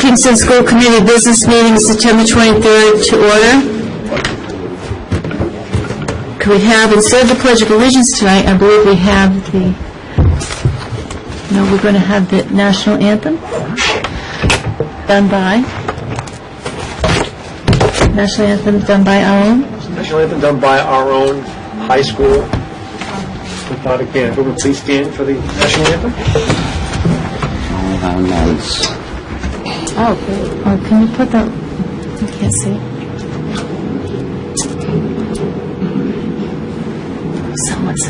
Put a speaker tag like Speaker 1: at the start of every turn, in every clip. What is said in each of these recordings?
Speaker 1: Kingston School Committee Business Meeting, September 23rd, to order. Could we have, instead of the Pledge of Allegiance tonight, I believe we have the, no, we're going to have the National Anthem done by, National Anthem done by our own.
Speaker 2: National Anthem done by our own high school. Without a can. Will we please stand for the National Anthem?
Speaker 3: How nice.
Speaker 1: Oh, great. Oh, can you put that? I can't see. Someone's.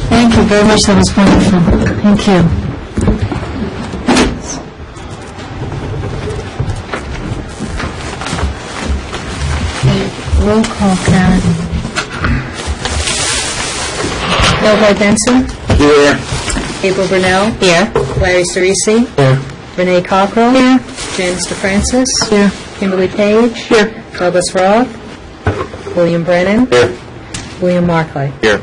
Speaker 1: Thank you very much. That was wonderful. Thank you. Roll call, Karen.
Speaker 4: Elroy Benson.
Speaker 3: Here.
Speaker 4: April Brunel.
Speaker 1: Here.
Speaker 4: Larry Cerisi.
Speaker 3: Here.
Speaker 4: Renee Cockrell.
Speaker 1: Here.
Speaker 4: Janice DeFrancis.
Speaker 1: Here.
Speaker 4: Kimberly Page.
Speaker 1: Here.
Speaker 4: Douglas Roth. William Brennan.
Speaker 3: Here.
Speaker 4: William Markley.
Speaker 3: Here.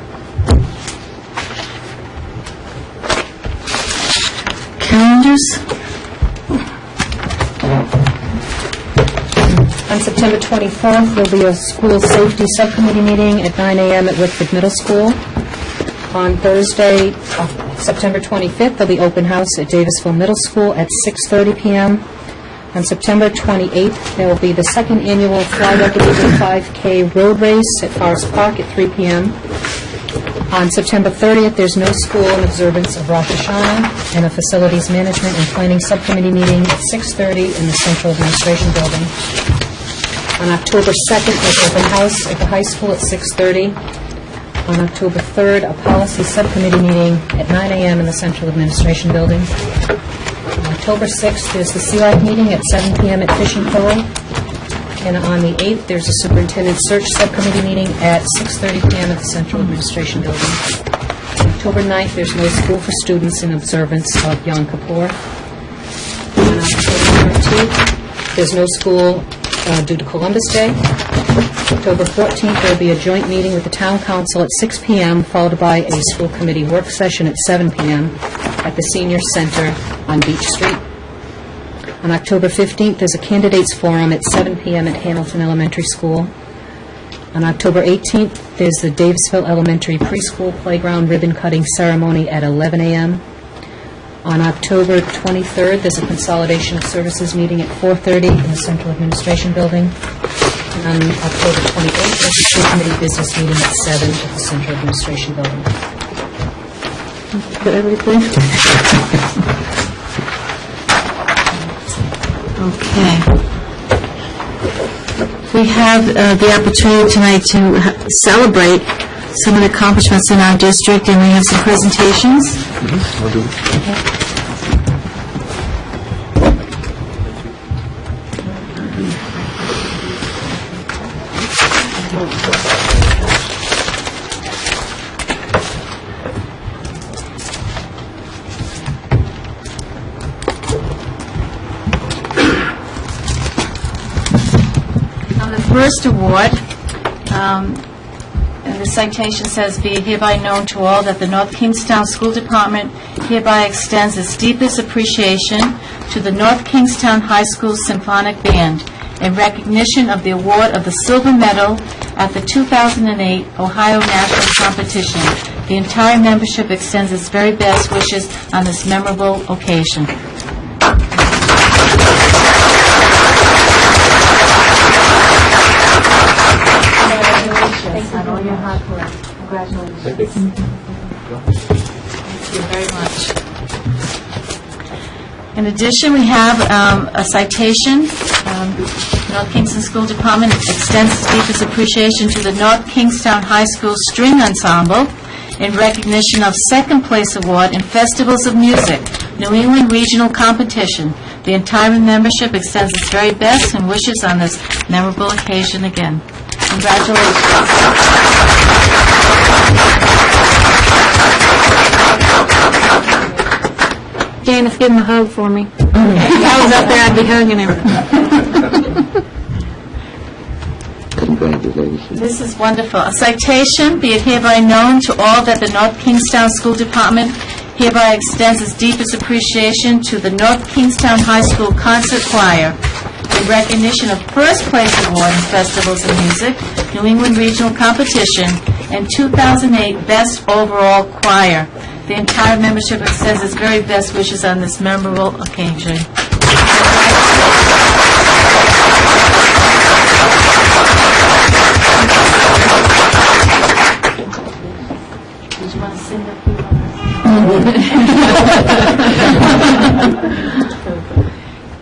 Speaker 1: Calendars.
Speaker 4: On September 24th, there'll be a school safety subcommittee meeting at 9 a.m. at Whitford Middle School. On Thursday, September 25th, there'll be open house at Davisville Middle School at 6:30 p.m. On September 28th, there will be the second annual Fly Like an Eagle 5K road race at Forest Park at 3 p.m. On September 30th, there's no school in observance of Rosh Hashanah, and a Facilities Management and Planning Subcommittee meeting at 6:30 in the Central Administration Building. On October 2nd, there's open house at the high school at 6:30. On October 3rd, a Policy Subcommittee meeting at 9 a.m. in the Central Administration Building. On October 6th, there's the CLAC meeting at 7 p.m. at Fishing Cove. And on the 8th, there's a Superintendent Search Subcommittee meeting at 6:30 p.m. at the Central Administration Building. On October 9th, there's no school for students in observance of Yom Kippur. On October 13th, there's no school due to Columbus Day. October 14th, there will be a joint meeting with the Town Council at 6 p.m., followed by a school committee work session at 7 p.m. at the Senior Center on Beach Street. On October 15th, there's a candidates forum at 7 p.m. at Hamilton Elementary School. On October 18th, there's the Davisville Elementary Preschool Playground Ribbon Cutting Ceremony at 11 a.m. On October 23rd, there's a Consolidation of Services meeting at 4:30 in the Central Administration Building. And on October 28th, there's a school committee business meeting at 7 at the Central Administration Building.
Speaker 1: Got everything? Okay. We have the opportunity tonight to celebrate some of the accomplishments in our district, and we have some presentations. First award, and the citation says, "Be it hereby known to all that the North Kingstown School Department hereby extends its deepest appreciation to the North Kingstown High School Symphonic Band in recognition of the award of the silver medal at the 2008 Ohio National Competition. The entire membership extends its very best wishes on this memorable occasion." On all your hard work. Congratulations. Thank you very much. In addition, we have a citation. North Kingston School Department extends its deepest appreciation to the North Kingstown High School String Ensemble in recognition of second place award in Festivals of Music, New England Regional Competition. The entire membership extends its very best and wishes on this memorable occasion again. Congratulations. Janice, give him a hug for me. If I was up there, I'd be hugging him.
Speaker 3: Congratulations.
Speaker 1: This is wonderful. A citation, be it hereby known to all that the North Kingstown School Department hereby extends its deepest appreciation to the North Kingstown High School Concert Choir in recognition of first place award in Festivals of Music, New England Regional Competition, and 2008 Best Overall Choir. The entire membership extends its very best wishes on this memorable occasion. Did you want to sing the few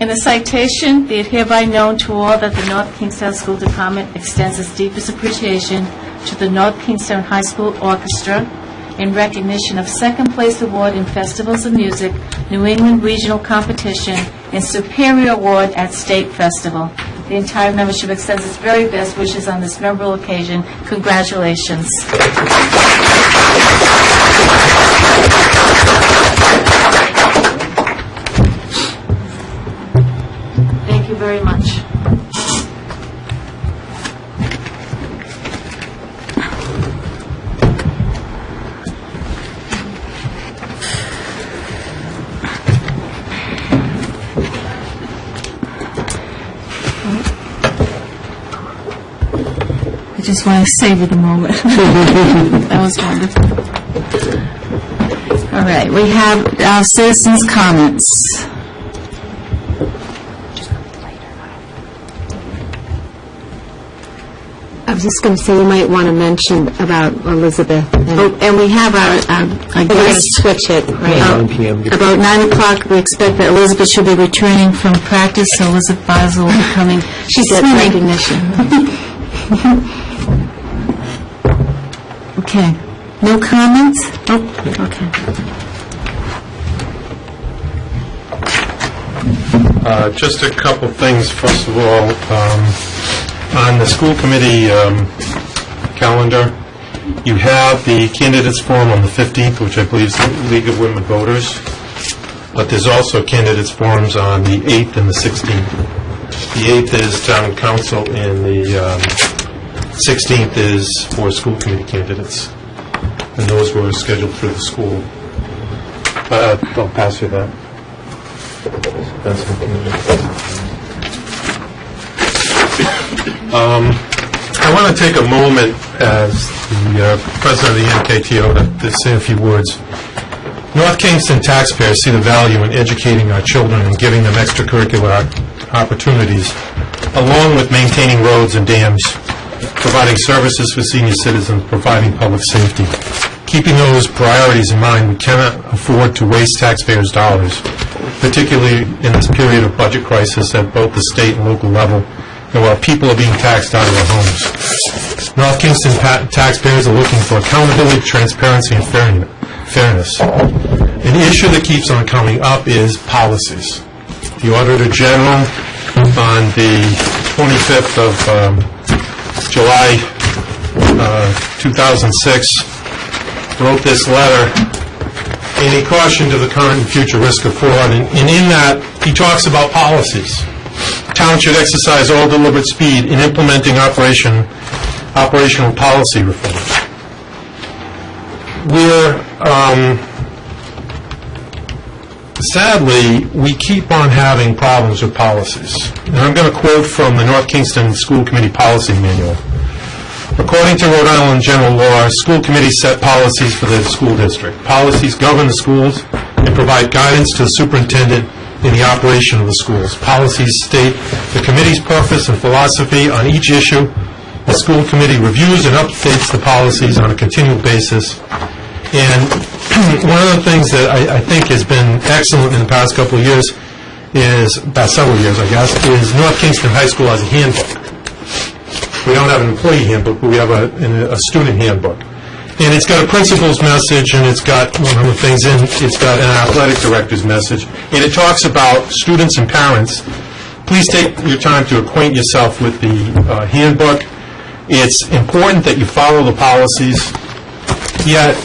Speaker 1: In the citation, be it hereby known to all that the North Kingstown School Department extends its deepest appreciation to the North Kingstown High School Orchestra in recognition of second place award in Festivals of Music, New England Regional Competition, and Superior Award at State Festival. The entire membership extends its very best wishes on this memorable occasion. Congratulations. Thank you very much. I just want to savor the moment. That was wonderful. All right, we have our citizens' comments.
Speaker 5: I was just going to say, you might want to mention about Elizabeth.
Speaker 1: And we have our
Speaker 5: We're going to
Speaker 1: guest.
Speaker 5: switch it, right?
Speaker 2: 9 p.m.
Speaker 1: About 9 o'clock, we expect that Elizabeth should be returning from practice, so Elizabeth Basel will be coming. She's
Speaker 5: Get
Speaker 1: swimming.
Speaker 5: recognition.
Speaker 1: Okay. No comments? Oh, okay.
Speaker 6: Just a couple things. First of all, on the school committee calendar, you have the candidates forum on the 15th, which I believe is the League of Women Voters, but there's also candidates forums on the 8th and the 16th. The 8th is town council, and the 16th is for school committee candidates, and those were scheduled through the school. I'll pass you that. That's I want to take a moment as the president of the NKTO to say a few words. North Kingston taxpayers see the value in educating our children and giving them extracurricular opportunities, along with maintaining roads and dams, providing services for senior citizens, providing public safety. Keeping those priorities in mind, we cannot afford to waste taxpayers' dollars, particularly in this period of budget crisis at both the state and local level, and while people are being taxed out of their homes. North Kingston taxpayers are looking for accountability, transparency, and fairness. An issue that keeps on coming up is policies. The Auditor General, on the 25th of July 2006, wrote this letter, and he cautioned of the current and future risk of fraud. And in that, he talks about policies. Town should exercise all deliberate speed in implementing operational policy reforms. Sadly, we keep on having problems with policies. And I'm going to quote from the North Kingston School Committee Policy Manual. According to Rhode Island general law, school committees set policies for the school district. Policies govern the schools and provide guidance to the superintendent in the operation of the schools. Policies state the committee's purpose and philosophy on each issue. The school committee reviews and updates the policies on a continual basis. And one of the things that I think has been excellent in the past couple of years past several years, I guess, is North Kingston High School has a handbook. We don't have an employee handbook, but we have a student handbook. And it's got a principal's message, and it's got one of the things in, it's got an athletic director's message, and it talks about students and parents. Please take your time to acquaint yourself with the handbook. It's important that you follow the policies, yet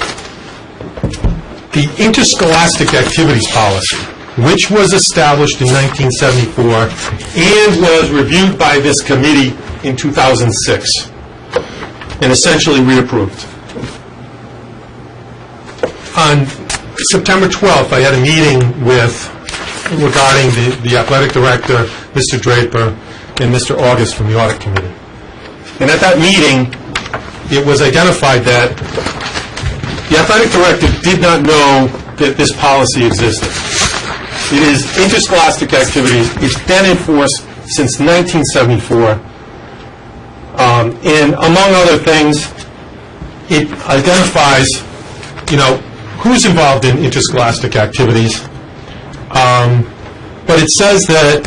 Speaker 6: the interscholastic activities policy, which was established in 1974 and was reviewed by this committee in 2006 and essentially reapproved. On September 12th, I had a meeting regarding the athletic director, Mr. Draper, and Mr. August from the audit committee. And at that meeting, it was identified that the athletic director did not know that this policy existed. It is interscholastic activities. It's been enforced since 1974. And among other things, it identifies, who's involved in interscholastic activities. But it says that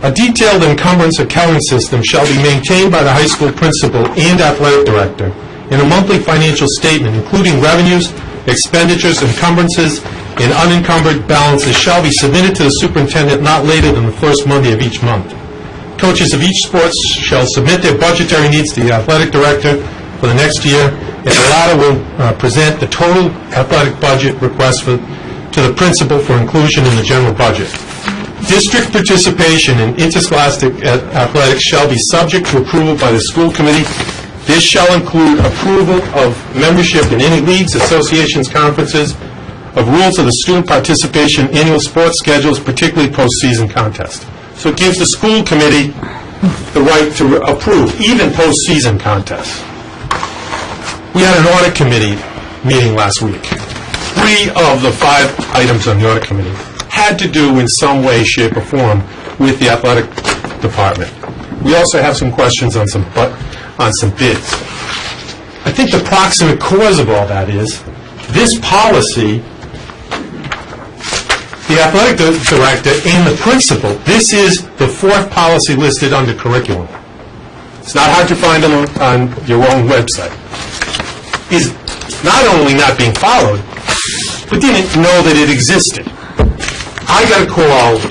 Speaker 6: a detailed encumbrance accounting system shall be maintained by the high school principal and athletic director, and a monthly financial statement, including revenues, expenditures, encumbrances, and unencumbered balances, shall be submitted to the superintendent not later than the first Monday of each month. Coaches of each sports shall submit their budgetary needs to the athletic director for the next year, and the latter will present the total athletic budget request to the principal for inclusion in the general budget. District participation in interscholastic athletics shall be subject to approval by the school committee. This shall include approval of membership in any leagues, associations, conferences, of rules of the student participation, annual sports schedules, particularly postseason contests. So it gives the school committee the right to approve even postseason contests. We had an audit committee meeting last week. 3 of the 5 items on the audit committee had to do in some way, shape, or form with the athletic department. We also have some questions on some bids. I think the proximate cause of all that is this policy, the athletic director and the principal, this is the 4th policy listed under curriculum. It's not hard to find them on your own website. Is not only not being followed, but didn't know that it existed. I got a call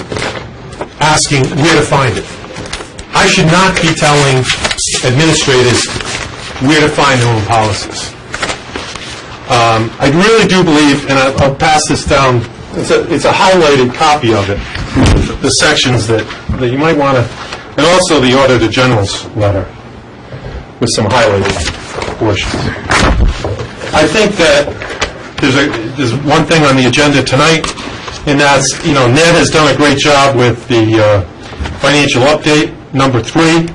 Speaker 6: asking where to find it. I should not be telling administrators where to find their own policies. I really do believe, and I'll pass this down, it's a highlighted copy of it, the sections that you might want to, and also the Auditor General's letter with some highlighted portions. I think that there's one thing on the agenda tonight, and that's, Ned has done a great job with the financial update. Number 3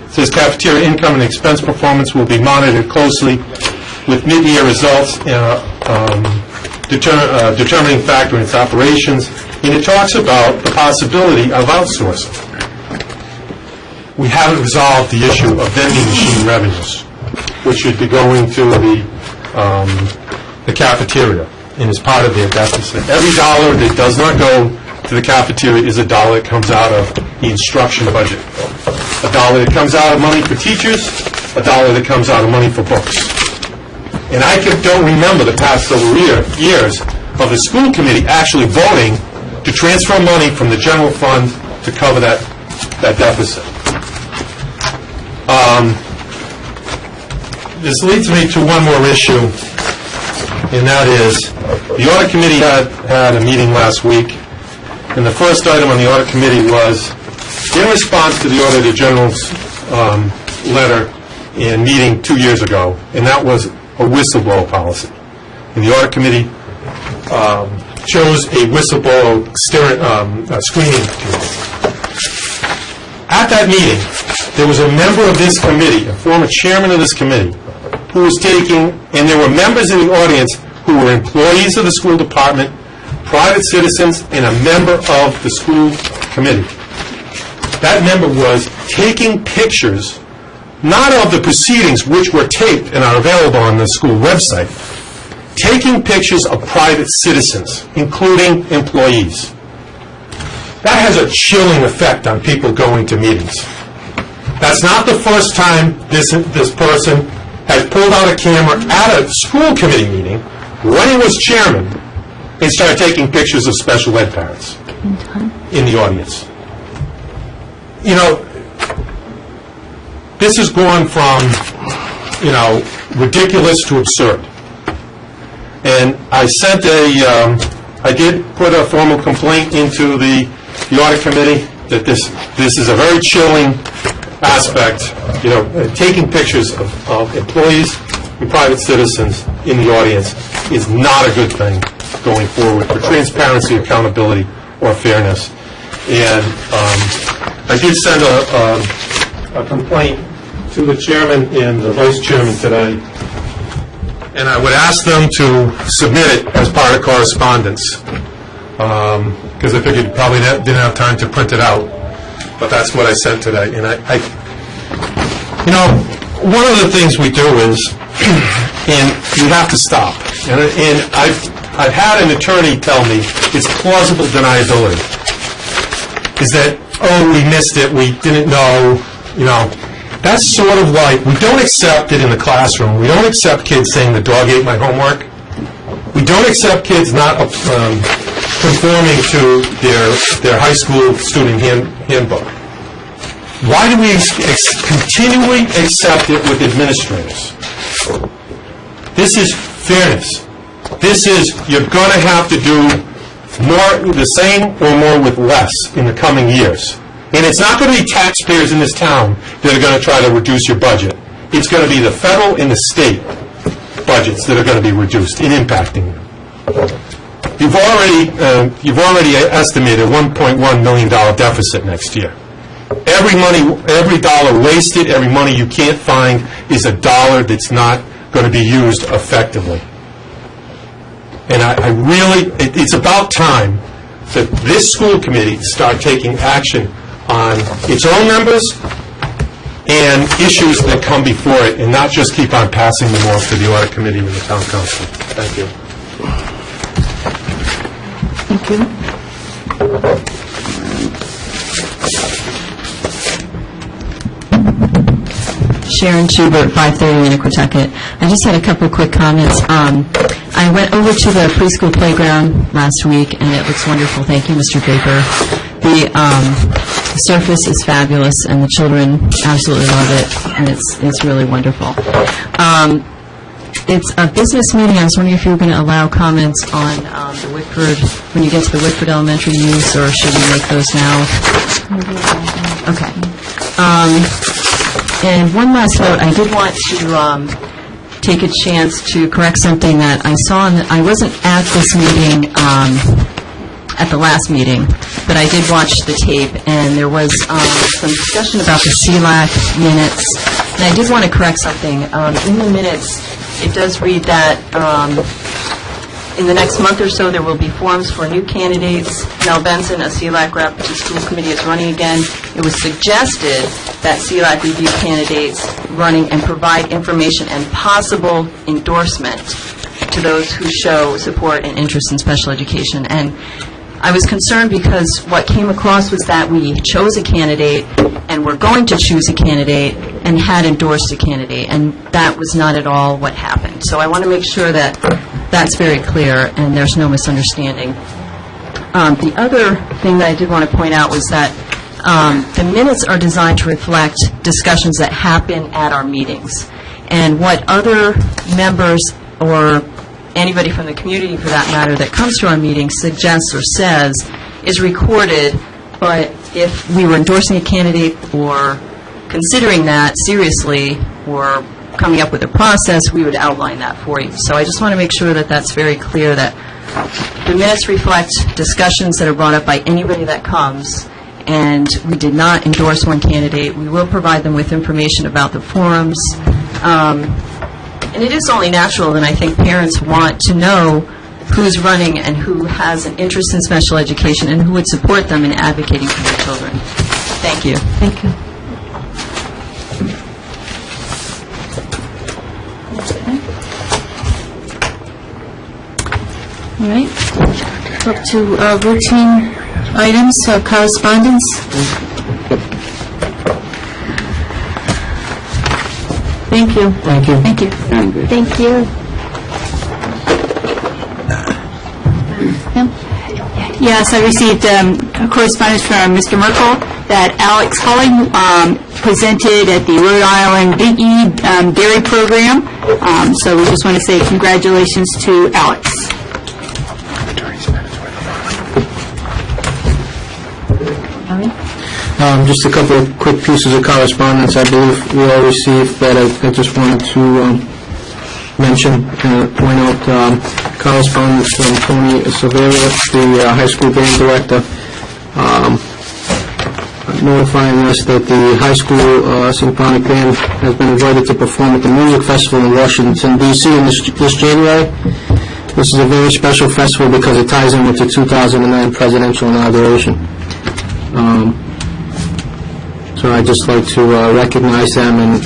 Speaker 6: says cafeteria income and expense performance will be monitored closely with mid-year results determining factor in its operations, and it talks about the possibility of outsourcing. We haven't resolved the issue of vending machine revenues, which should be going to the cafeteria and is part of their deficit. Every dollar that does not go to the cafeteria is a dollar that comes out of the instruction budget. A dollar that comes out of money for teachers, a dollar that comes out of money for books. And I don't remember the past several years of the school committee actually voting to transfer money from the general fund to cover that deficit. This leads me to one more issue, and that is, the audit committee had a meeting last week, and the first item on the audit committee was, in response to the Auditor General's letter and meeting 2 years ago, and that was a whistleblower policy. And the audit committee chose a whistleblower screening committee. At that meeting, there was a member of this committee, a former chairman of this committee, who was taking, and there were members in the audience who were employees of the school department, private citizens, and a member of the school committee. That member was taking pictures, not of the proceedings, which were taped and are available on the school website, taking pictures of private citizens, including employees. That has a chilling effect on people going to meetings. That's not the first time this person has pulled out a camera at a school committee meeting when he was chairman and started taking pictures of special ed parents in the audience. This has gone from, ridiculous to absurd. And I did put a formal complaint into the audit committee that this is a very chilling aspect. Taking pictures of employees and private citizens in the audience is not a good thing going forward for transparency, accountability, or fairness. And I did send a complaint to the chairman and the vice chairman today, and I would ask them to submit it as part of correspondence, because I figured you probably didn't have time to print it out, but that's what I sent today. And one of the things we do is, and you have to stop, and I've had an attorney tell me it's plausible deniability, is that, we missed it, we didn't know, that's sort of like, we don't accept it in the classroom. We don't accept kids saying the dog ate my homework. We don't accept kids not conforming to their high school student handbook. Why do we continually accept it with administrators? This is fairness. This is, you're going to have to do more, the same or more with less in the coming years. And it's not going to be taxpayers in this town that are going to try to reduce your budget. It's going to be the federal and the state budgets that are going to be reduced and impacting them. You've already estimated $1.1 million deficit next year. Every dollar wasted, every money you can't find is a dollar that's not going to be used effectively. And it's about time that this school committee start taking action on its own members and issues that come before it, and not just keep on passing them off to the audit committee and the town council. Thank you.
Speaker 5: Thank you.
Speaker 3: Sharon Schubert, 530 Winnicott. I just had a couple of quick comments. I went over to the preschool playground last week, and it looks wonderful. Thank you, Mr. Baker. The surface is fabulous, and the children absolutely love it, and it's really wonderful. It's a business meeting. I was wondering if you were going to allow comments on the Whitford, when you get to the Whitford Elementary use, or should we make those now? Okay. And one last note, I did want to take a chance to correct something that I saw. I wasn't at this meeting, at the last meeting, but I did watch the tape, and there was some discussion about the CLAC minutes. And I did want to correct something. In the minutes, it does read that in the next month or so, there will be forums for new candidates. Mel Benson, a CLAC rep to the school committee, is running again. It was suggested that CLAC review candidates running and provide information and possible endorsement to those who show support and interest in special education. And I was concerned because what came across was that we chose a candidate and were going to choose a candidate and had endorsed a candidate, and that was not at all what happened. So I want to make sure that that's very clear and there's no misunderstanding. The other thing that I did want to point out was that the minutes are designed to reflect discussions that happen at our meetings. And what other members or anybody from the community, for that matter, that comes to our meetings suggests or says is recorded, but if we were endorsing a candidate or considering that seriously or coming up with a process, we would outline that for you. So I just want to make sure that that's very clear, that the minutes reflect discussions that are brought up by anybody that comes, and we did not endorse one candidate. We will provide them with information about the forums. And it is only natural that I think parents want to know who's running and who has an interest in special education and who would support them in advocating for their children. Thank you.
Speaker 5: Thank you.
Speaker 1: All right. Up to routine items, correspondence. Thank you.
Speaker 2: Thank you.
Speaker 1: Thank you.
Speaker 5: Thank you.
Speaker 7: Yes, I received correspondence from Mr. Merkel that Alex Holling presented at the Rhode Island Big E Dairy Program. So we just want to say congratulations to Alex.
Speaker 8: Just a couple of quick pieces of correspondence I believe we all received that I just wanted to mention, point out correspondence from Tony Silveira, the high school band director, notifying us that the high school symphonic band has been invited to perform at the music festival in Washington, D.C. in this January. This is a very special festival because it ties in with the 2009 presidential inauguration. So I'd just like to recognize them and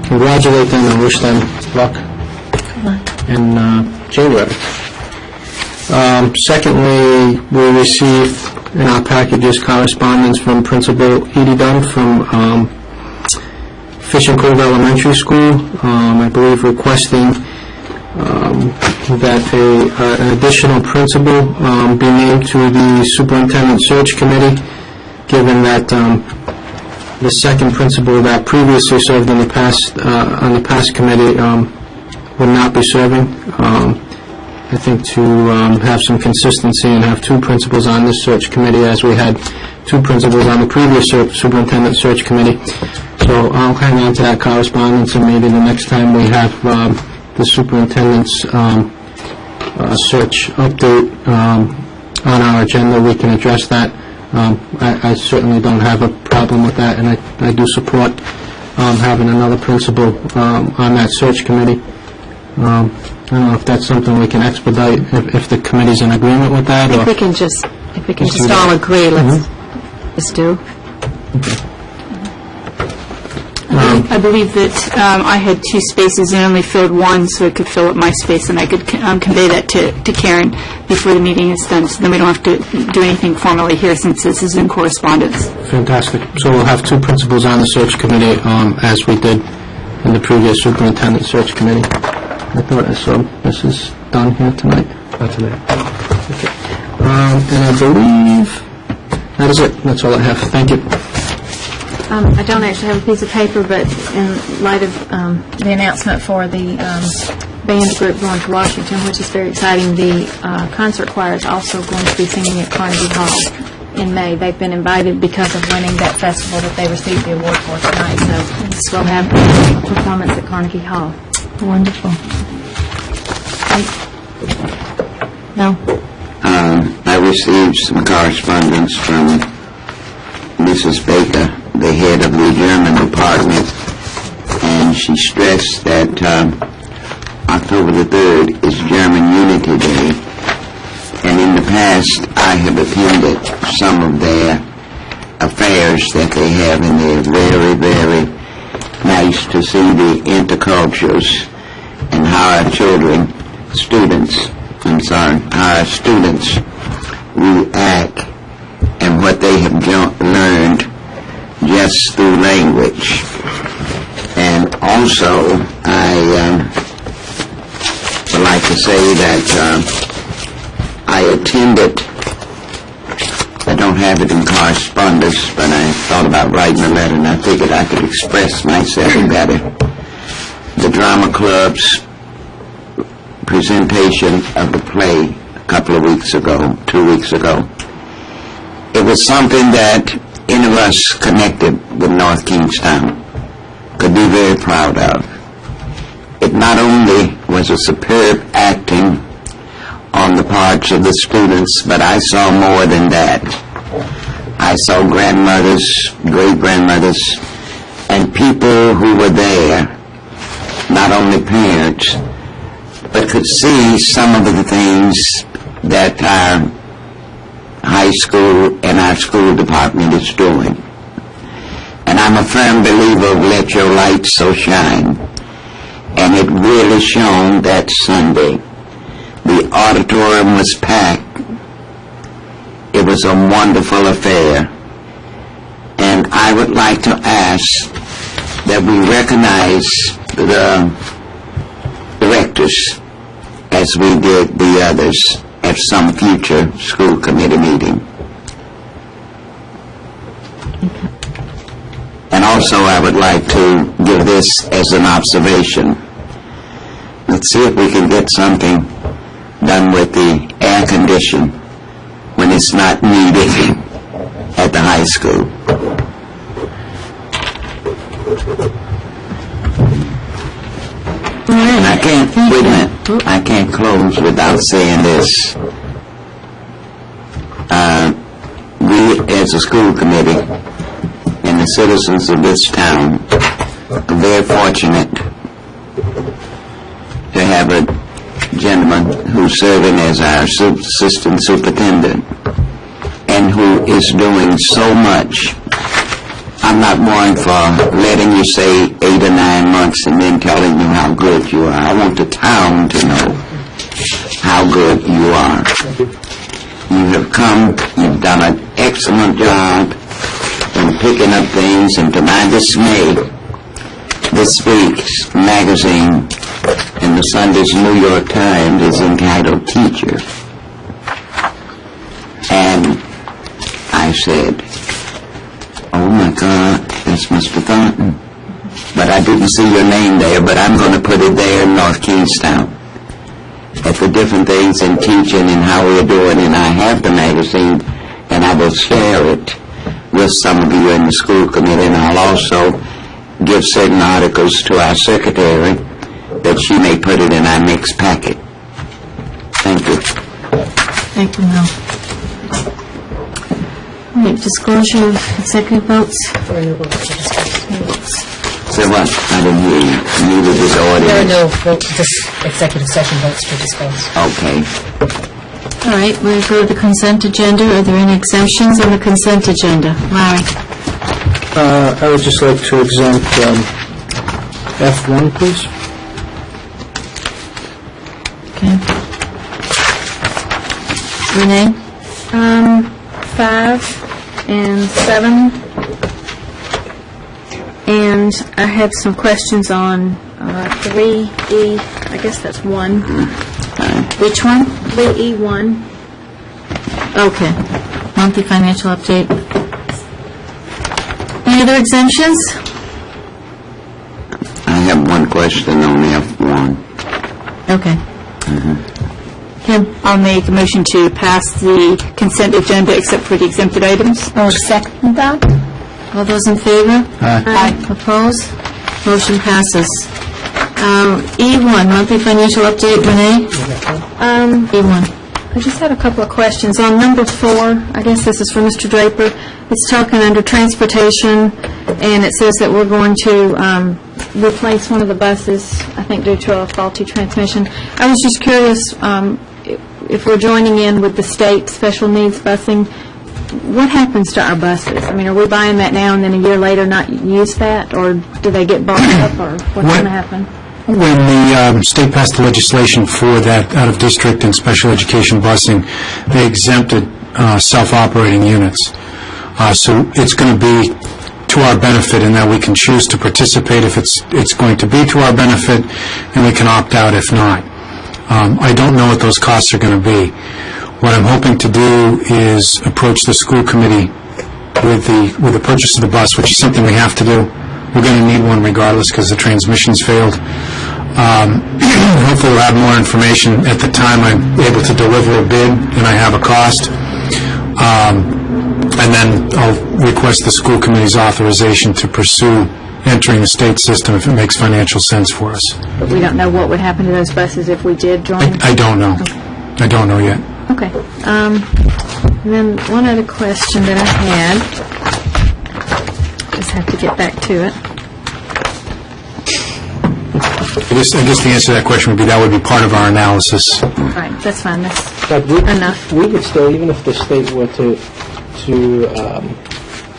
Speaker 8: congratulate them and wish them luck in January. Secondly, we received in our packages correspondence from Principal Edie Dunn from Fishing Cove Elementary School, I believe requesting that an additional principal be named to the Superintendent Search Committee, given that the second principal that previously served in the past on the past committee would not be serving. I think to have some consistency and have two principals on this search committee, as we had two principals on the previous superintendent search committee. So I'll hang on to that correspondence, and maybe the next time we have the superintendent's search update on our agenda, we can address that. I certainly don't have a problem with that, and I do support having another principal on that search committee. I don't know if that's something we can expedite, if the committee's in agreement with that, or...
Speaker 5: If we can just all agree, let's just do.
Speaker 7: I believe that I had two spaces and only filled one, so it could fill up my space, and I could convey that to Karen before the meeting is done, so then we don't have to do anything formally here since this is in correspondence.
Speaker 8: Fantastic. So we'll have two principals on the search committee, as we did in the previous superintendent search committee. I thought I saw Mrs. Dunn here tonight.
Speaker 2: Not tonight.
Speaker 8: Okay. And I believe that is it. That's all I have. Thank you.
Speaker 5: I don't actually have a piece of paper, but in light of the announcement for the band group going to Washington, which is very exciting, the concert choir is also going to be singing at Carnegie Hall in May. They've been invited because of winning that festival that they received the award for tonight, so we'll have a performance at Carnegie Hall.
Speaker 1: Wonderful. No?
Speaker 9: I received some correspondence from Mrs. Baker, the head of the German department, and she stressed that October the 3rd is German Unity Day, and in the past I have attended some of their affairs that they have, and they're very, very nice to see the intercultures and how our students react and what they have learned just through language. And also, I would like to say that I attended, I don't have it in correspondence, but I thought about writing a letter, and I figured I could express myself better. The Drama Club's presentation of the play a couple of weeks ago, 2 weeks ago. It was something that any of us connected with North Kingstown could be very proud of. It not only was a superb acting on the parts of the students, but I saw more than that. I saw grandmothers, great-grandmothers, and people who were there, not only parents, but could see some of the things that our high school and our school department is doing. And I'm a firm believer of let your light so shine. And it really shone that Sunday. The auditorium was packed. It was a wonderful affair. And I would like to ask that we recognize the directors as we did the others at some future school committee meeting. And also I would like to give this as an observation. Let's see if we can get something done with the air condition when it's not needed at the high school. And I can't, wait a minute, I can't close without saying this. We, as a school committee, and the citizens of this town, are very fortunate to have a gentleman who's serving as our assistant superintendent, and who is doing so much. I'm not one for letting you say 8 or 9 months and then telling you how good you are. I want the town to know how good you are. You have come, you've done an excellent job in picking up things, and to my dismay, this week's magazine in the Sunday's New York Times is entitled Teacher. And I said, oh my God, that's Mr. Thornton. But I didn't see your name there, but I'm going to put it there in North Kingstown at the different things in teaching and how we're doing. And I have the magazine, and I will share it with some of you in the school committee, and I'll also give certain articles to our secretary that she may put it in our next packet. Thank you.
Speaker 1: Thank you, Mel. All right, disclosure of executive votes.
Speaker 9: Say what? I didn't hear you. Neither did the audience.
Speaker 4: There are no executive session votes to discuss.
Speaker 9: Okay.
Speaker 1: All right, we'll go to the consent agenda. Are there any exemptions on the consent agenda? Larry?
Speaker 8: I would just like to exempt F1, please.
Speaker 1: Okay. Renee?
Speaker 5: 5 and 7, and I have some questions on 3E, I guess that's 1.
Speaker 1: Which one?
Speaker 5: 3E1.
Speaker 1: Okay. Monthly financial update. Any other exemptions?
Speaker 9: I have one question on F1.
Speaker 1: Okay. Kim?
Speaker 7: I'll make a motion to pass the consent agenda except for the exempted items.
Speaker 1: I'll second that. All those in favor? Aye. Opposed? Motion passes.
Speaker 5: E1, monthly financial update, Renee? E1. I just had a couple of questions. On number 4, I guess this is for Mr. Draper, it's talking under transportation, and it says that we're going to replace one of the buses, I think due to a faulty transmission. I was just curious, if we're joining in with the state special needs busing, what happens to our buses? I mean, are we buying that now and then a year later not use that, or do they get bought up, or what's going to happen?
Speaker 10: When the state passed the legislation for that out-of-district and special education busing, they exempted self-operating units. So it's going to be to our benefit in that we can choose to participate if it's going to be to our benefit, and we can opt out if not. I don't know what those costs are going to be. What I'm hoping to do is approach the school committee with the purchase of the bus, which is something we have to do. We're going to need one regardless because the transmission's failed. Hopefully we'll have more information at the time I'm able to deliver a bid and I have a cost. And then I'll request the school committee's authorization to pursue entering the state system if it makes financial sense for us.
Speaker 5: But we don't know what would happen to those buses if we did join?
Speaker 10: I don't know. I don't know yet.
Speaker 5: Okay. And then one other question that I had, just have to get back to it.
Speaker 10: I guess the answer to that question would be that would be part of our analysis.
Speaker 5: Right, that's fine, that's
Speaker 8: But
Speaker 5: enough.
Speaker 8: we could still, even if the state were to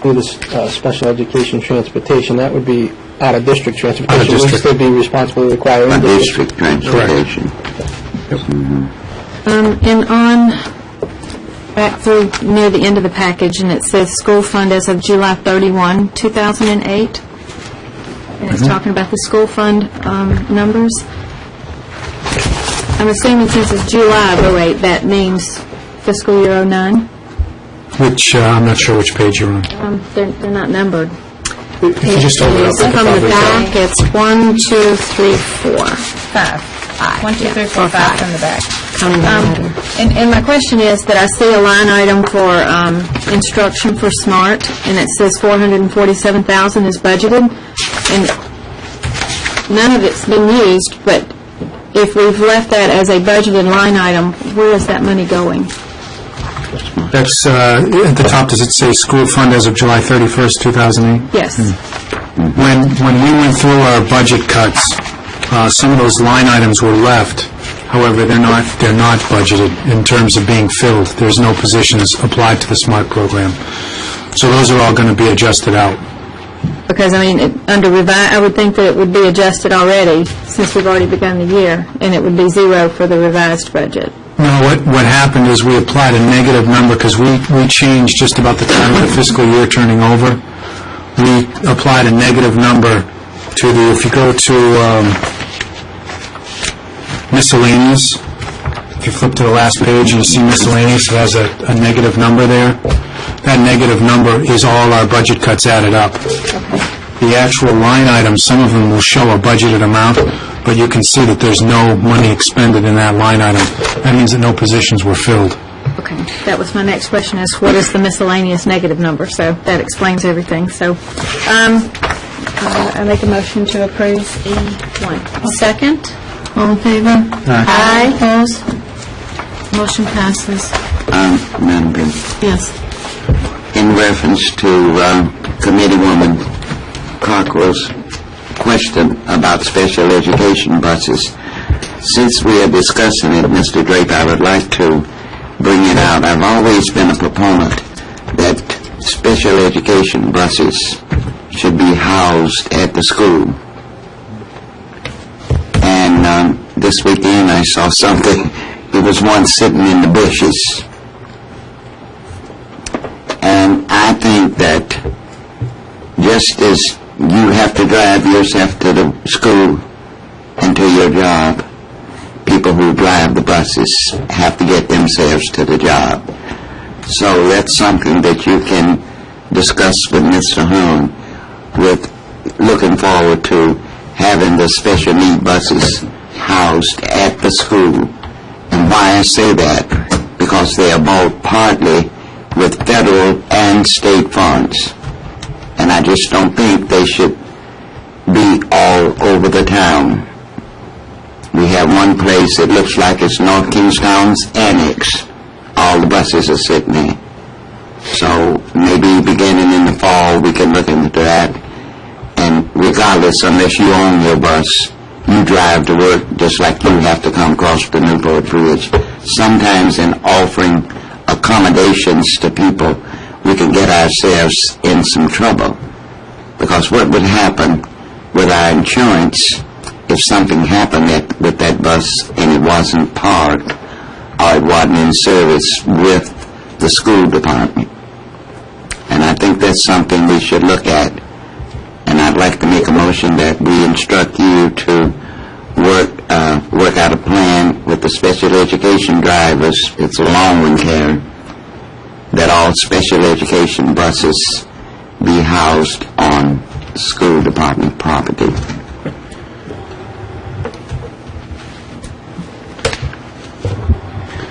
Speaker 8: do this special education transportation, that would be out-of-district transportation.
Speaker 10: Out-of-district.
Speaker 8: We'd still be responsible to require
Speaker 9: A
Speaker 8: in-district.
Speaker 9: district transportation.
Speaker 5: And on, back through near the end of the package, and it says school fund as of July 31, 2008. And it's talking about the school fund numbers. I'm assuming since it's July of 08, that means fiscal year 09?
Speaker 10: Which, I'm not sure which page you're on.
Speaker 5: They're not numbered.
Speaker 10: If you just open it up,
Speaker 5: It's
Speaker 10: I could
Speaker 5: from the
Speaker 10: probably tell.
Speaker 5: back, it's 1, 2, 3, 4.
Speaker 1: 5. 1, 2, 3, 4, 5 from the back.
Speaker 5: And my question is that I see a line item for instruction for SMART, and it says $447,000 is budgeted, and none of it's been used, but if we've left that as a budgeted line item, where is that money going?
Speaker 10: That's, at the top, does it say school fund as of July 31st, 2008?
Speaker 5: Yes.
Speaker 10: When we went through our budget cuts, some of those line items were left. However, they're not budgeted in terms of being filled. There's no positions applied to the SMART program. So those are all going to be adjusted out.
Speaker 5: Because, I mean, under revise, I would think that it would be adjusted already, since we've already begun the year, and it would be zero for the revised budget.
Speaker 10: No, what happened is we applied a negative number because we changed just about the time of the fiscal year turning over. We applied a negative number to the, if you go to miscellaneous, if you flip to the last page and you see miscellaneous, it has a negative number there. That negative number is all our budget cuts added up. The actual line items, some of them will show a budgeted amount, but you can see that there's no money expended in that line item. That means that no positions were filled.
Speaker 5: Okay, that was my next question, is what is the miscellaneous negative number? So that explains everything. So I make a motion to approve E1.
Speaker 1: Second? All in favor? Aye. Opposed? Motion passes.
Speaker 9: Madam President,
Speaker 1: Yes.
Speaker 9: in reference to Committeewoman Cockrell's question about special education buses, since we are discussing it, Mr. Draper, I would like to bring it out. I've always been a proponent that special education buses should be housed at the school. And this weekend I saw something. There was one sitting in the bushes. And I think that just as you have to drive yourself to the school and to your job, people who drive the buses have to get themselves to the job. So that's something that you can discuss with Mr. Hone, with looking forward to having the special need buses housed at the school. And why I say that, because they are both partly with federal and state funds. And I just don't think they should be all over the town. We have one place that looks like it's North Kingstown's annex. All the buses are sitting there. So maybe beginning in the fall, we can look into that. And regardless, unless you own your bus, you drive to work just like you have to come across the Newport Bridge. Sometimes in offering accommodations to people, we can get ourselves in some trouble. Because what would happen with our insurance if something happened with that bus and it wasn't parked or it wasn't in service with the school department? And I think that's something we should look at. And I'd like to make a motion that we instruct you to work out a plan with the special education drivers. It's a long one, Karen, that all special education buses be housed on school department property.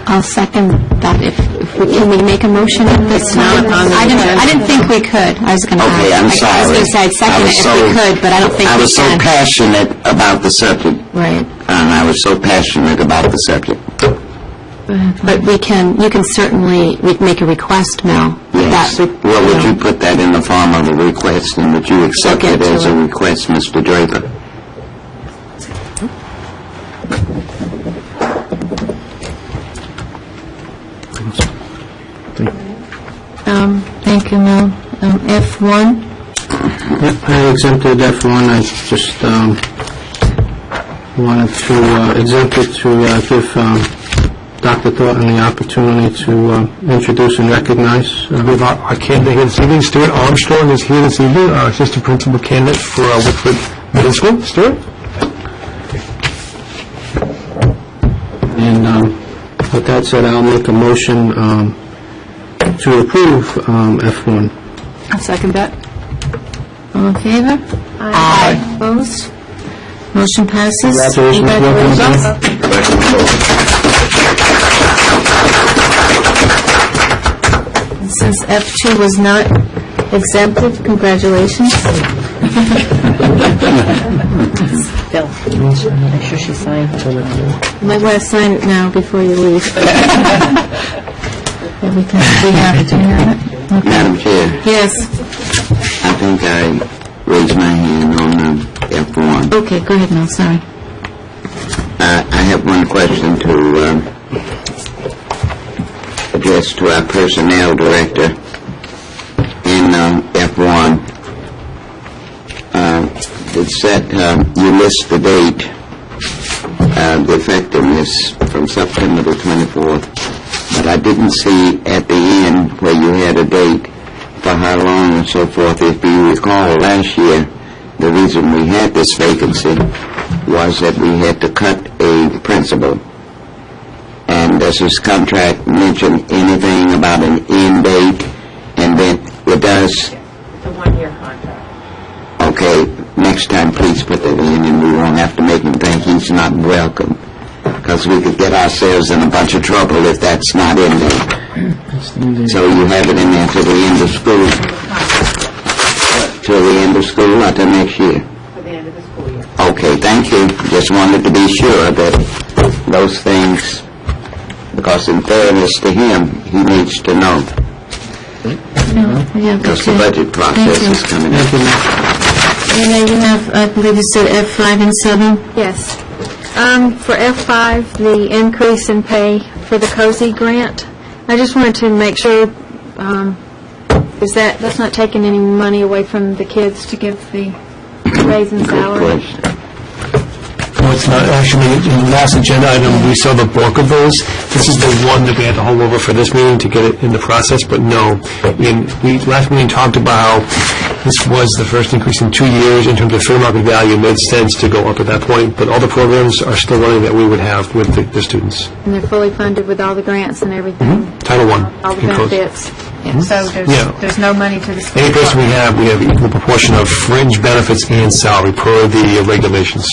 Speaker 5: I'll second that. Can we make a motion at this time? I didn't think we could. I was going to
Speaker 9: Okay, I'm sorry.
Speaker 5: I was going to say I'd second it if we could, but I don't think we can.
Speaker 9: I was so passionate about the subject.
Speaker 5: Right.
Speaker 9: And I was so passionate about the subject.
Speaker 5: But you can certainly make a request, Mel.
Speaker 9: Yes. Well, would you put that in the form of a request, and would you accept it as a request, Mr. Draper?
Speaker 1: Thank you, Mel. F1?
Speaker 8: I exempted F1. I just wanted to exempt it to give Dr. Thornton the opportunity to introduce and recognize.
Speaker 2: We have our candidate here this evening. Stuart Armstrong is here this evening, our assistant principal candidate for Wickford Middle School. Stuart?
Speaker 8: And with that said, I'll make a motion to approve F1.
Speaker 5: I'll second that.
Speaker 1: All in favor? Aye. Opposed? Motion passes.
Speaker 8: Congratulations.
Speaker 1: Since F2 was not exempted, congratulations.
Speaker 4: Bill, make sure she signs.
Speaker 1: You might want to sign it now before you leave. Everything we have to do.
Speaker 9: Madam Chair,
Speaker 1: Yes.
Speaker 9: I think I raised my hand on F1.
Speaker 1: Okay, go ahead, Mel, sorry.
Speaker 9: I have one question to address to our personnel director in F1. It's that you list the date, the effectiveness from September the 24th, but I didn't see at the end where you had a date for how long and so forth. If you recall, last year, the reason we had this vacancy was that we had to cut a principal. And does this contract mention anything about an end date? And then it does?
Speaker 4: It's a one-year contract.
Speaker 9: Okay, next time please put that in, and we won't have to make him think he's not welcome. Because we could get ourselves in a bunch of trouble if that's not in there. So you have it in there till the end of school? Till the end of school or till next year?
Speaker 4: For the end of the school year.
Speaker 9: Okay, thank you. Just wanted to be sure that those things, because in fairness to him, he needs to know.
Speaker 1: Yeah,
Speaker 9: Because the budget process is coming up.
Speaker 1: Renee, you have, I believe you said F5 and 7?
Speaker 5: Yes. For F5, the increase in pay for the COSI grant, I just wanted to make sure, that's not taking any money away from the kids to give the raise in
Speaker 9: Good
Speaker 5: salary?
Speaker 9: question.
Speaker 2: No, it's not. Actually, in the last agenda item, we saw the bulk of those. This is the one that we had to hold over for this meeting to get it in the process, but no. Last meeting talked about how this was the first increase in 2 years in terms of fair market value. It made sense to go up at that point, but all the programs are still running that we would have with the students.
Speaker 5: And they're fully funded with all the grants and everything?
Speaker 2: Title I.
Speaker 5: All the
Speaker 2: in COSI.
Speaker 5: benefits?
Speaker 4: So
Speaker 2: Yeah.
Speaker 4: there's no money to the school.
Speaker 2: Any person we have equal proportion of fringe benefits and salary per the regulations.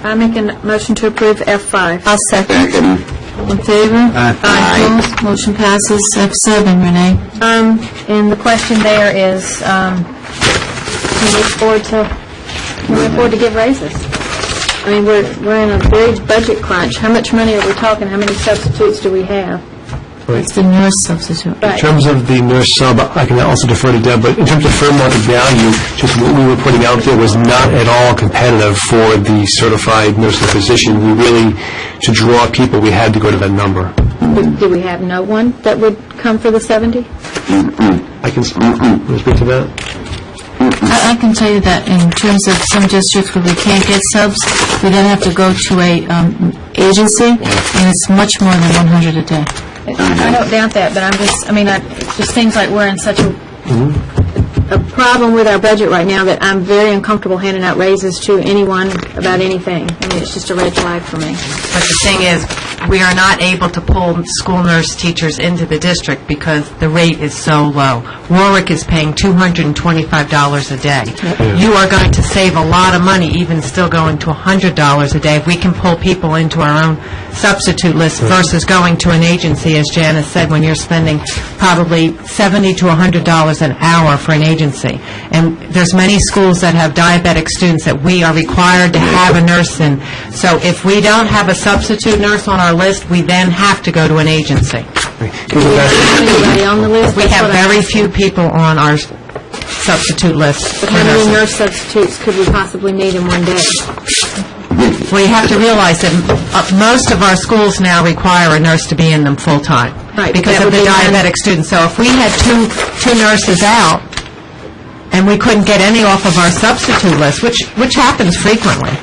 Speaker 5: I make a motion to approve F5.
Speaker 1: I'll second.
Speaker 9: Second.
Speaker 1: All in favor?
Speaker 9: Aye.
Speaker 1: Opposed? Motion passes. F7, Renee.
Speaker 5: And the question there is, can we afford to give raises? I mean, we're in a big budget crunch. How much money are we talking? How many substitutes do we have?
Speaker 1: It's the nurse substitute.
Speaker 2: In terms of the nurse sub, I can also defer to Deb, but in terms of fair market value, just what we were putting out there was not at all competitive for the certified nursing physician. We really, to draw people, we had to go to that number.
Speaker 5: Do we have no one that would come for the 70?
Speaker 2: I can speak to that.
Speaker 1: I can tell you that in terms of some districts where we can't get subs, we then have to go to a agency, and it's much more than 100 a day.
Speaker 5: I don't doubt that, but it just seems like we're in such a problem with our budget right now that I'm very uncomfortable handing out raises to anyone about anything. I mean, it's just a red flag for me.
Speaker 11: But the thing is, we are not able to pull school nurse teachers into the district because the rate is so low. Warwick is paying $225 a day. You are going to save a lot of money, even still going to $100 a day, if we can pull people into our own substitute list versus going to an agency, as Janice said, when you're spending probably $70 to $100 an hour for an agency. And there's many schools that have diabetic students that we are required to have a nurse in. So if we don't have a substitute nurse on our list, we then have to go to an agency.
Speaker 5: Do we have anybody on the list?
Speaker 11: We have very few people on our substitute list.
Speaker 5: But how many nurse substitutes could we possibly need in one day?
Speaker 11: Well, you have to realize that most of our schools now require a nurse to be in them full-time
Speaker 5: Right,
Speaker 11: because
Speaker 5: that
Speaker 11: of
Speaker 5: would
Speaker 11: the
Speaker 5: be one-
Speaker 11: diabetic students. So if we had two nurses out and we couldn't get any off of our substitute list, which happens frequently,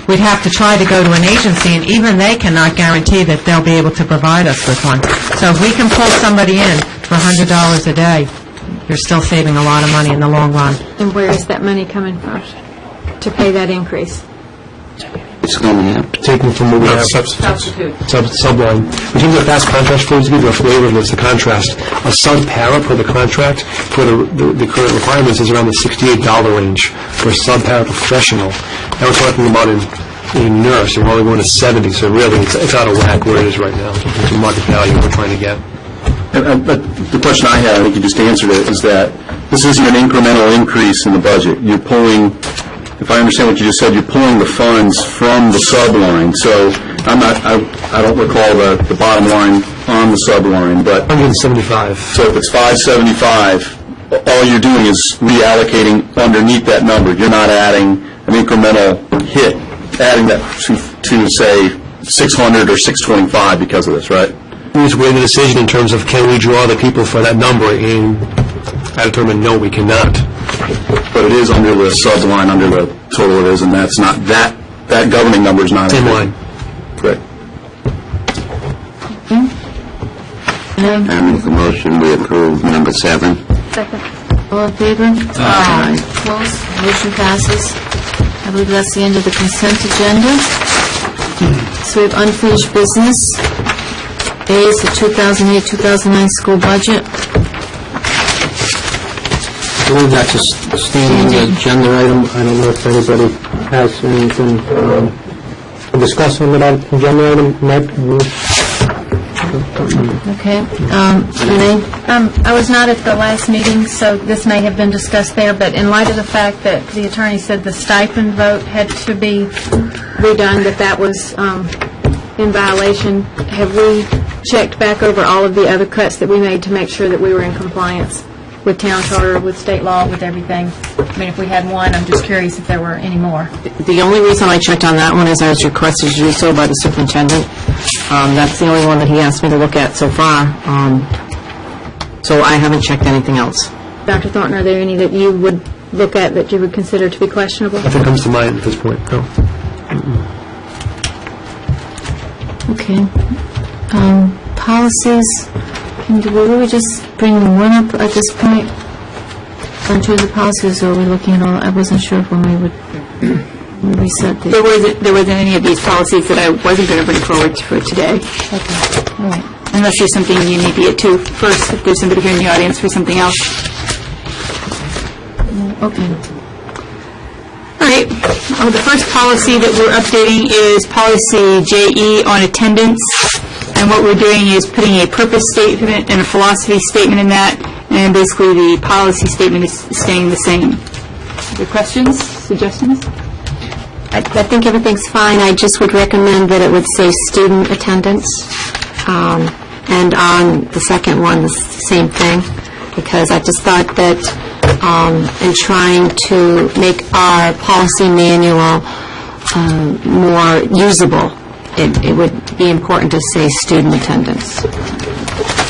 Speaker 11: we'd have to try to go to an agency, and even they cannot guarantee that they'll be able to provide us with one. So if we can pull somebody in for $100 a day, you're still saving a lot of money in the long run.
Speaker 5: And where is that money coming from to pay that increase?
Speaker 9: It's going to have to.
Speaker 2: Taken from what we have. Subline. In terms of fast contrast forms, to give you a flavor of this, the contrast, a sub-para per the contract for the current requirements is around the $68 range for a sub-para professional. Now we're talking about a nurse, and we're only going to 70, so really it's out of whack where it is right now. It's a market value we're trying to get.
Speaker 12: But the question I had, I think you just answered it, is that this isn't an incremental increase in the budget. You're pulling, if I understand what you just said, you're pulling the funds from the subline. So I don't recall the bottom line on the subline, but
Speaker 2: 175.
Speaker 12: so if it's 575, all you're doing is reallocating underneath that number. You're not adding an incremental hit, adding that to say 600 or 625 because of this, right?
Speaker 2: We just made the decision in terms of can we draw the people for that number, and I determined no, we cannot.
Speaker 12: But it is under the subline, under the total it is, and that's not, that governing number is not.
Speaker 2: Same line.
Speaker 12: Correct.
Speaker 9: I make a motion, we approve number 7.
Speaker 5: Second.
Speaker 1: All in favor? Aye. Opposed? Motion passes. I believe that's the end of the consent agenda. So we have unfinished business. A is the 2008-2009 school budget.
Speaker 8: I believe that's a standing agenda item. I don't know if anybody has anything to discuss on that agenda item. Mike?
Speaker 1: Okay. Renee?
Speaker 5: I was not at the last meeting, so this may have been discussed there, but in light of the fact that the attorney said the stipend vote had to be redone, that was in violation, have we checked back over all of the other cuts that we made to make sure that we were in compliance with town charter, with state law, with everything? I mean, if we had one, I'm just curious if there were any more.
Speaker 11: The only reason I checked on that one is I was requested to do so by the superintendent. That's the only one that he asked me to look at so far. So I haven't checked anything else.
Speaker 5: Dr. Thornton, are there any that you would look at that you would consider to be questionable?
Speaker 2: Nothing comes to mind at this point, no.
Speaker 1: Okay. Policies, do we really just bring one up at this point? Onto the policies, or are we looking at all? I wasn't sure when we would reset the...
Speaker 7: There wasn't any of these policies that I wasn't going to bring forward for today,
Speaker 1: Okay, all right.
Speaker 7: unless there's something you need to get to first, if there's somebody here in the audience for something else.
Speaker 1: Okay.
Speaker 7: All right. The first policy that we're updating is policy JE on attendance. And what we're doing is putting a purpose statement and a philosophy statement in that. And basically, the policy statement is staying the same. Are there questions, suggestions?
Speaker 13: I think everything's fine. I just would recommend that it would say student attendance. And on the second one, the same thing, because I just thought that in trying to make our policy manual more usable, it would be important to say student attendance.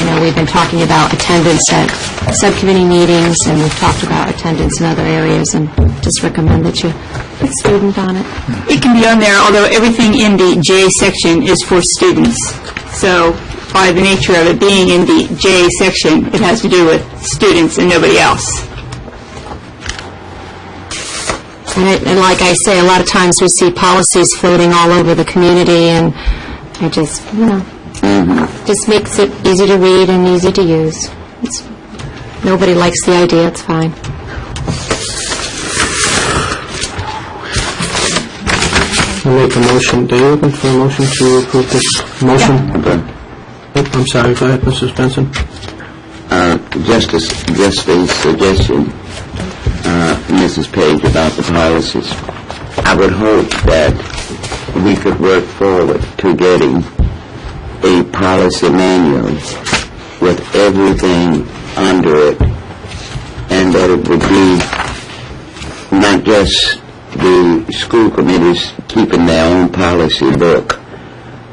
Speaker 13: You know, we've been talking about attendance at subcommittee meetings, and we've talked about attendance in other areas, and just recommend that you put student on it.
Speaker 7: It can be on there, although everything in the J section is for students. So by the nature of it being in the J section, it has to do with students and nobody else.
Speaker 13: And like I say, a lot of times we see policies floating all over the community, and I just, just makes it easy to read and easy to use. Nobody likes the idea, it's fine.
Speaker 8: I'll make a motion. Are you looking for a motion to approve this motion? I'm sorry, go ahead, Mrs. Benson.
Speaker 9: Just a suggestion, Mrs. Page, about the policies. I would hope that we could work forward to getting a policy manual with everything under it, and that it would be not just the school committees keeping their own policy book,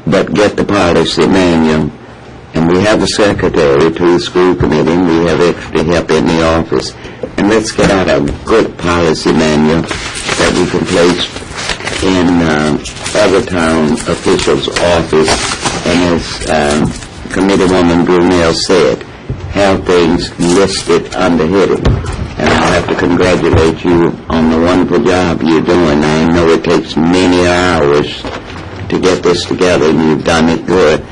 Speaker 9: but get the policy manual. And we have a secretary to the school committee, and we have extra help in the office. And let's get out a good policy manual that we can place in other town officials' office. And as Committeewoman Brunel said, have things listed under heading. And I have to congratulate you on the wonderful job you're doing. I know it takes many hours to get this together, and you've done it good.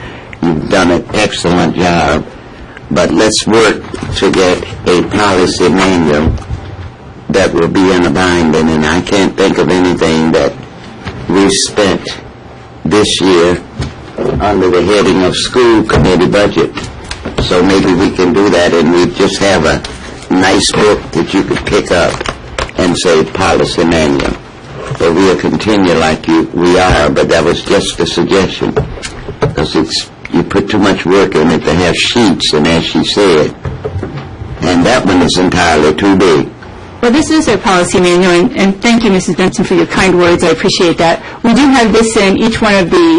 Speaker 9: You've done an excellent job, but let's work to get a policy manual that will be in a binding, and I can't think of anything that we've spent this year under the heading of school committee budget. So maybe we can do that, and we just have a nice book that you could pick up and say policy manual. But we'll continue like we are, but that was just a suggestion, because you put too much work in it to have sheets, and as she said, and that one is entirely too big.
Speaker 7: Well, this is our policy manual, and thank you, Mrs. Benson, for your kind words. I appreciate that. We do have this in each one of the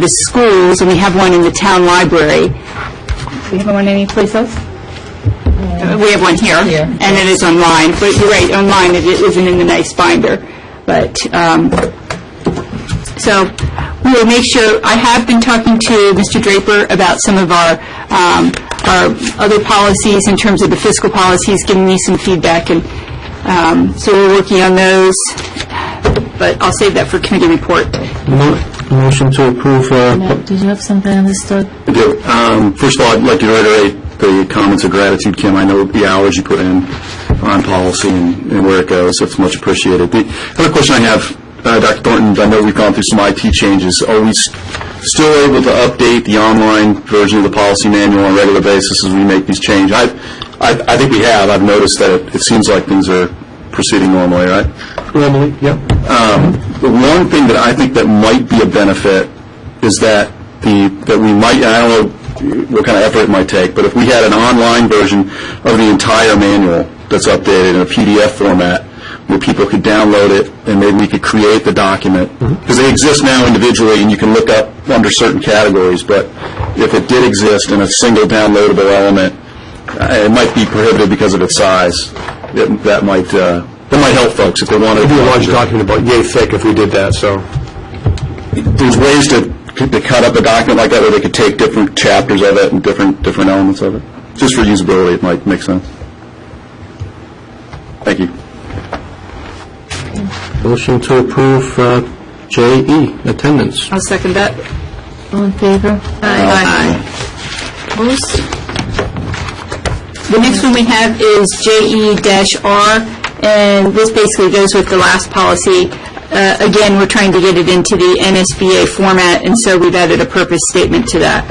Speaker 7: schools, and we have one in the town library. Do we have one anyplace else? We have one here, and it is online. But you're right, online it isn't in the nice binder. But so we will make sure. I have been talking to Mr. Draper about some of our other policies in terms of the fiscal policies, giving me some feedback, and so we're working on those. But I'll save that for committee report.
Speaker 8: Motion to approve.
Speaker 1: Did you have something on this, Doug?
Speaker 12: I do. First of all, I'd like to reiterate the comments of gratitude, Kim. I know the hours you put in on policy and where it goes. It's much appreciated. The other question I have, Dr. Thornton, I know we've gone through some IT changes. Are we still able to update the online version of the policy manual on a regular basis as we make these changes? I think we have. I've noticed that it seems like things are proceeding normally, right?
Speaker 8: Normally, yep.
Speaker 12: The one thing that I think that might be a benefit is that we might, I don't know what kind of effort it might take, but if we had an online version of the entire manual that's updated in a PDF format where people could download it and maybe we could create the document, because they exist now individually and you can look up under certain categories, but if it did exist in a single downloadable element, it might be prohibited because of its size. That might help folks if they want to.
Speaker 2: It'd be a large document about yay thick if we did that, so.
Speaker 12: There's ways to cut up a document like that where they could take different chapters of it and different elements of it. Just for usability, it might make sense. Thank you.
Speaker 8: Motion to approve JE, attendance.
Speaker 7: I'll second that.
Speaker 1: All in favor?
Speaker 7: Aye. Opposed? The next one we have is JE-R, and this basically goes with the last policy. Again, we're trying to get it into the NSBA format, and so we've added a purpose statement to that.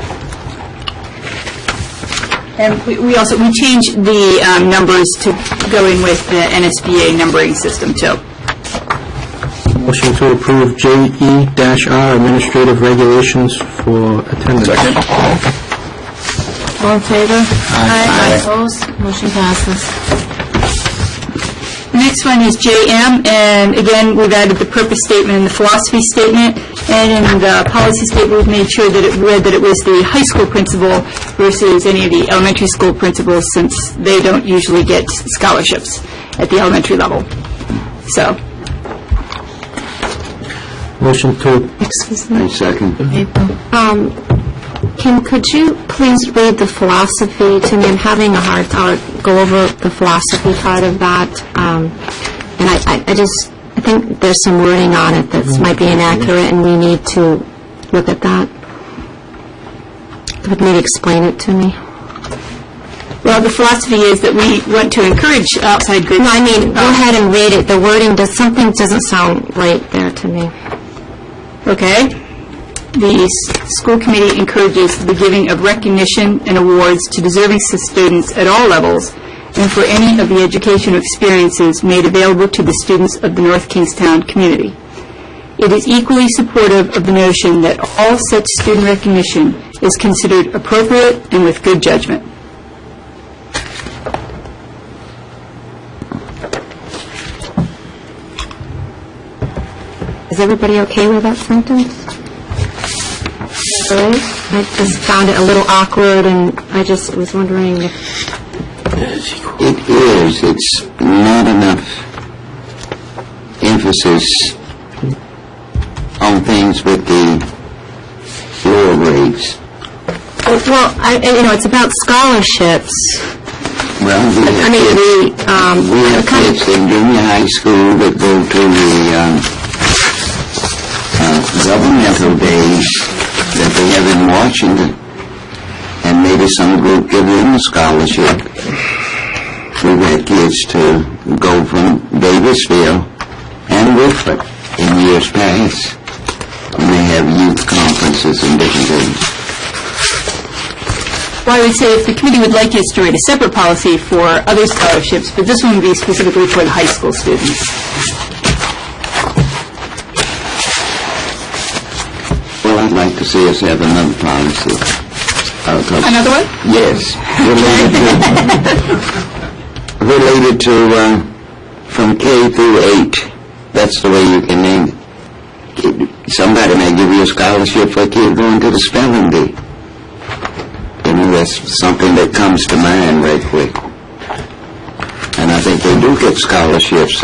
Speaker 7: And we changed the numbers to go in with the NSBA numbering system, too.
Speaker 8: Motion to approve JE-R administrative regulations for attendance.
Speaker 1: All in favor? Aye. Opposed? Motion passes.
Speaker 7: Next one is JM, and again, we've added the purpose statement and the philosophy statement, and in the policy statement, we've made sure that it read that it was the high school principal versus any of the elementary school principals, since they don't usually get scholarships at the elementary level. So,
Speaker 8: Motion to...
Speaker 13: Excuse me.
Speaker 9: I second.
Speaker 13: Could you please read the philosophy to me? I'm having a hard time, go over the philosophy part of that. And I think there's some wording on it that might be inaccurate, and we need to look at that. Could maybe explain it to me?
Speaker 7: well, the philosophy is that we want to encourage outside groups.
Speaker 13: No, I mean, go ahead and read it. The wording something doesn't sound right there to me.
Speaker 7: Okay. The school committee encourages the giving of recognition and awards to deserving students at all levels and for any of the educational experiences made available to the students of the North Kingstown community. It is equally supportive of the notion that all such student recognition is considered appropriate and with good judgment.
Speaker 13: Is everybody okay with that sentence? Really? I just found it a little awkward, and I just was wondering if...
Speaker 9: It is. It's not enough emphasis on things with the lower grades.
Speaker 13: Well, it's about scholarships.
Speaker 9: Well, we have kids in junior high school that go to the governmental days that they have in Washington, and maybe some group give them a scholarship. We've had kids to go from Davisville and Woodford in years past when they have youth conferences and different things.
Speaker 7: Well, I would say if the committee would like us to write a separate policy for other scholarships, but this one would be specifically for the high school students.
Speaker 9: Well, I'd like to see us have another policy.
Speaker 7: Another one?
Speaker 9: Yes. Related to from K through 8. That's the way you can name it. Somebody may give you a scholarship for a kid going to the spelling bee. You know, that's something that comes to mind right quick. And I think they do get scholarships,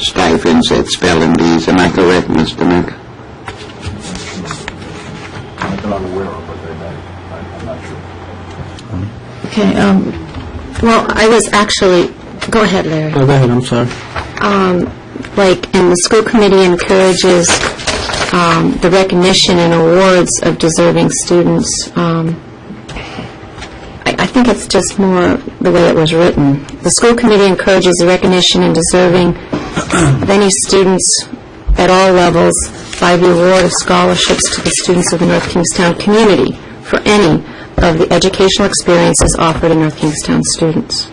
Speaker 9: stipends at spelling bees. Am I correct, Mr. Mack?
Speaker 13: Okay, well, I was actually... Go ahead, Larry.
Speaker 8: Oh, go ahead, I'm sorry.
Speaker 13: And the school committee encourages the recognition and awards of deserving students. I think it's just more the way it was written. The school committee encourages the recognition and deserving of any students at all levels by the award of scholarships to the students of the North Kingstown community for any of the educational experiences offered to North Kingstown students.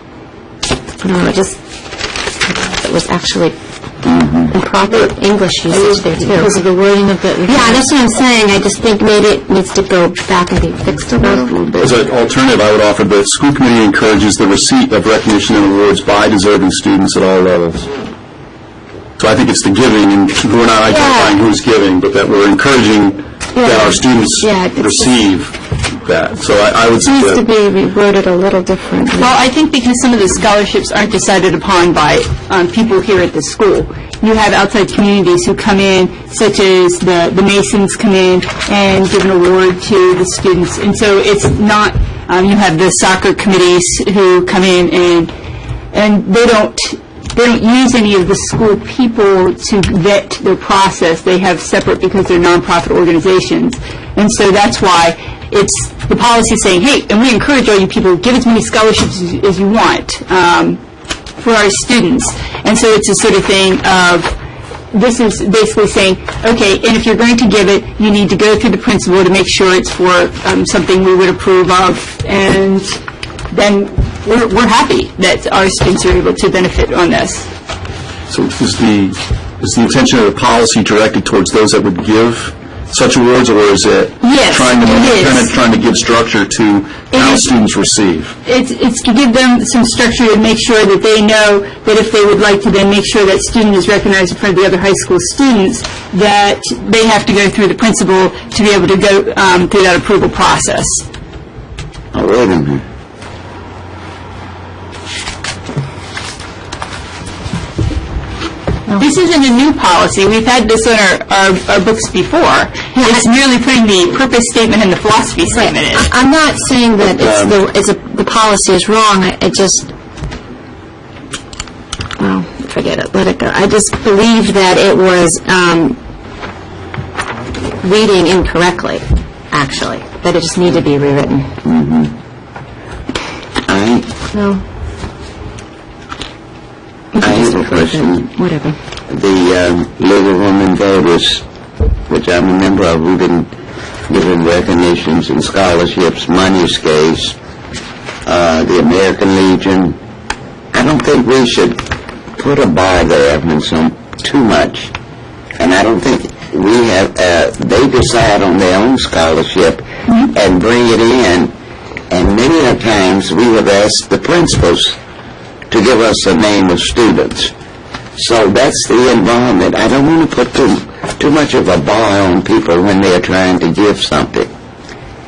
Speaker 13: No, it was actually improper English usage there, too. Because of the wording of it. Yeah, that's what I'm saying. I just think maybe it needs to go back and be fixed a little.
Speaker 12: As an alternative, I would offer the school committee encourages the receipt of recognition and awards by deserving students at all levels. So I think it's the giving, and we're not identifying who's giving, but that we're encouraging that our students receive that. So I would say
Speaker 13: it needs to be reworded a little differently.
Speaker 7: Well, I think because some of the scholarships aren't decided upon by people here at the school. You have outside communities who come in, such as the Masons come in and give an award to the students. And so it's not, you have the soccer committees who come in and they don't use any of the school people to vet their process. They have separate because they're nonprofit organizations. And so that's why it's the policy saying, hey, and we encourage all you people, give as many scholarships as you want for our students. And so it's a sort of thing of, this is basically saying, okay, and if you're going to give it, you need to go through the principal to make sure it's for something we would approve of, and then we're happy that our students are able to benefit on this.
Speaker 12: So is the is the intention of the policy directed towards those that would give such awards, or is it
Speaker 7: Yes,
Speaker 12: trying to
Speaker 7: it is.
Speaker 12: kind of trying to give structure to how students receive?
Speaker 7: It's to give them some structure to make sure that they know that if they would like to then make sure that student is recognized in front of the other high school students, that they have to go through the principal to be able to go through that approval process.
Speaker 9: Oh, wait a minute.
Speaker 7: This isn't a new policy. We've had this on our books before. It's merely putting the purpose statement and the philosophy statement in.
Speaker 13: I'm not saying that the policy is wrong. I just, well, forget it, let it go. I just believe that it was reading incorrectly, actually, that it just needed to be rewritten.
Speaker 9: I have a question.
Speaker 13: Whatever.
Speaker 9: The League of Women Voters, which I'm a member of, we've been given recognitions and scholarships, Money's case, the American Legion. I don't think we should put a bar there and so too much. And I don't think we have, they decide on their own scholarship and bring it in. And many a times we have asked the principals to give us a name of students. So that's the involvement. I don't want to put too much of a bar on people when they're trying to give something.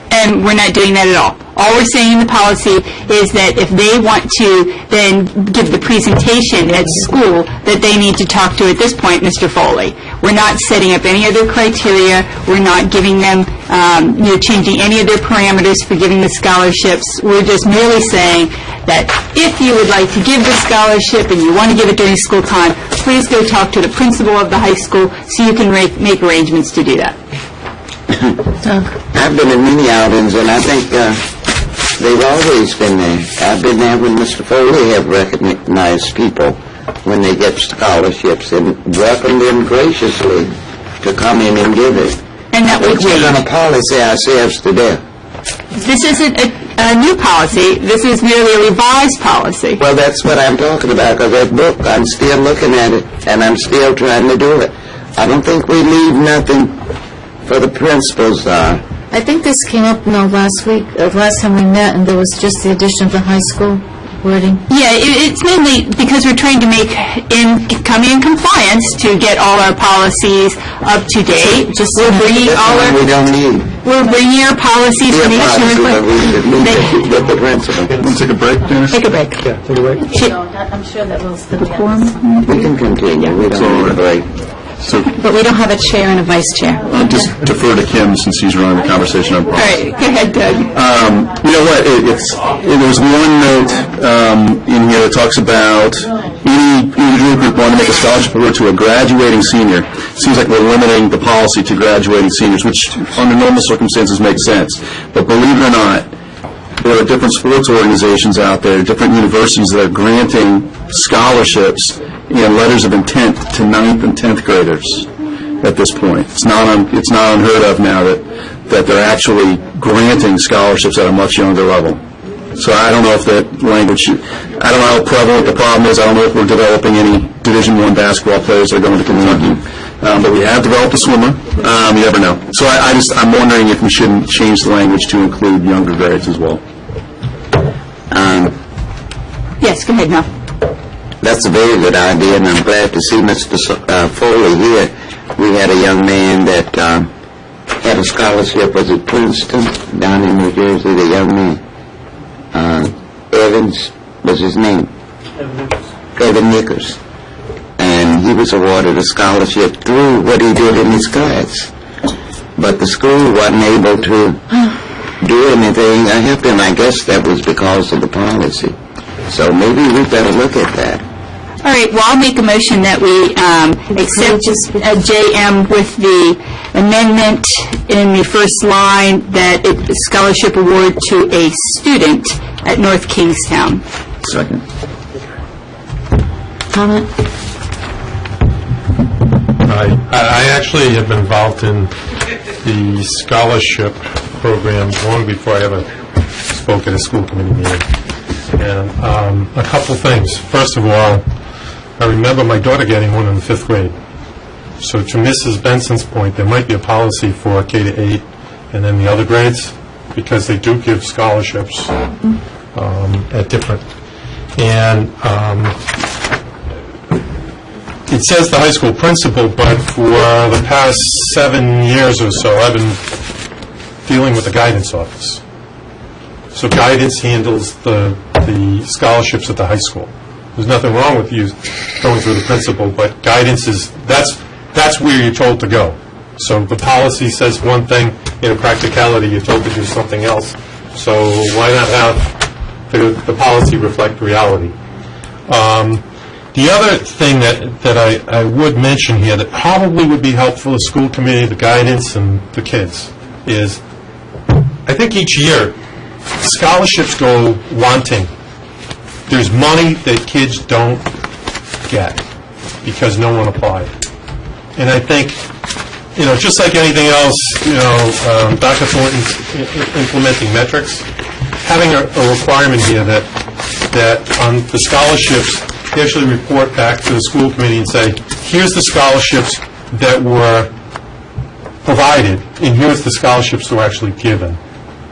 Speaker 7: And we're not doing that at all. All we're saying in the policy is that if they want to then give the presentation at school, that they need to talk to, at this point, Mr. Foley. We're not setting up any other criteria. We're not giving them, changing any of their parameters for giving the scholarships. We're just merely saying that if you would like to give the scholarship and you want to give it during school time, please go talk to the principal of the high school so you can make arrangements to do that.
Speaker 9: I've been in many outings, and I think they've always been there. I've been there when Mr. Foley have recognized people when they get scholarships and welcomed them graciously to come in and give it.
Speaker 7: And that would
Speaker 9: We're going to policy ourselves to death.
Speaker 7: This isn't a new policy. This is merely a revised policy.
Speaker 9: Well, that's what I'm talking about, because that book, I'm still looking at it, and I'm still trying to do it. I don't think we leave nothing for the principals.
Speaker 1: I think this came up, last week, last time we met, and there was just the addition of the high school wording.
Speaker 7: Yeah, it's mainly because we're trying to come in compliance to get all our policies up to date. We're bringing
Speaker 9: That's
Speaker 7: all
Speaker 9: one we
Speaker 7: our,
Speaker 9: don't need.
Speaker 7: we're bringing our policies to make sure
Speaker 9: But we should leave it with the principal.
Speaker 12: Want to take a break, Dennis?
Speaker 7: Take a break.
Speaker 1: I'm sure that will still be on.
Speaker 9: We can continue. We don't need a break.
Speaker 12: So
Speaker 1: But we don't have a chair and a vice chair.
Speaker 12: I'll just defer to Kim since he's running the conversation on
Speaker 7: All
Speaker 12: policy.
Speaker 7: right, go ahead, Doug.
Speaker 12: You know what, there's one note in here that talks about any individual group want to make a scholarship award to a graduating senior. Seems like we're limiting the policy to graduating seniors, which under normal circumstances makes sense. But believe it or not, there are different sports organizations out there, different universities that are granting scholarships and letters of intent to 9th and 10th graders at this point. It's not unheard of now that they're actually granting scholarships at a much younger level. So I don't know if that language, I don't know how prevalent the problem is. I don't know if we're developing any Division I basketball players that are going to Kentucky. But we have developed a swimmer. You never know. So I'm wondering if we shouldn't change the language to include younger grades as well.
Speaker 7: Yes, go ahead, Mel.
Speaker 9: That's a very good idea, and I'm glad to see Mr. Foley here. We had a young man that had a scholarship, was at Princeton, down in New Jersey, the young man. Evans was his name. Evan Nickers. And he was awarded a scholarship through what he did in his class. But the school wasn't able to do anything. I guess that was because of the policy. So maybe we better look at that.
Speaker 7: All right, well, I'll make a motion that we accept JM with the amendment in the first line that it's a scholarship award to a student at North Kingstown.
Speaker 12: Second.
Speaker 1: Comment?
Speaker 6: I actually have been involved in the scholarship programs long before I ever spoke at a school committee meeting. And a couple things. First of all, I remember my daughter getting one in the 5th grade. So to Mrs. Benson's point, there might be a policy for K-8 and then the other grades, because they do give scholarships at different. And it says the high school principal, but for the past 7 years or so, I've been dealing with the guidance office. So guidance handles the scholarships at the high school. There's nothing wrong with you going through the principal, but guidance is, that's where you're told to go. So the policy says one thing, in practicality, you're told to do something else. So why not have the policy reflect reality? The other thing that I would mention here that probably would be helpful to the school committee, the guidance, and the kids is, I think each year, scholarships go wanting. There's money that kids don't get because no one applied. And I think, just like anything else, Dr. Thornton's implementing metrics, having a requirement here that on the scholarships, they actually report back to the school committee and say, here's the scholarships that were provided, and here's the scholarships that were actually given.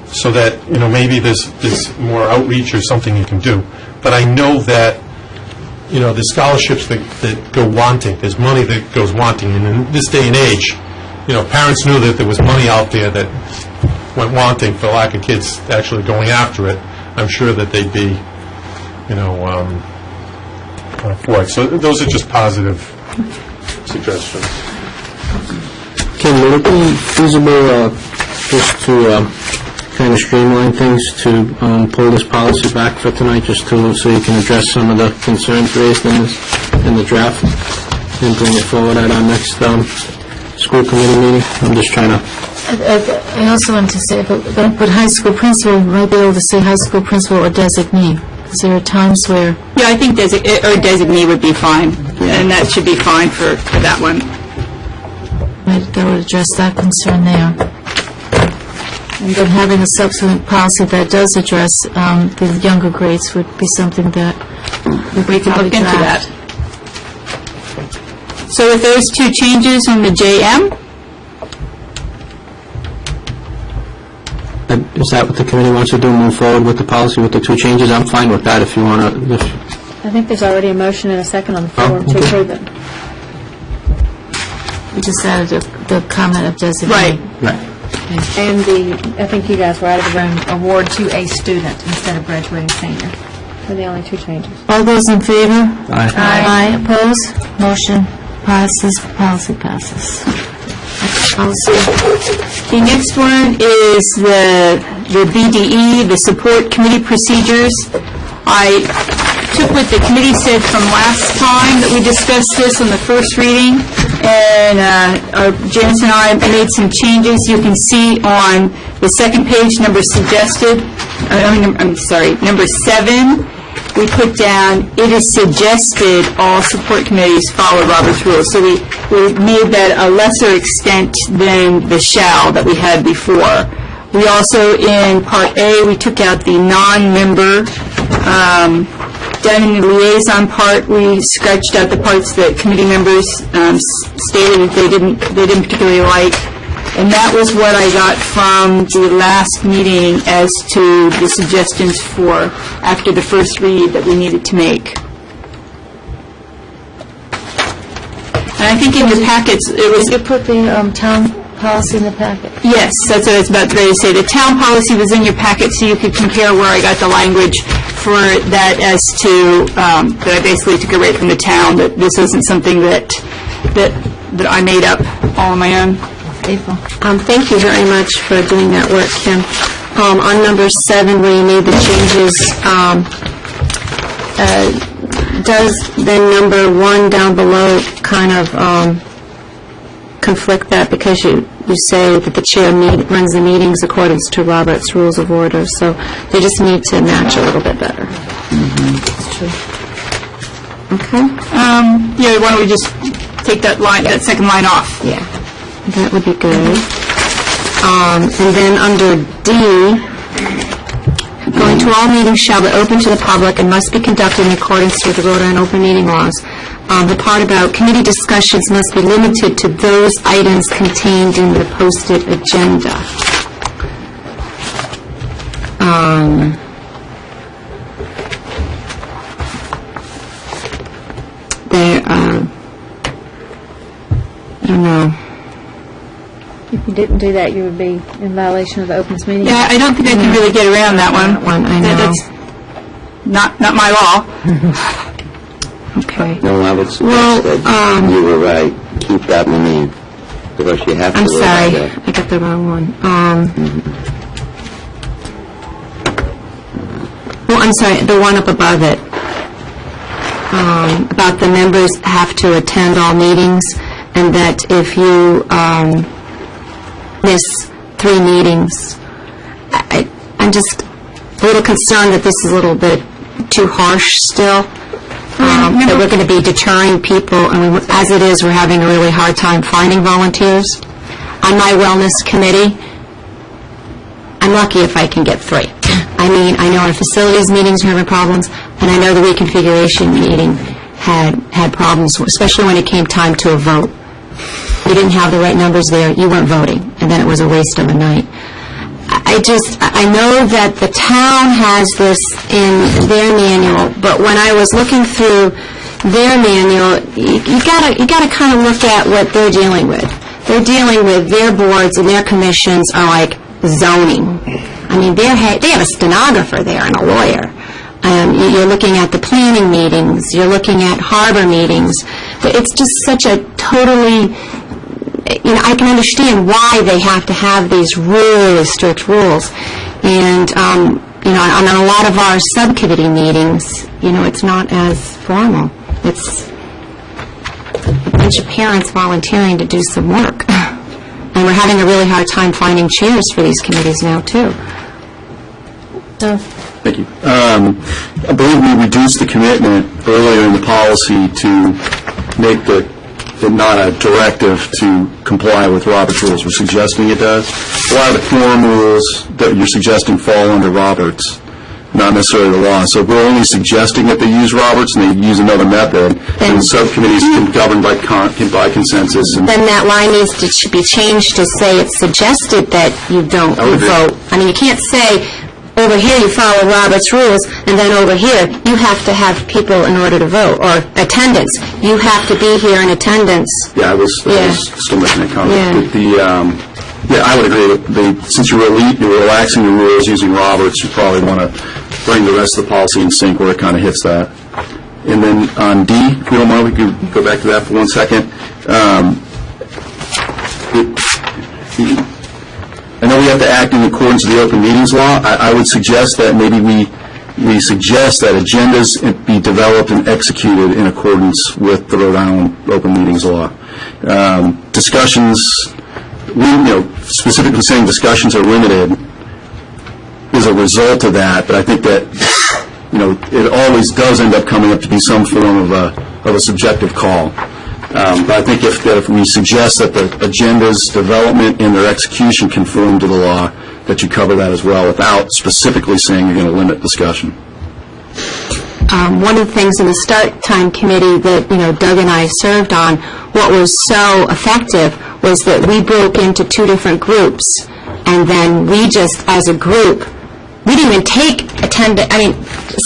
Speaker 6: So that, maybe there's more outreach or something you can do. But I know that, the scholarships that go wanting, there's money that goes wanting. And in this day and age, parents knew that there was money out there that went wanting for lack of kids actually going after it. I'm sure that they'd be, for it. So those are just positive suggestions.
Speaker 8: Ken, would it be feasible just to kind of streamline things to pull this policy back for tonight, just so you can address some of the concerns raised in the draft and bring it forward at our next school committee meeting? I'm just trying to...
Speaker 1: I also wanted to say, but high school principal, we might be able to say high school principal or designee, because there are times where...
Speaker 7: Yeah, I think designee would be fine, and that should be fine for that one.
Speaker 1: That would address that concern there. And then having a subsequent policy that does address the younger grades would be something that
Speaker 7: We can look into that. So with those two changes on the JM,
Speaker 8: Is that what the committee wants to do, move forward with the policy with the two changes? I'm fine with that if you want to...
Speaker 5: I think there's already a motion and a second on the floor to approve it.
Speaker 1: we just added the comment of designee.
Speaker 8: Right.
Speaker 5: And I think you guys were out of the room, award to a student instead of graduating senior. They're the only two changes.
Speaker 1: All those in favor?
Speaker 8: Aye.
Speaker 1: Aye. Opposed? Motion passes. Policy passes. Policy.
Speaker 7: the next one is the BDE, the support committee procedures. I took what the committee said from last time that we discussed this on the first reading, and Janice and I made some changes. You can see on the second page, number 7, we put down, it is suggested all support committees follow Robert's rules. So we made that a lesser extent than the shall that we had before. We also, in Part A, we took out the non-member. Down in the liaison part, we scratched out the parts that committee members stated that they didn't particularly like. And that was what I got from the last meeting as to the suggestions for after the first read that we needed to make. And I think in the packets, it was...
Speaker 1: You put the town policy in the packet?
Speaker 7: Yes, that's what I was about ready to say. The town policy was in your packet, so you could compare where I got the language for that as to, that I basically took it right from the town, that this isn't something that I made up all on my own.
Speaker 1: April.
Speaker 13: Thank you very much for doing that work, Kim. On number 7, where you made the changes, does then number 1 down below kind of conflict that, because you say that the chair runs the meetings according to Robert's Rules of Order, so they just need to match a little bit better. That's true. Okay?
Speaker 7: Yeah, why don't we just take that second line off?
Speaker 13: Yeah. That would be good. And then under D, going to all meetings shall be open to the public and must be conducted in accordance with the Rhode Island open meeting laws. the part about committee discussions must be limited to those items contained in the posted agenda. I don't know.
Speaker 5: If you didn't do that, you would be in violation of the Opens Meeting.
Speaker 7: Yeah, I don't think I can really get around that one.
Speaker 13: I know.
Speaker 7: That's not my law.
Speaker 13: Okay.
Speaker 9: No, I would suggest that you were right. Keep that one in, because you have to...
Speaker 13: I'm sorry,
Speaker 9: rely on
Speaker 13: I got the wrong one. Well, I'm sorry, the one up above it, about the members have to attend all meetings, and that if you miss 3 meetings, I'm just a little concerned that this is a little bit too harsh still, that we're going to be deterring people, and as it is, we're having a really hard time finding volunteers. On my wellness committee, I'm lucky if I can get 3. I mean, I know our facilities meetings are having problems, and I know the reconfiguration meeting had problems, especially when it came time to a vote. You didn't have the right numbers there, you weren't voting, and then it was a waste of a night. I know that the town has this in their manual, but when I was looking through their manual, you gotta kind of look at what they're dealing with. They're dealing with their boards and their commissions are like zoning. I mean, they have a stenographer there and a lawyer. You're looking at the planning meetings, you're looking at harbor meetings. It's just such a totally, I can understand why they have to have these really strict rules. And, on a lot of our subcommittee meetings, it's not as formal. It's a bunch of parents volunteering to do some work. And we're having a really hard time finding chairs for these committees now, too.
Speaker 12: Thank you. I believe we reduced the commitment earlier in the policy to make it not a directive to comply with Robert's rules. We're suggesting it does. A lot of the quorum rules that you're suggesting fall under Roberts, not necessarily the law. So if we're only suggesting that they use Roberts and they use another method, then subcommittees can govern by consensus.
Speaker 13: Then that line needs to be changed to say it's suggested that you don't vote. I mean, you can't say, over here you follow Robert's rules, and then over here you have to have people in order to vote, or attendance. You have to be here in attendance.
Speaker 12: Yeah, I was still making that comment.
Speaker 13: Yeah.
Speaker 12: I would agree. Since you're relaxing the rules using Roberts, you probably want to bring the rest of the policy in sync where it kind of hits that. And then on D, if you don't mind, we could go back to that for 1 second. I know we have to act in accordance with the Open Meetings Law. I would suggest that maybe we suggest that agendas be developed and executed in accordance with the Rhode Island Open Meetings Law. Discussions, specifically saying discussions are limited is a result of that, but I think that, it always does end up coming up to be some form of a subjective call. But I think if we suggest that the agenda's development and their execution conform to the law, that you cover that as well without specifically saying you're going to limit discussion.
Speaker 13: One of the things in the Start Time Committee that, Doug and I served on, what was so effective was that we broke into 2 different groups, and then we just, as a group, we didn't even take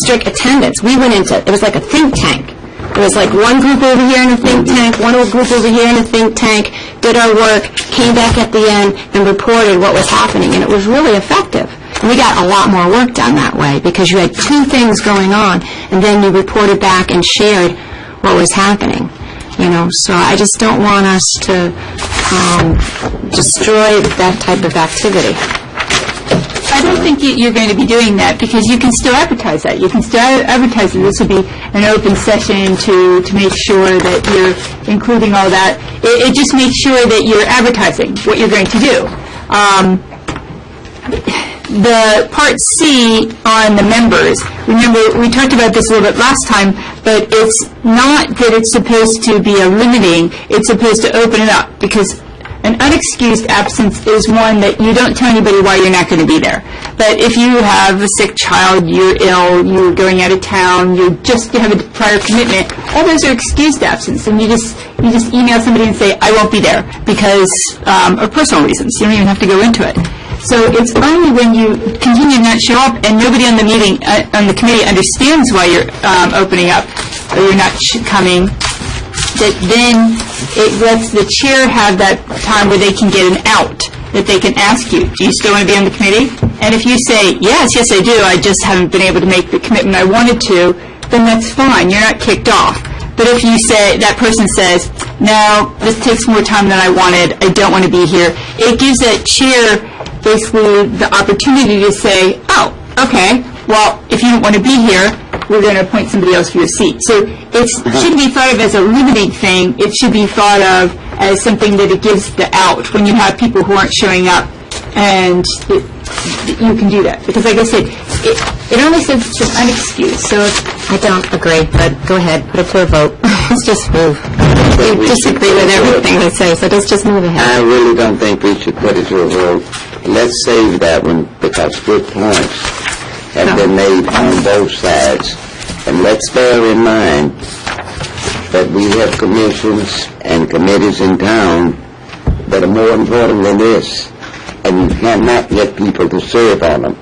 Speaker 13: strict attendance. We went into, it was like a think tank. It was like one group over here in a think tank, one group over here in a think tank, did our work, came back at the end, and reported what was happening, and it was really effective. And we got a lot more work done that way, because you had 2 things going on, and then you reported back and shared what was happening. So I just don't want us to destroy that type of activity.
Speaker 7: I don't think you're going to be doing that, because you can still advertise that. You can still advertise that this will be an open session to make sure that you're including all that. It just makes sure that you're advertising what you're going to do. The Part C on the members, remember, we talked about this a little bit last time, but it's not that it's supposed to be a limiting, it's supposed to open it up, because an unexcused absence is one that you don't tell anybody why you're not going to be there. But if you have a sick child, you're ill, you're going out of town, you have a prior commitment, all those are excused absence, and you just email somebody and say, I won't be there because of personal reasons. You don't even have to go into it. So it's only when you continue to not show up and nobody on the meeting, on the committee understands why you're opening up or you're not coming, that then it lets the chair have that time where they can get an out, that they can ask you, do you still want to be on the committee? And if you say, yes, I do, I just haven't been able to make the commitment I wanted to, then that's fine, you're not kicked off. But if you say, that person says, no, this takes more time than I wanted, I don't want to be here, it gives that chair basically the opportunity to say, oh, okay, well, if you don't want to be here, we're going to appoint somebody else for your seat. So it shouldn't be thought of as a limiting thing. It should be thought of as something that it gives the out when you have people who aren't showing up, and you can do that. Because like I said, it only says it's just unexcused. So
Speaker 13: I don't agree, but go ahead, put it to a vote. Let's just move. We disagree with everything they say, so let's just move ahead.
Speaker 9: I really don't think we should put it to a vote. Let's save that one, because good points have been made on both sides. And let's bear in mind that we have commissions and committees in town that are more important than this, and you cannot get people to serve on them.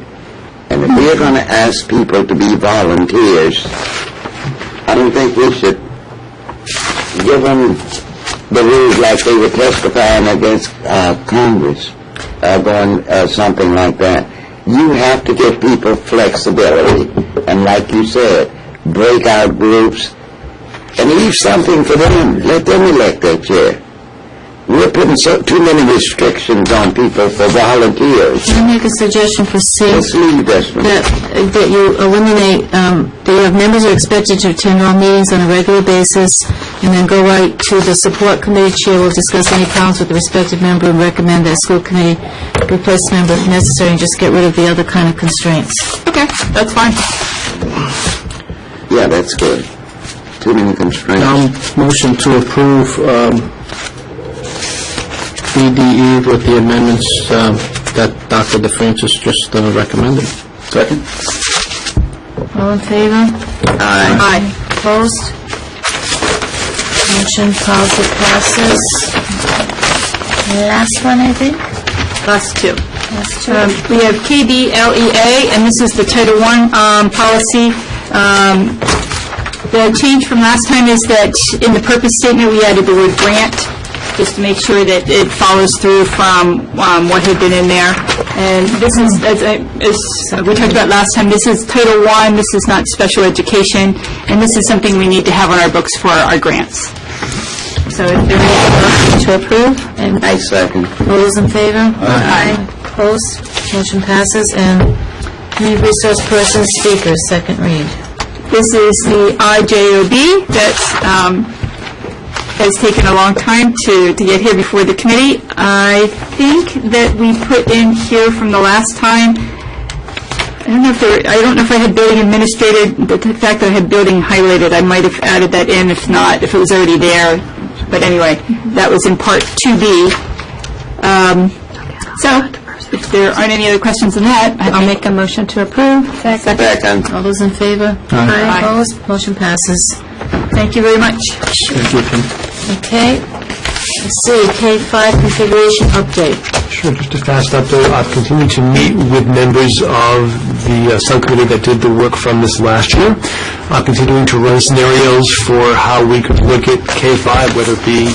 Speaker 9: And if we're going to ask people to be volunteers, I don't think we should give them the rules like they were testifying against Congress, going something like that. You have to give people flexibility, and like you said, break out groups, and leave something for them. Let them elect their chair. We're putting too many restrictions on people for volunteers.
Speaker 1: Can I make a suggestion for C?
Speaker 9: Let's leave this one.
Speaker 1: That you eliminate, that you have members are expected to attend all meetings on a regular basis, and then go right to the support committee chair will discuss any problems with the respective member and recommend that school committee replace the member if necessary, and just get rid of the other kind of constraints.
Speaker 7: okay, that's fine.
Speaker 9: Yeah, that's good. Too many constraints.
Speaker 8: Motion to approve BDE with the amendments that Dr. DeFrancis just recommended.
Speaker 12: Second?
Speaker 1: All in favor?
Speaker 9: Aye.
Speaker 1: Opposed? Motion policy passes. Last one, I think?
Speaker 7: Last two.
Speaker 1: Last two.
Speaker 7: We have KBLEA, and this is the Title I policy. The change from last time is that in the purpose statement, we added the word grant, just to make sure that it follows through from what had been in there. And this is, as we talked about last time, this is Title I, this is not special education, and this is something we need to have on our books for our grants. So if there is a motion to approve, and
Speaker 9: I second.
Speaker 1: All those in favor? Aye. Opposed? Motion passes. And Community Resource Person Speakers, second read.
Speaker 7: this is the IJOB that has taken a long time to get here before the committee. I think that we put in here from the last time, I don't know if I had building administrator, but the fact that I had building highlighted, I might have added that in, if not, if it was already there. But anyway, that was in part 2B. So, if there aren't any other questions on that, I'll make a motion to approve.
Speaker 9: Second.
Speaker 1: All those in favor?
Speaker 7: Aye.
Speaker 1: Opposed? Motion passes.
Speaker 7: Thank you very much.
Speaker 8: Thank you, Kim.
Speaker 1: Okay. Let's see, K-5 configuration update.
Speaker 2: Sure, just a fast update. I've continued to meet with members of the subcommittee that did the work from this last year. I'm continuing to run scenarios for how we could look at K-5, whether it be,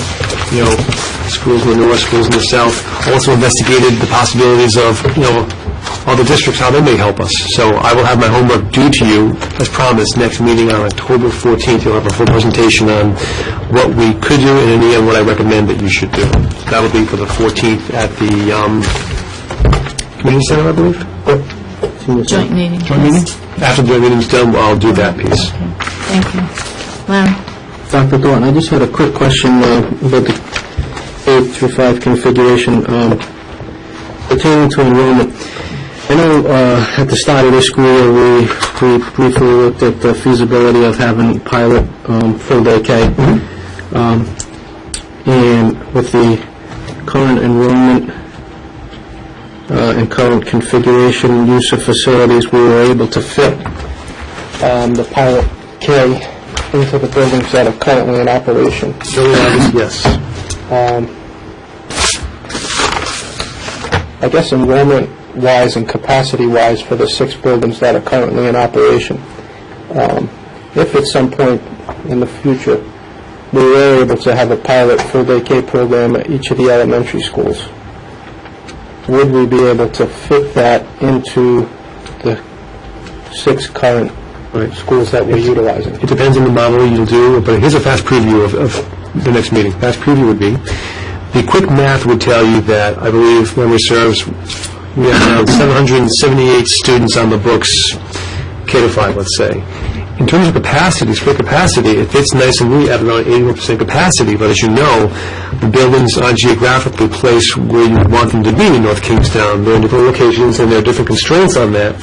Speaker 2: schools in the north, schools in the south. Also investigated the possibilities of, other districts, how they may help us. So I will have my homework due to you, as promised, next meeting on October 14th. You'll have a full presentation on what we could do and in the end what I recommend that you should do. That will be for the 14th at the Community Center, I believe?
Speaker 1: Joint meeting.
Speaker 2: Joint meeting? After the meeting's done, I'll do that piece.
Speaker 1: Thank you. Larry?
Speaker 8: Dr. Thornton, I just had a quick question about the 8 through 5 configuration pertaining to enrollment. I know at the start of this school year, we briefly looked at the feasibility of having pilot full-day K. And with the current enrollment and current configuration use of facilities, we were able to fit the pilot K into the buildings that are currently in operation.
Speaker 2: Early August, yes.
Speaker 8: I guess enrollment-wise and capacity-wise for the 6 buildings that are currently in operation, if at some point in the future we were able to have a pilot full-day K program at each of the elementary schools, would we be able to fit that into the 6 current schools that we're utilizing?
Speaker 2: It depends on the model you'll do, but here's a fast preview of the next meeting. Fast preview would be, the quick math would tell you that, I believe, memory serves, we have around 778 students on the books, K to 5, let's say. In terms of capacity, spare capacity, it fits nice and neat at around 81% capacity, but as you know, the buildings are geographically placed where you want them to be in North Kingstown. They're in different locations, and there are different constraints on that.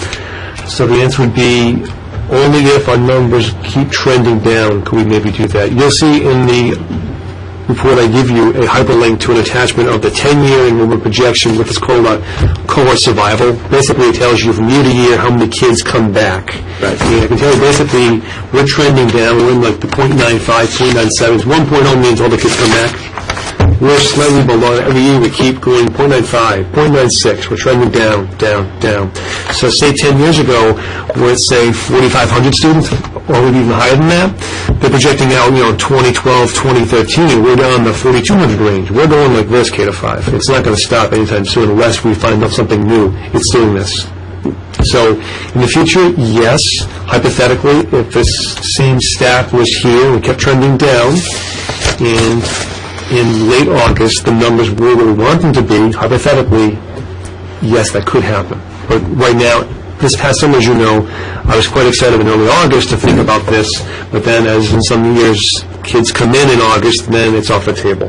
Speaker 2: So the answer would be, only if our numbers keep trending down could we maybe do that. You'll see in the report I give you a hyperlink to an attachment of the 10-year enrollment projection with what's called a cohort survival. Basically, it tells you from year to year how many kids come back. Right. And I can tell you basically we're trending down. We're in like the 0.95, 0.97. 1.0 means all the kids come back. We're slightly below that. Every year we keep going 0.95, 0.96. We're trending down, down, down. So say 10 years ago, we're at, say, 4,500 students, or maybe even higher than that. They're projecting out, 2012, 2013, we're down in the 4,200 range. We're going like this, K to 5. It's not going to stop anytime soon unless we find out something new. It's doing this. So in the future, yes, hypothetically, if this same staff was here, we kept trending down, and in late August, the numbers were where we want them to be, hypothetically, yes, that could happen. But right now, this past summer, as you know, I was quite excited in early August to think about this, but then as in some years, kids come in August, then it's off the table.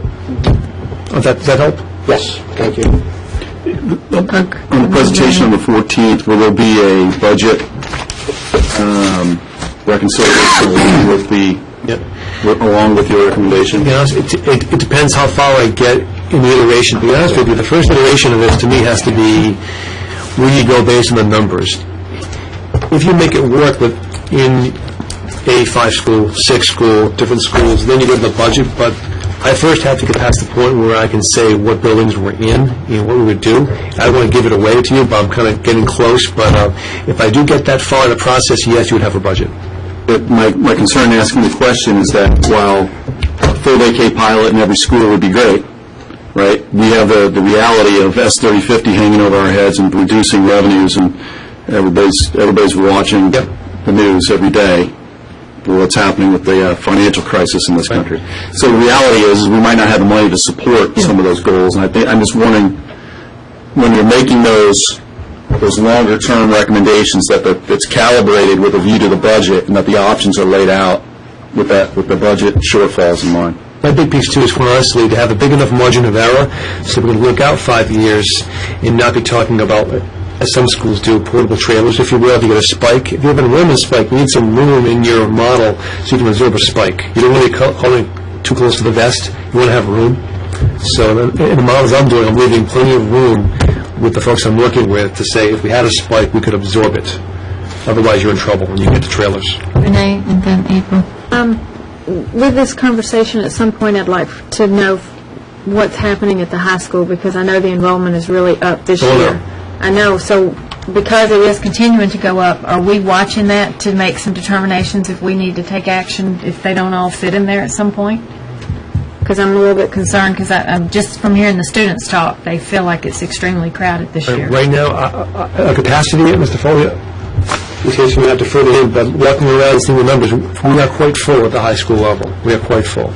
Speaker 2: Does that help?
Speaker 8: Yes, thank you.
Speaker 12: On the presentation on the 14th, will there be a budget reconciliation with the, along with your recommendation?
Speaker 2: To be honest, it depends how far I get in the iteration. To be honest with you, the first iteration of this to me has to be where you go based on the numbers. If you make it work in a 5 school, 6 school, different schools, then you go to the budget, but I first have to get past the point where I can say what buildings we're in and what we would do. I don't want to give it away to you, but I'm kind of getting close. But if I do get that far in the process, yes, you would have a budget.
Speaker 12: My concern in asking the question is that while a full-day K pilot in every school would be great, right, we have the reality of S3050 hanging over our heads and reducing revenues, and everybody's watching the news every day for what's happening with the financial crisis in this country. So the reality is we might not have the money to support some of those goals, and I'm just wondering, when you're making those longer-term recommendations, that it's calibrated with a view to the budget, and that the options are laid out with the budget shortfalls in mind.
Speaker 2: My big piece, too, is, quite honestly, to have a big enough margin of error so we can look out 5 years and not be talking about, as some schools do, portable trailers, if you will. If you get a spike, if you have an enrollment spike, you need some room in your model so you can absorb a spike. You don't want to be calling too close to the vest. You want to have room. So in the models I'm doing, I'm leaving plenty of room with the folks I'm working with to say if we had a spike, we could absorb it. Otherwise, you're in trouble when you get to trailers.
Speaker 1: Renee, and then April.
Speaker 5: With this conversation, at some point, I'd like to know what's happening at the high school, because I know the enrollment is really up this year. I know, so because it is continuing to go up, are we watching that to make some determinations if we need to take action if they don't all fit in there at some point? Because I'm a little bit concerned, because I'm just from hearing the students talk, they feel like it's extremely crowded this year.
Speaker 2: Right now, our capacity, Mr. Foley, in case we have to further in, but walking around and seeing the numbers, we are quite full at the high school level. We are quite full.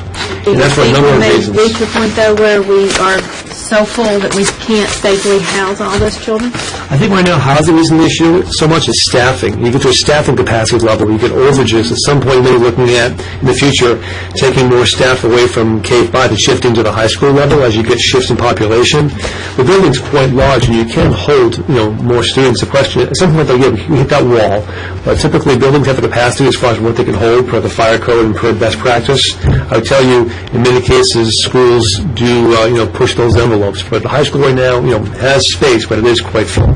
Speaker 2: And that's for a number of reasons.
Speaker 5: Do you think we may reach the point, though, where we are so full that we can't safely house all those children?
Speaker 2: I think right now housing isn't an issue so much as staffing. You get to a staffing capacity level, you get overages. At some point, maybe looking at, in the future, taking more staff away from K-5 and shifting to the high school level as you get shifts in population. The building's quite large, and you can hold, more students. The question, at some point, we hit that wall. But typically, buildings have the capacity as far as what they can hold per the fire code and per best practice. I would tell you, in many cases, schools do, push those envelopes. But the high school right now, has space, but it is quite full.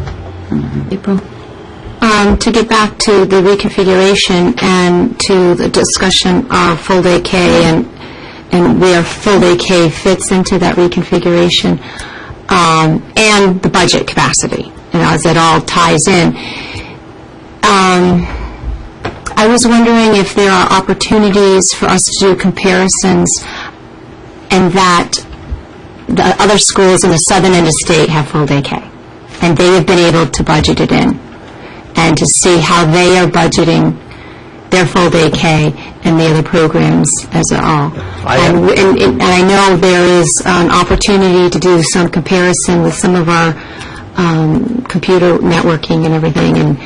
Speaker 1: April.
Speaker 13: to get back to the reconfiguration and to the discussion of full-day K and where full-day K fits into that reconfiguration, and the budget capacity, as it all ties in. I was wondering if there are opportunities for us to do comparisons, and that the other schools in the southern end of state have full-day K, and they have been able to budget it in, and to see how they are budgeting their full-day K and the other programs as a whole. And I know there is an opportunity to do some comparison with some of our computer networking and everything, and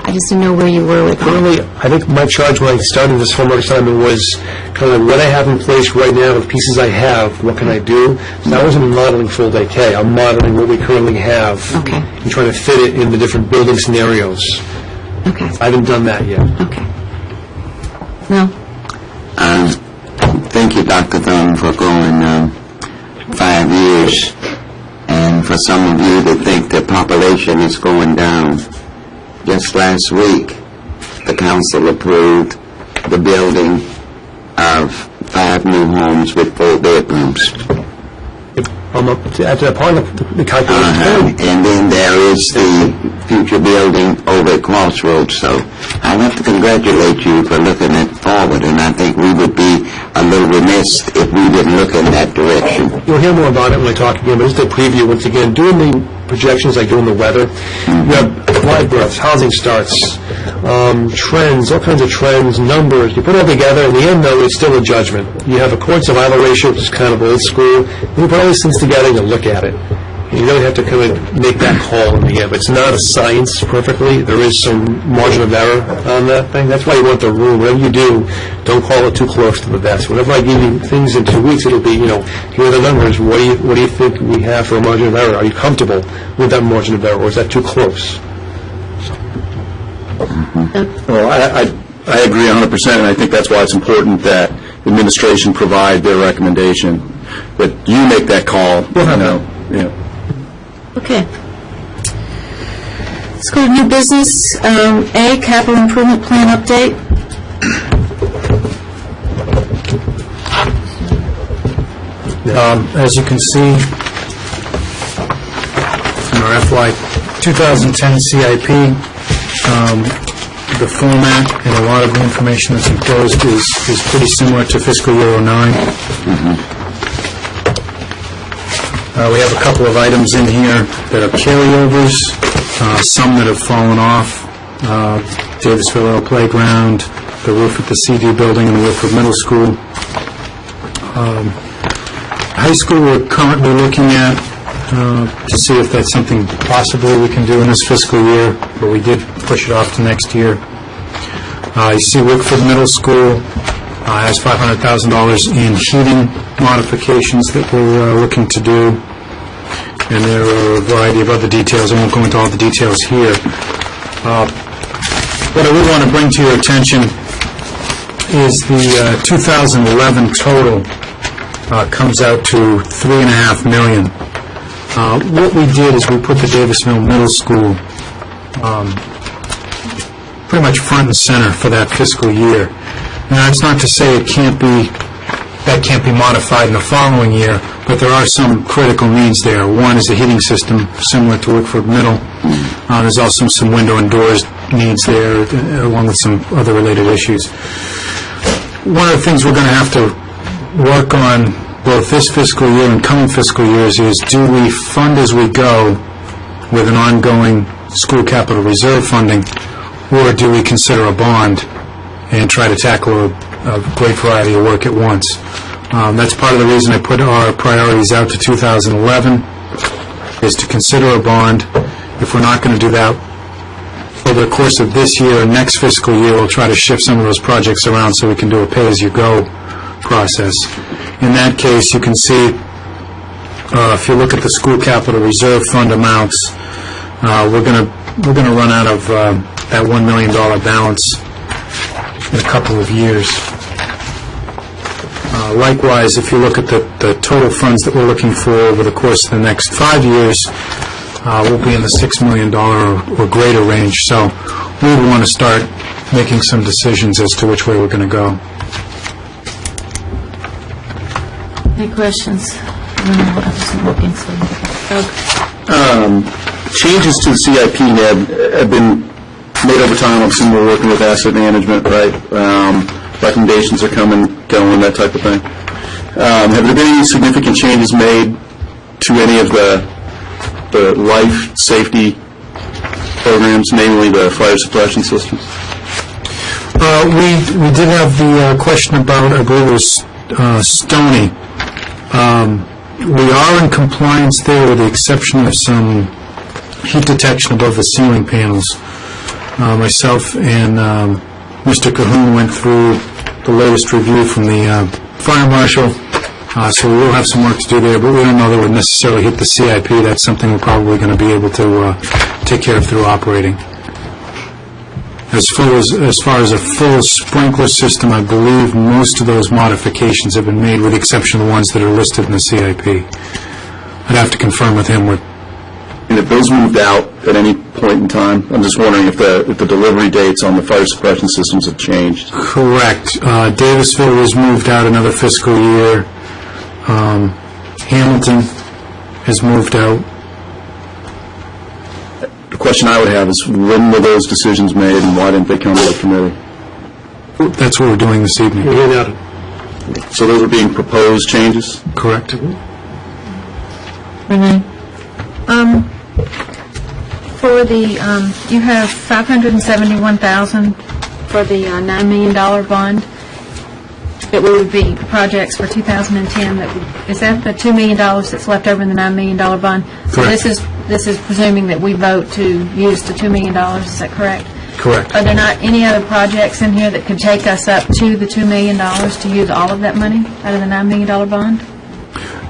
Speaker 13: I just didn't know where you were with that.
Speaker 2: Really, I think my charge when I started this homework assignment was kind of what I have in place right now, the pieces I have, what can I do? So I wasn't modeling full-day K. I'm modeling what we currently have.
Speaker 13: Okay.
Speaker 2: And trying to fit it in the different building scenarios.
Speaker 13: Okay.
Speaker 2: I haven't done that yet.
Speaker 13: Okay. No?
Speaker 9: Thank you, Dr. Thune, for going 5 years. And for some of you that think the population is going down, just last week, the council approved the building of 5 new homes with 4 bedrooms.
Speaker 2: At part of the calculation.
Speaker 9: And then there is the future building over at Crossroads. So I want to congratulate you for looking it forward, and I think we would be a little remiss if we didn't look in that direction.
Speaker 2: You'll hear more about it when I talk again, but just a preview once again. Doing the projections like doing the weather, you have live births, housing starts, trends, all kinds of trends, numbers. You put it all together. In the end, though, it's still a judgment. You have a core survival ratio, which is kind of old school. You put all these things together and you look at it. You really have to kind of make that call in the end. But it's not a science perfectly. There is some margin of error on that thing. That's why you want the room. Whatever you do, don't call it too close to the vest. Whenever I give you things in 2 weeks, it'll be, here are the numbers. What do you think we have for a margin of error? Are you comfortable with that margin of error, or is that too close?
Speaker 12: Well, I agree 100%, and I think that's why it's important that administration provide their recommendation, that you make that call.
Speaker 1: Okay. Let's go to new business. A, capital improvement plan update.
Speaker 10: As you can see in our FY 2010 CIP, the format and a lot of the information that's enclosed is pretty similar to fiscal year '09. We have a couple of items in here that are carryovers, some that have fallen off. Davisville Earl Playground, the roof at the CD building, and the roof of middle school. High school we're currently looking at to see if that's something possibly we can do in this fiscal year, but we did push it off to next year. You see Wickford Middle School has $500,000 in heating modifications that we're looking to do, and there are a variety of other details. I won't go into all the details here. What I would want to bring to your attention is the 2011 total comes out to $3.5 million. What we did is we put the Davisville Middle School pretty much front and center for that fiscal year. Now, that's not to say that can't be modified in the following year, but there are some critical needs there. One is the heating system, similar to Wickford Middle. There's also some window and doors needs there, along with some other related issues. One of the things we're going to have to work on both this fiscal year and coming fiscal years is, do we fund as we go with an ongoing school capital reserve funding, or do we consider a bond and try to tackle a great variety of work at once? That's part of the reason I put our priorities out to 2011, is to consider a bond. If we're not going to do that over the course of this year and next fiscal year, we'll try to shift some of those projects around so we can do a pay-as-you-go process. In that case, you can see, if you look at the school capital reserve fund amounts, we're going to run out of that $1 million balance in a couple of years. Likewise, if you look at the total funds that we're looking for over the course of the next 5 years, will be in the $6 million or greater range. So we would want to start making some decisions as to which way we're going to go.
Speaker 1: Any questions? I wasn't looking, so.
Speaker 12: Changes to the CIP, Ned, have been made over time. I'm assuming we're working with asset management, right? Recommendations are coming, going, that type of thing. Have there been any significant changes made to any of the life safety programs, namely the fire suppression systems?
Speaker 10: We did have the question about, I believe it was Stony. We are in compliance there with the exception of some heat detection above the ceiling panels. Myself and Mr. Cahoon went through the latest review from the fire marshal, so we will have some work to do there, but we don't know that would necessarily hit the CIP. That's something we're probably going to be able to take care of through operating. As far as a full sprinkler system, I believe most of those modifications have been made with the exception of the ones that are listed in the CIP. I'd have to confirm with him what...
Speaker 12: And if those moved out at any point in time, I'm just wondering if the delivery dates on the fire suppression systems have changed.
Speaker 10: Correct. Davisville was moved out another fiscal year. Hamilton has moved out.
Speaker 12: The question I would have is, when were those decisions made, and why didn't they come to the committee?
Speaker 10: That's what we're doing this evening.
Speaker 12: So those are being proposed changes?
Speaker 10: Correct.
Speaker 1: Renee? For the, you have $571,000 for the $9 million bond that would be projects for 2010. Is that the $2 million that's left over in the $9 million bond? So this is presuming that we vote to use the $2 million, is that correct?
Speaker 10: Correct.
Speaker 1: Are there not any other projects in here that could take us up to the $2 million to use all of that money out of the $9 million bond?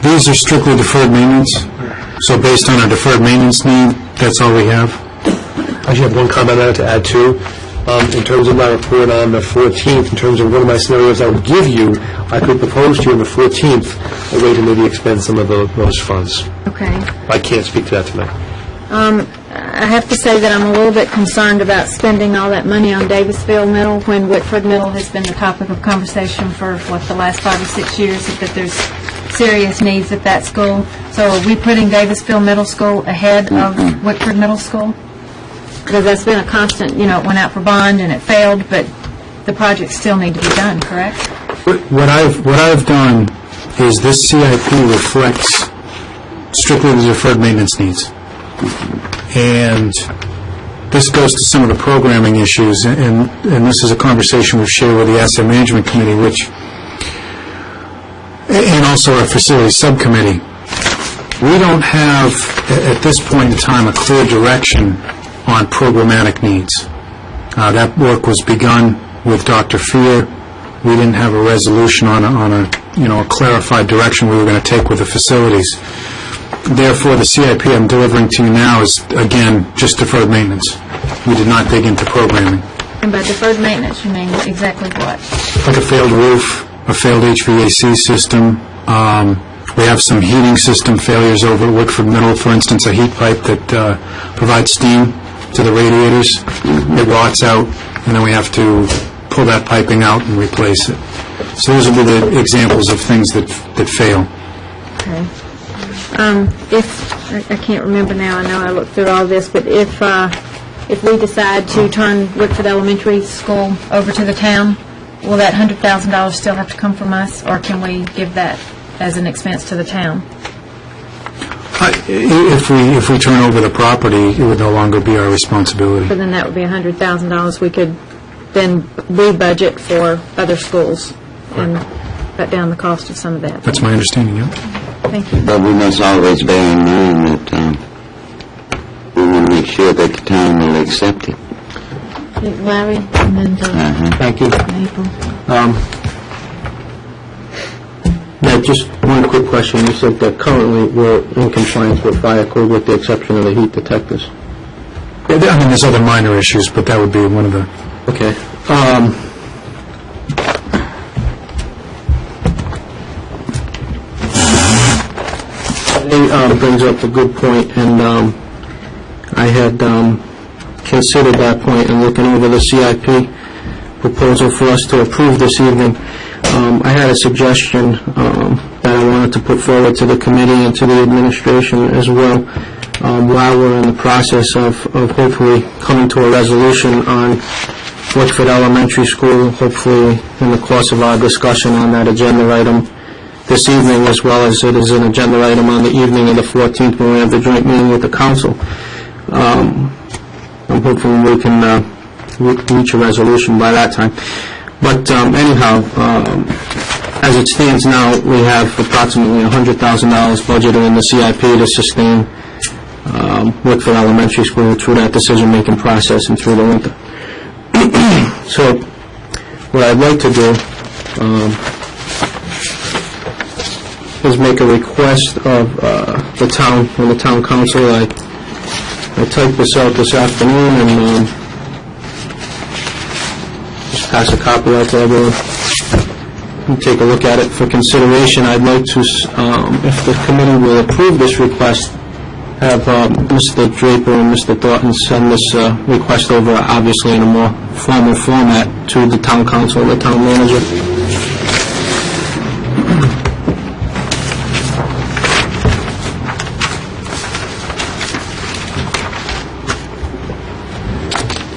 Speaker 10: These are strictly deferred maintenance. So based on our deferred maintenance need, that's all we have.
Speaker 2: I actually have one comment on it to add too. In terms of my report on the 14th, in terms of one of my scenarios I would give you, I could propose to you on the 14th a way to maybe expend some of those funds.
Speaker 1: Okay.
Speaker 2: I can't speak to that tonight.
Speaker 1: I have to say that I'm a little bit concerned about spending all that money on Davisville Middle when Whitford Middle has been the topic of conversation for, the last 5 or 6 years, that there's serious needs at that school. So are we putting Davisville Middle School ahead of Whitford Middle School? Because that's been a constant, it went out for bond and it failed, but the projects still need to be done, correct?
Speaker 10: What I've done is this CIP reflects strictly the deferred maintenance needs. And this goes to some of the programming issues, and this is a conversation we've shared with the Asset Management Committee, and also our Facilities Subcommittee. We don't have, at this point in time, a clear direction on programmatic needs. That work was begun with Dr. Fear. We didn't have a resolution on a clarified direction we were going to take with the facilities. Therefore, the CIP I'm delivering to you now is, again, just deferred maintenance. We did not dig into programming.
Speaker 1: And by deferred maintenance, you mean exactly what?
Speaker 10: Like a failed roof, a failed HVAC system. We have some heating system failures over at Whitford Middle, for instance, a heat pipe that provides steam to the radiators. It rots out, and then we have to pull that piping out and replace it. So those will be the examples of things that fail.
Speaker 1: Okay. If, I can't remember now, I know I looked through all this, but if we decide to turn Whitford Elementary School over to the town, will that $100,000 still have to come from us, or can we give that as an expense to the town?
Speaker 10: If we turn over the property, it would no longer be our responsibility.
Speaker 1: But then that would be $100,000 we could then re-budget for other schools and cut down the cost of some of that.
Speaker 10: That's my understanding, yeah.
Speaker 1: Thank you.
Speaker 9: But we must always bear in mind that we want to make sure that the town will accept it.
Speaker 1: Larry, and then
Speaker 8: Thank you.
Speaker 1: April.
Speaker 8: Now, just one quick question. You said that currently we're in compliance with fire code with the exception of the heat detectors.
Speaker 10: I mean, there's other minor issues, but that would be one of the...
Speaker 8: Okay. Brings up a good point, and I had considered that point in looking over the CIP proposal for us to approve this evening. I had a suggestion that I wanted to put forward to the committee and to the administration as well, while we're in the process of hopefully coming to a resolution on Wickford Elementary School, hopefully in the course of our discussion on that agenda item this evening, as well as it is an agenda item on the evening of the 14th when we have the joint meeting with the council. I'm hoping we can reach a resolution by that time. But anyhow, as it stands now, we have approximately $100,000 budgeted in the CIP to sustain Wickford Elementary School through that decision-making process and through the winter. So what I'd like to do is make a request of the town and the town council. I typed this out this afternoon and just pass a copy out to everyone. You take a look at it for consideration. I'd like to, if the committee will approve this request, have Mr. Draper and Mr. Thornton send this request over, obviously in a more formal format, to the town council and the town manager.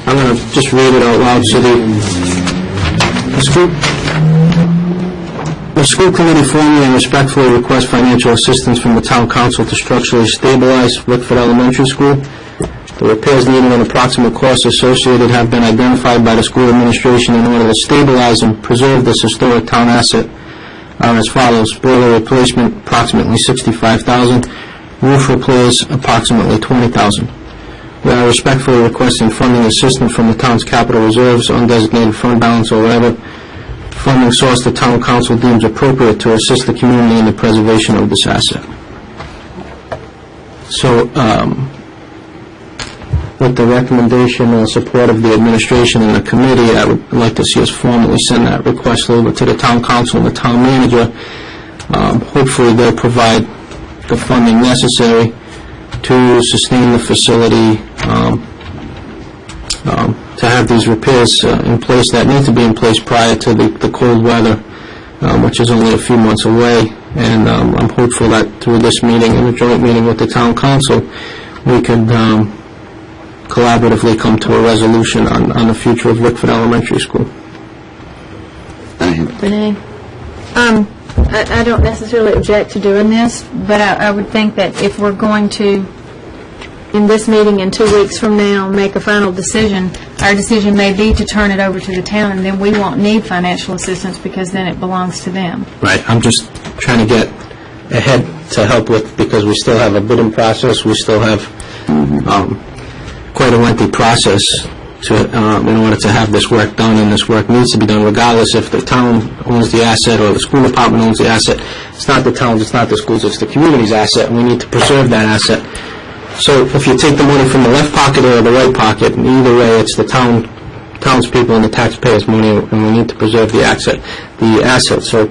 Speaker 8: I'm going to just read it out loud. So the school committee formally and respectfully requests financial assistance from the town council to structurally stabilize Wickford Elementary School. The repairs needed and approximate costs associated have been identified by the school administration in order to stabilize and preserve this historic town asset are as follows: boiler replacement, approximately $65,000; roof repairs, approximately $20,000. We are respectfully requesting funding assistance from the town's capital reserves, undesignated fund balance, or whatever funding source the town council deems appropriate to assist the community in the preservation of this asset. So, with the recommendation or support of the administration and the committee, I would like to see us formally send that request over to the town council and the town manager. Hopefully they'll provide the funding necessary to sustain the facility, to have these repairs in place that need to be in place prior to the cold weather, which is only a few months away. And I'm hopeful that through this meeting and the joint meeting with the town council, we can collaboratively come to a resolution on the future of Wickford Elementary School.
Speaker 1: Renee? I don't necessarily object to doing this, but I would think that if we're going to, in this meeting in 2 weeks from now, make a final decision, our decision may be to turn it over to the town, and then we won't need financial assistance because then it belongs to them.
Speaker 8: Right. I'm just trying to get ahead to help with, because we still have a bidding process. We still have quite a lengthy process to, in order to have this work done, and this work needs to be done regardless if the town owns the asset or the school department owns the asset. It's not the town's, it's not the school's, it's the community's asset, and we need to preserve that asset. So if you take the money from the left pocket or the right pocket, either way, it's the townspeople and the taxpayers' money, and we need to preserve the asset. So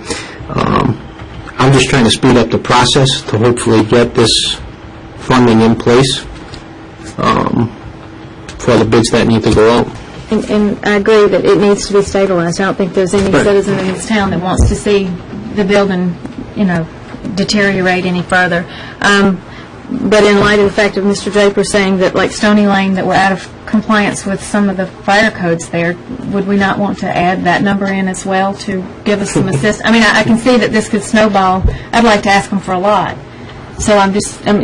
Speaker 8: I'm just trying to speed up the process to hopefully get this funding in place for the bids that need to go out.
Speaker 1: And I agree that it needs to be stabilized. I don't think there's any citizen in this town that wants to see the building, deteriorate any further. But in light of the fact of Mr. Draper saying that, like Stony Lane, that we're out of compliance with some of the fire codes there, would we not want to add that number in as well to give us some assistance? I mean, I can see that this could snowball. I'd like to ask them for a lot. So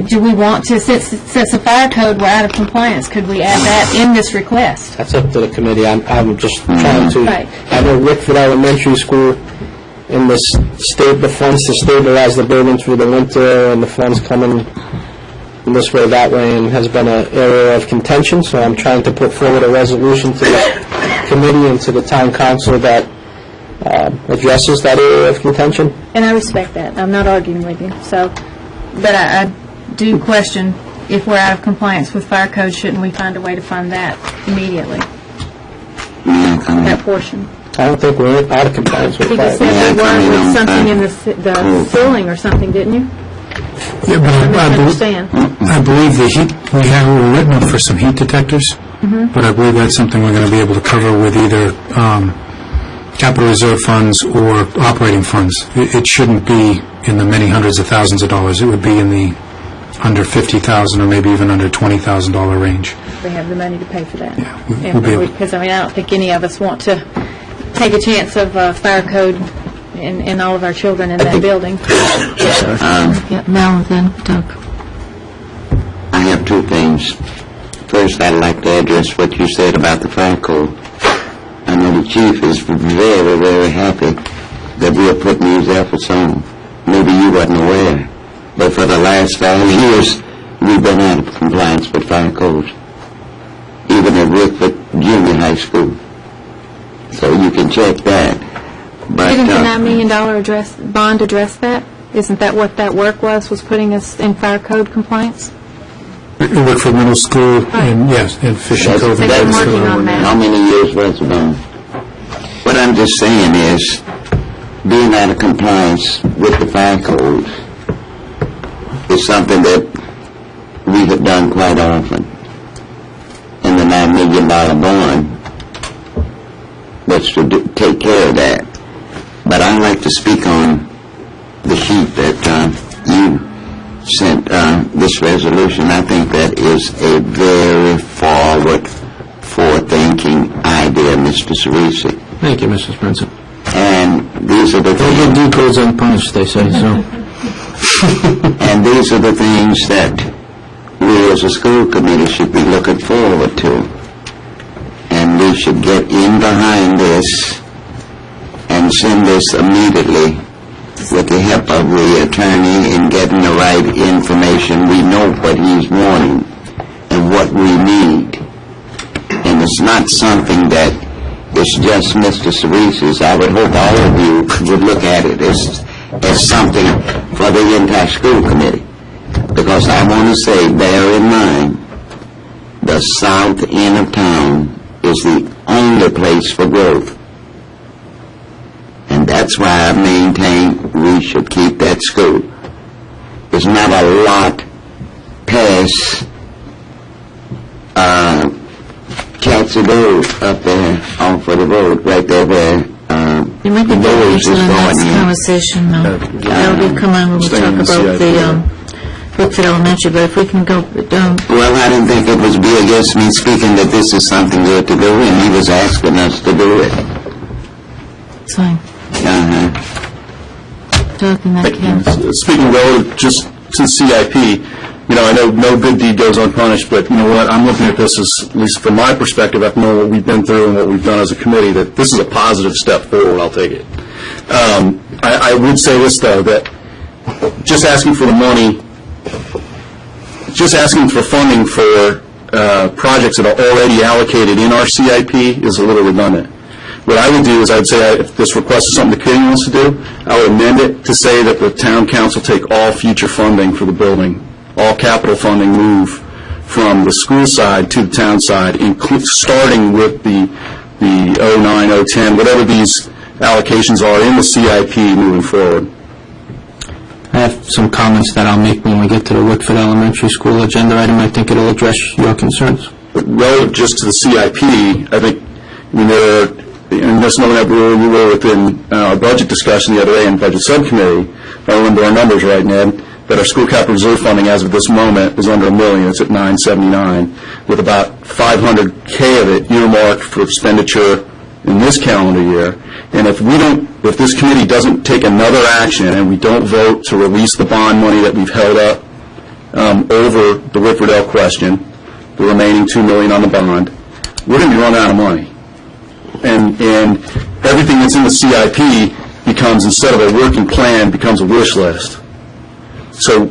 Speaker 1: do we want to, since the fire code we're out of compliance, could we add that in this request?
Speaker 8: That's up to the committee. I'm just trying to.
Speaker 1: Right.
Speaker 8: I know Wickford Elementary School, in the funds to stabilize the building through the winter, and the funds coming this way, that way, and has been an area of contention. So I'm trying to put forward a resolution to the committee and to the town council that addresses that area of contention.
Speaker 1: And I respect that. I'm not arguing with you. But I do question, if we're out of compliance with fire code, shouldn't we find a way to fund that immediately? That portion.
Speaker 8: I don't think we're out of compliance with
Speaker 1: I think you
Speaker 8: fire.
Speaker 1: said there was something in the ceiling or something, didn't you?
Speaker 10: Yeah, but
Speaker 5: I understand.
Speaker 10: I believe the heat, we're written up for some heat detectors, but I believe that's something we're going to be able to cover with either capital reserve funds or operating funds. It shouldn't be in the many hundreds of thousands of dollars. It would be in the under $50,000 or maybe even under $20,000 range.
Speaker 5: We have the money to pay for that.
Speaker 10: Yeah, we'll be able-
Speaker 5: Because, I don't think any of us want to take a chance of fire code and all of our children in that building.
Speaker 1: Yeah, Mel, then Doug.
Speaker 9: I have two things. First, I'd like to address what you said about the fire code. I know the chief is very, very happy that we are putting these efforts on. Maybe you wasn't aware, but for the last 5 years, we've been out of compliance with fire codes, even at Rickford Junior High School. So you can check that. But
Speaker 5: Didn't the $9 million bond address that? Isn't that what that work was putting us in fire code compliance?
Speaker 10: We work for middle school and, yes, and Fishing Cove.
Speaker 5: They've been working on that.
Speaker 9: How many years was it on? What I'm just saying is, being out of compliance with the fire codes is something that we have done quite often. And the $9 million bond was to take care of that. But I'd like to speak on the sheet that you sent this resolution. I think that is a very forward-thinking idea, Mr. Cerisi.
Speaker 8: Thank you, Mrs. Prince.
Speaker 9: And these are the
Speaker 8: No good deed goes unpunished, they say, so.
Speaker 9: and these are the things that we as a school committee should be looking forward to. And we should get in behind this and send this immediately with the help of the attorney in getting the right information. We know what he's wanting and what we need. And it's not something that is just Mr. Cerisi's. I would hope all of you would look at it as something for the entire school committee. Because I want to say, bear in mind, the south end of town is the only place for growth. And that's why I maintain we should keep that school. There's not a lot past Catchy Road up there off of the road, right there where
Speaker 1: You might be
Speaker 9: the
Speaker 1: going
Speaker 9: doors
Speaker 1: to
Speaker 9: is
Speaker 1: the next
Speaker 9: going in.
Speaker 1: conversation, though. That'll be come on when we
Speaker 12: Staying
Speaker 1: talk
Speaker 12: on the
Speaker 1: about the
Speaker 12: CIP.
Speaker 1: Brookfield Elementary, but if we can go,
Speaker 9: Well, I didn't think it was be against me speaking that this is something good to do, and he was asking us to do it.
Speaker 1: it's fine.
Speaker 9: Uh-huh.
Speaker 1: Doug, in that case.
Speaker 12: Speaking relative just to the CIP, I know no good deed goes unpunished, but you know what, I'm looking at this as, at least from my perspective, after knowing what we've been through and what we've done as a committee, that this is a positive step forward. I'll take it. I would say this, though, that just asking for the money, just asking for funding for projects that are already allocated in our CIP is a little redundant. What I would do is I would say if this request is something the committee wants to do, I would amend it to say that the town council take all future funding for the building, all capital funding move from the school side to the town side, starting with the 09, 010, whatever these allocations are in the CIP moving forward.
Speaker 8: I have some comments that I'll make when we get to the Wickford Elementary School agenda item. I think it'll address your concerns.
Speaker 12: But relative just to the CIP, I think and just knowing that we were within our budget discussion the other day in Budget Subcommittee, if I remember our numbers right, Ned, that our school capital reserve funding as of this moment is under $1 million. It's at $979, with about $500K of it earmarked for expenditure in this calendar year. And if this committee doesn't take another action and we don't vote to release the bond money that we've held up over the Wickford L question, the remaining $2 million on the bond, we're going to be running out of money. And everything that's in the CIP becomes, instead of a working plan, becomes a wish list. So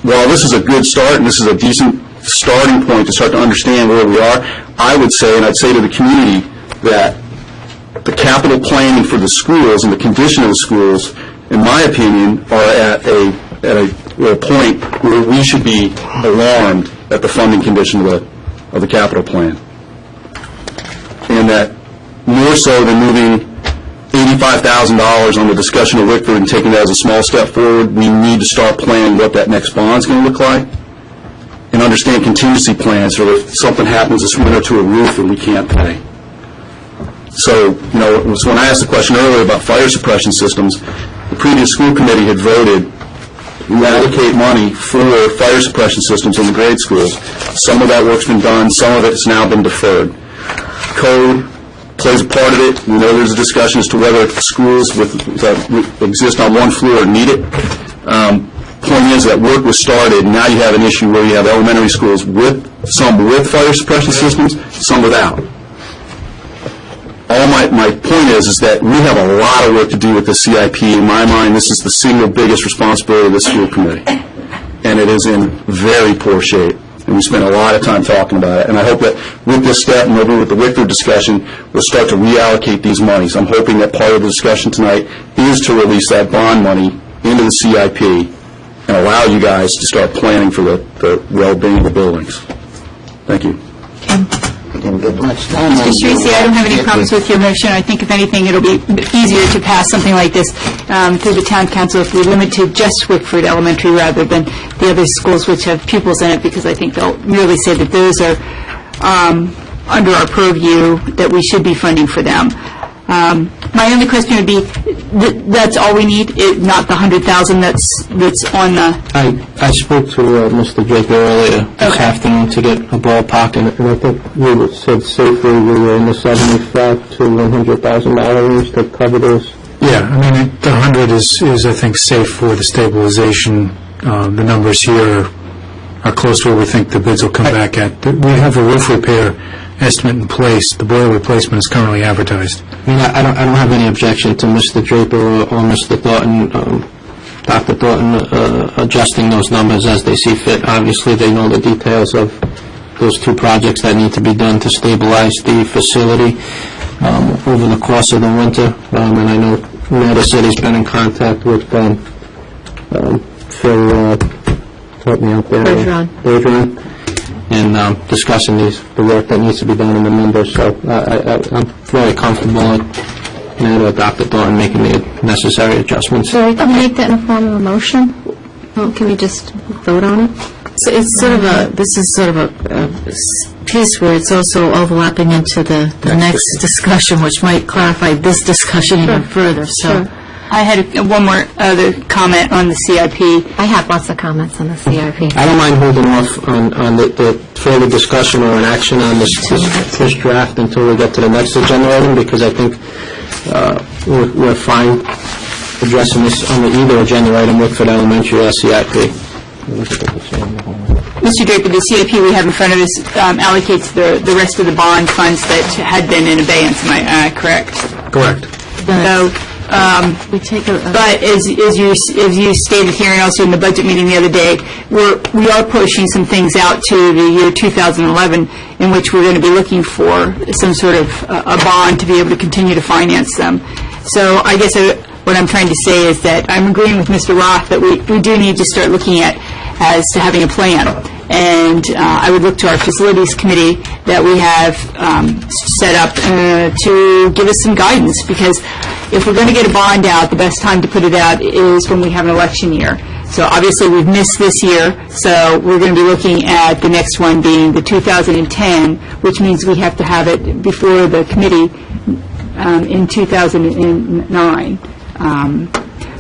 Speaker 12: while this is a good start and this is a decent starting point to start to understand where we are, I would say, and I'd say to the community, that the capital planning for the schools and the condition of the schools, in my opinion, are at a point where we should be alarmed at the funding condition of the capital plan. And that more so than moving $65,000 on the discussion of Wickford and taking that as a small step forward, we need to start planning what that next bond's going to look like and understand contingency plans for if something happens this winter to a roof and we can't pay. So, so when I asked the question earlier about fire suppression systems, the previous school committee had voted to allocate money for fire suppression systems in the grade schools. Some of that work's been done, some of it has now been deferred. Code plays a part of it. We know there's a discussion as to whether schools that exist on one floor need it. Point is that work was started, and now you have an issue where you have elementary schools some with fire suppression systems, some without. All my point is that we have a lot of work to do with the CIP. In my mind, this is the single biggest responsibility of the school committee, and it is in very poor shape. And we spent a lot of time talking about it. And I hope that with this step and maybe with the Wickford discussion, we'll start to reallocate these monies. I'm hoping that part of the discussion tonight is to release that bond money into the CIP and allow you guys to start planning for the well-being of the buildings. Thank you.
Speaker 9: Didn't get much time.
Speaker 7: Mr. Shreese, I don't have any problems with your motion. I think, if anything, it'll be easier to pass something like this through the town council if we limit to just Wickford Elementary rather than the other schools which have pupils in it, because I think they'll merely say that those are under our purview, that we should be funding for them. My only question would be, that's all we need, not the $100,000 that's on the...
Speaker 8: I spoke to Mr. Draper earlier this afternoon to get a ballpark, and I think we said safely we were in the $75,000 to $100,000 range to cover those.
Speaker 10: Yeah, I mean, the 100 is I think, safe for the stabilization. The numbers here are close to where we think the bids will come back at. We have a roof repair estimate in place. The boiler replacement is currently advertised.
Speaker 8: I mean, I don't have any objection to Mr. Draper or Mr. Thornton, Dr. Thornton, adjusting those numbers as they see fit. Obviously, they know the details of those two projects that need to be done to stabilize the facility over the course of the winter. And I know Nada said he's been in contact with Phil, help me out there. Bergeron. And discussing the work that needs to be done in the numbers. So I'm very comfortable with Nada, Dr. Thornton making the necessary adjustments.
Speaker 13: So can we make that in the form of a motion? Well, can we just vote on it?
Speaker 1: So it's sort of this is sort of a piece where it's also overlapping into the next discussion, which might clarify this discussion even further. So.
Speaker 7: Sure. I had one more other comment on the CIP.
Speaker 13: I have lots of comments on the CIP.
Speaker 8: I don't mind holding off on the further discussion or an action on this draft until we get to the next agenda item, because I think we're fine addressing this on either agenda item, Wickford Elementary or CIP.
Speaker 7: Mr. Draper, the CIP we have in front of us allocates the rest of the bond funds that had been in abeyance. Am I correct?
Speaker 2: Correct.
Speaker 7: So,
Speaker 1: we take
Speaker 7: but as you stated here and also in the budget meeting the other day, we are pushing some things out to the year 2011 in which we're going to be looking for some sort of a bond to be able to continue to finance them. So I guess what I'm trying to say is that I'm agreeing with Mr. Roth that we do need to start looking at as to having a plan. And I would look to our facilities committee that we have set up to give us some guidance, because if we're going to get a bond out, the best time to put it out is when we have an election year. So obviously we've missed this year, so we're going to be looking at the next one being the 2010, which means we have to have it before the committee in 2009.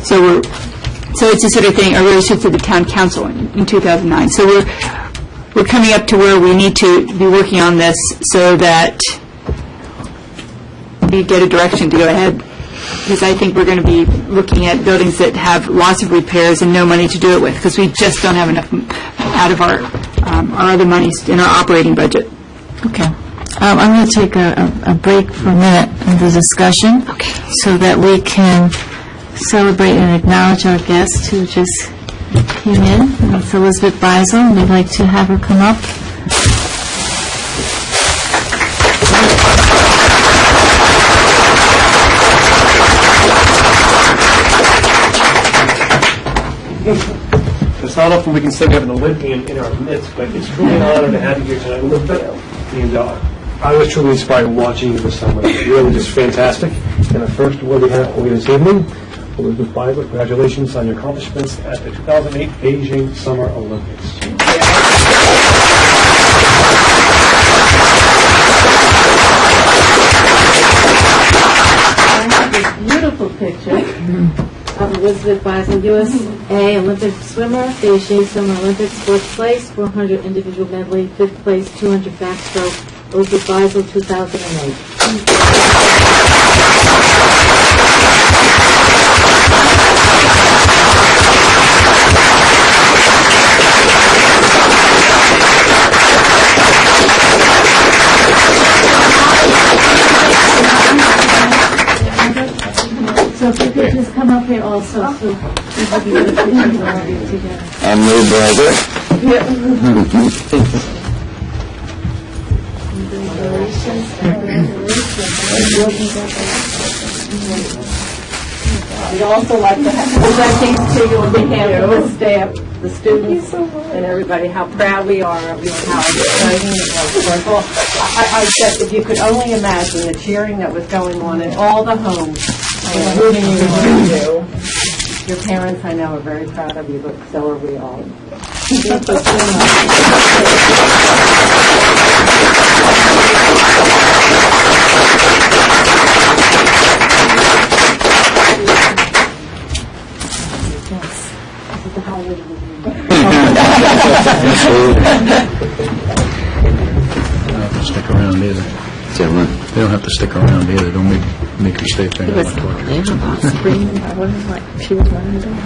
Speaker 7: So it's a sort of thing, a relationship to the town council in 2009. So we're coming up to where we need to be working on this so that we get a direction to go ahead. Because I think we're going to be looking at buildings that have lots of repairs and no money to do it with, because we just don't have enough out of our other monies in our operating budget.
Speaker 1: Okay. I'm going to take a break for a minute in the discussion, so that we can celebrate and acknowledge our guest who just came in. It's Elizabeth Beisel, and we'd like to have her come up.
Speaker 2: It's not often we can say we have an Olympian in our midst, but it's really an honor to have you here tonight, Elizabeth. And I was truly inspired watching you this summer. You're really just fantastic. And our first award we have for you this evening, Elizabeth Biber, congratulations on your accomplishments at the 2008 Beijing Summer Olympics.
Speaker 14: Beautiful picture of Elizabeth Beisel, USA Olympic swimmer, Beijing Summer Olympics, 4th place, 400 individual medley, 5th place, 200 backstroke, Elizabeth Beisel, 2008.
Speaker 1: So if you could just come up here also, so we can get a picture of all of you together.
Speaker 9: And Lou Berger.
Speaker 14: We'd also like to have blessings to you on behalf of the staff, the students, and everybody, how proud we are of you and how exciting it was. First of all, I said if you could only imagine the cheering that was going on in all the homes, and rooting you on. Your parents, I know, are very proud of you, but so are we all.
Speaker 10: Stick around either. They don't have to stick around either. Don't make you stay there.
Speaker 5: Screaming, I wasn't like, she was running the door.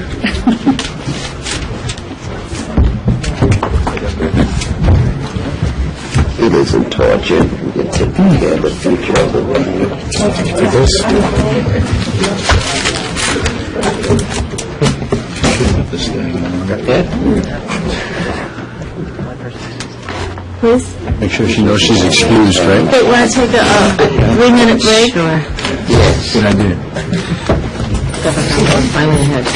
Speaker 9: It isn't torture. You're taking care of the future of the world.
Speaker 5: Please?
Speaker 10: Make sure she knows she's excused, right?
Speaker 5: Hey, want to take a 3-minute break?
Speaker 10: Sure. Good idea.
Speaker 3: Finally ahead.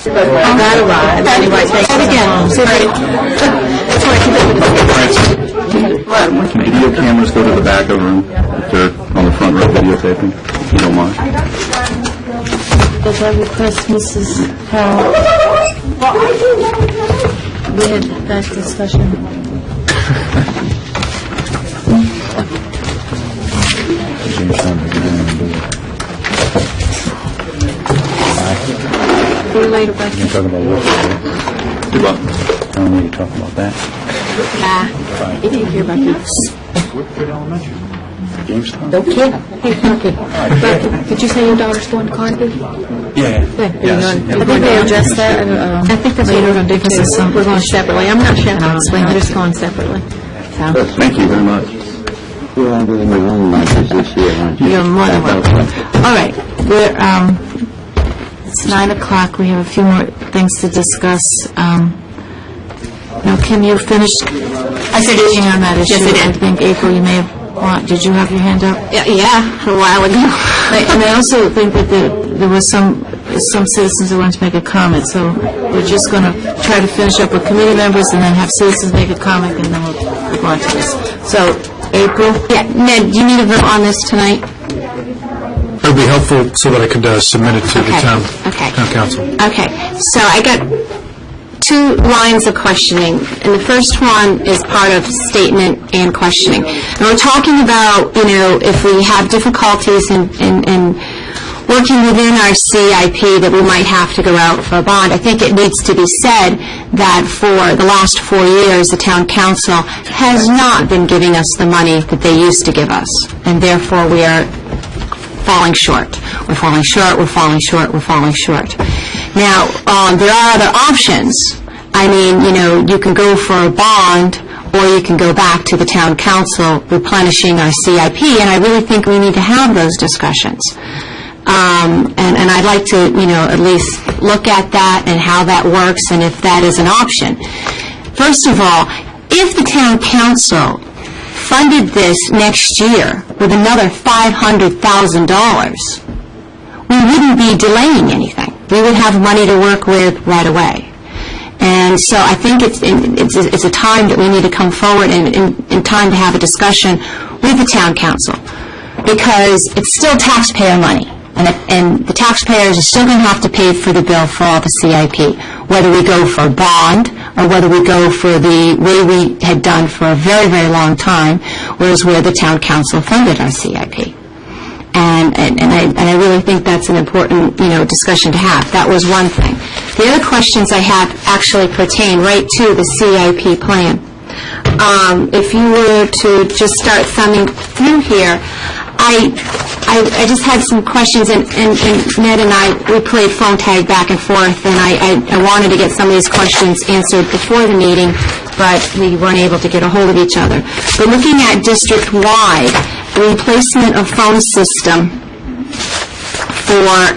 Speaker 5: That arrived. Anyway, take it again.
Speaker 12: Can video cameras go to the back of the room if they're on the front row videotaping, if you don't mind?
Speaker 1: Does that request Mrs. Powell? We had that discussion.
Speaker 5: See you later, Becky.
Speaker 12: You're talking about what? Do what? I don't know you talk about that.
Speaker 5: You didn't hear about this.
Speaker 12: Jamestown?
Speaker 5: No kid. Hey, Becky. Becky, did you say your daughter's going to Carnegie?
Speaker 12: Yeah.
Speaker 5: I think they addressed that. I think that's what we're going to do, because we're going separately. I'm not chaperoning, we're just going separately.
Speaker 12: Thank you very much.
Speaker 9: You're on the own lunches this year, aren't you?
Speaker 5: You're more than welcome. All right, we're, it's 9 o'clock, we have a few more things to discuss. Now, Kim, you finished speaking on that issue? Yes, I think, April, you may have, did you have your hand up?
Speaker 13: Yeah, a while ago.
Speaker 5: And I also think that there was some citizens that wanted to make a comment, so we're just going to try to finish up with committee members and then have citizens make a comment, and then we'll go on to this. So, April?
Speaker 13: Yeah, Ned, do you need a vote on this tonight?
Speaker 10: It would be helpful so that I could submit it to the town council.
Speaker 13: Okay, so I got 2 lines of questioning, and the first one is part of statement and questioning. And we're talking about, if we have difficulties in working within our CIP, that we might have to go out for a bond. I think it needs to be said that for the last 4 years, the town council has not been giving us the money that they used to give us, and therefore we are falling short. We're falling short, we're falling short, we're falling short. Now, there are other options. I mean, you can go for a bond, or you can go back to the town council replenishing our CIP, and I really think we need to have those discussions. And I'd like to, at least look at that and how that works and if that is an option. First of all, if the town council funded this next year with another $500,000, we wouldn't be delaying anything. We would have money to work with right away. And so I think it's a time that we need to come forward and time to have a discussion with the town council, because it's still taxpayer money. And the taxpayers are still going to have to pay for the bill for all the CIP, whether we go for a bond or whether we go for the way we had done for a very, very long time, was where the town council funded our CIP. And I really think that's an important, discussion to have. That was one thing. The other questions I have actually pertain right to the CIP plan. If you were to just start thumbing through here, I just had some questions, and Ned and I, we played phone tag back and forth, and I wanted to get some of these questions answered before the meeting, but we weren't able to get a hold of each other. But looking at district-wide, the replacement of phone system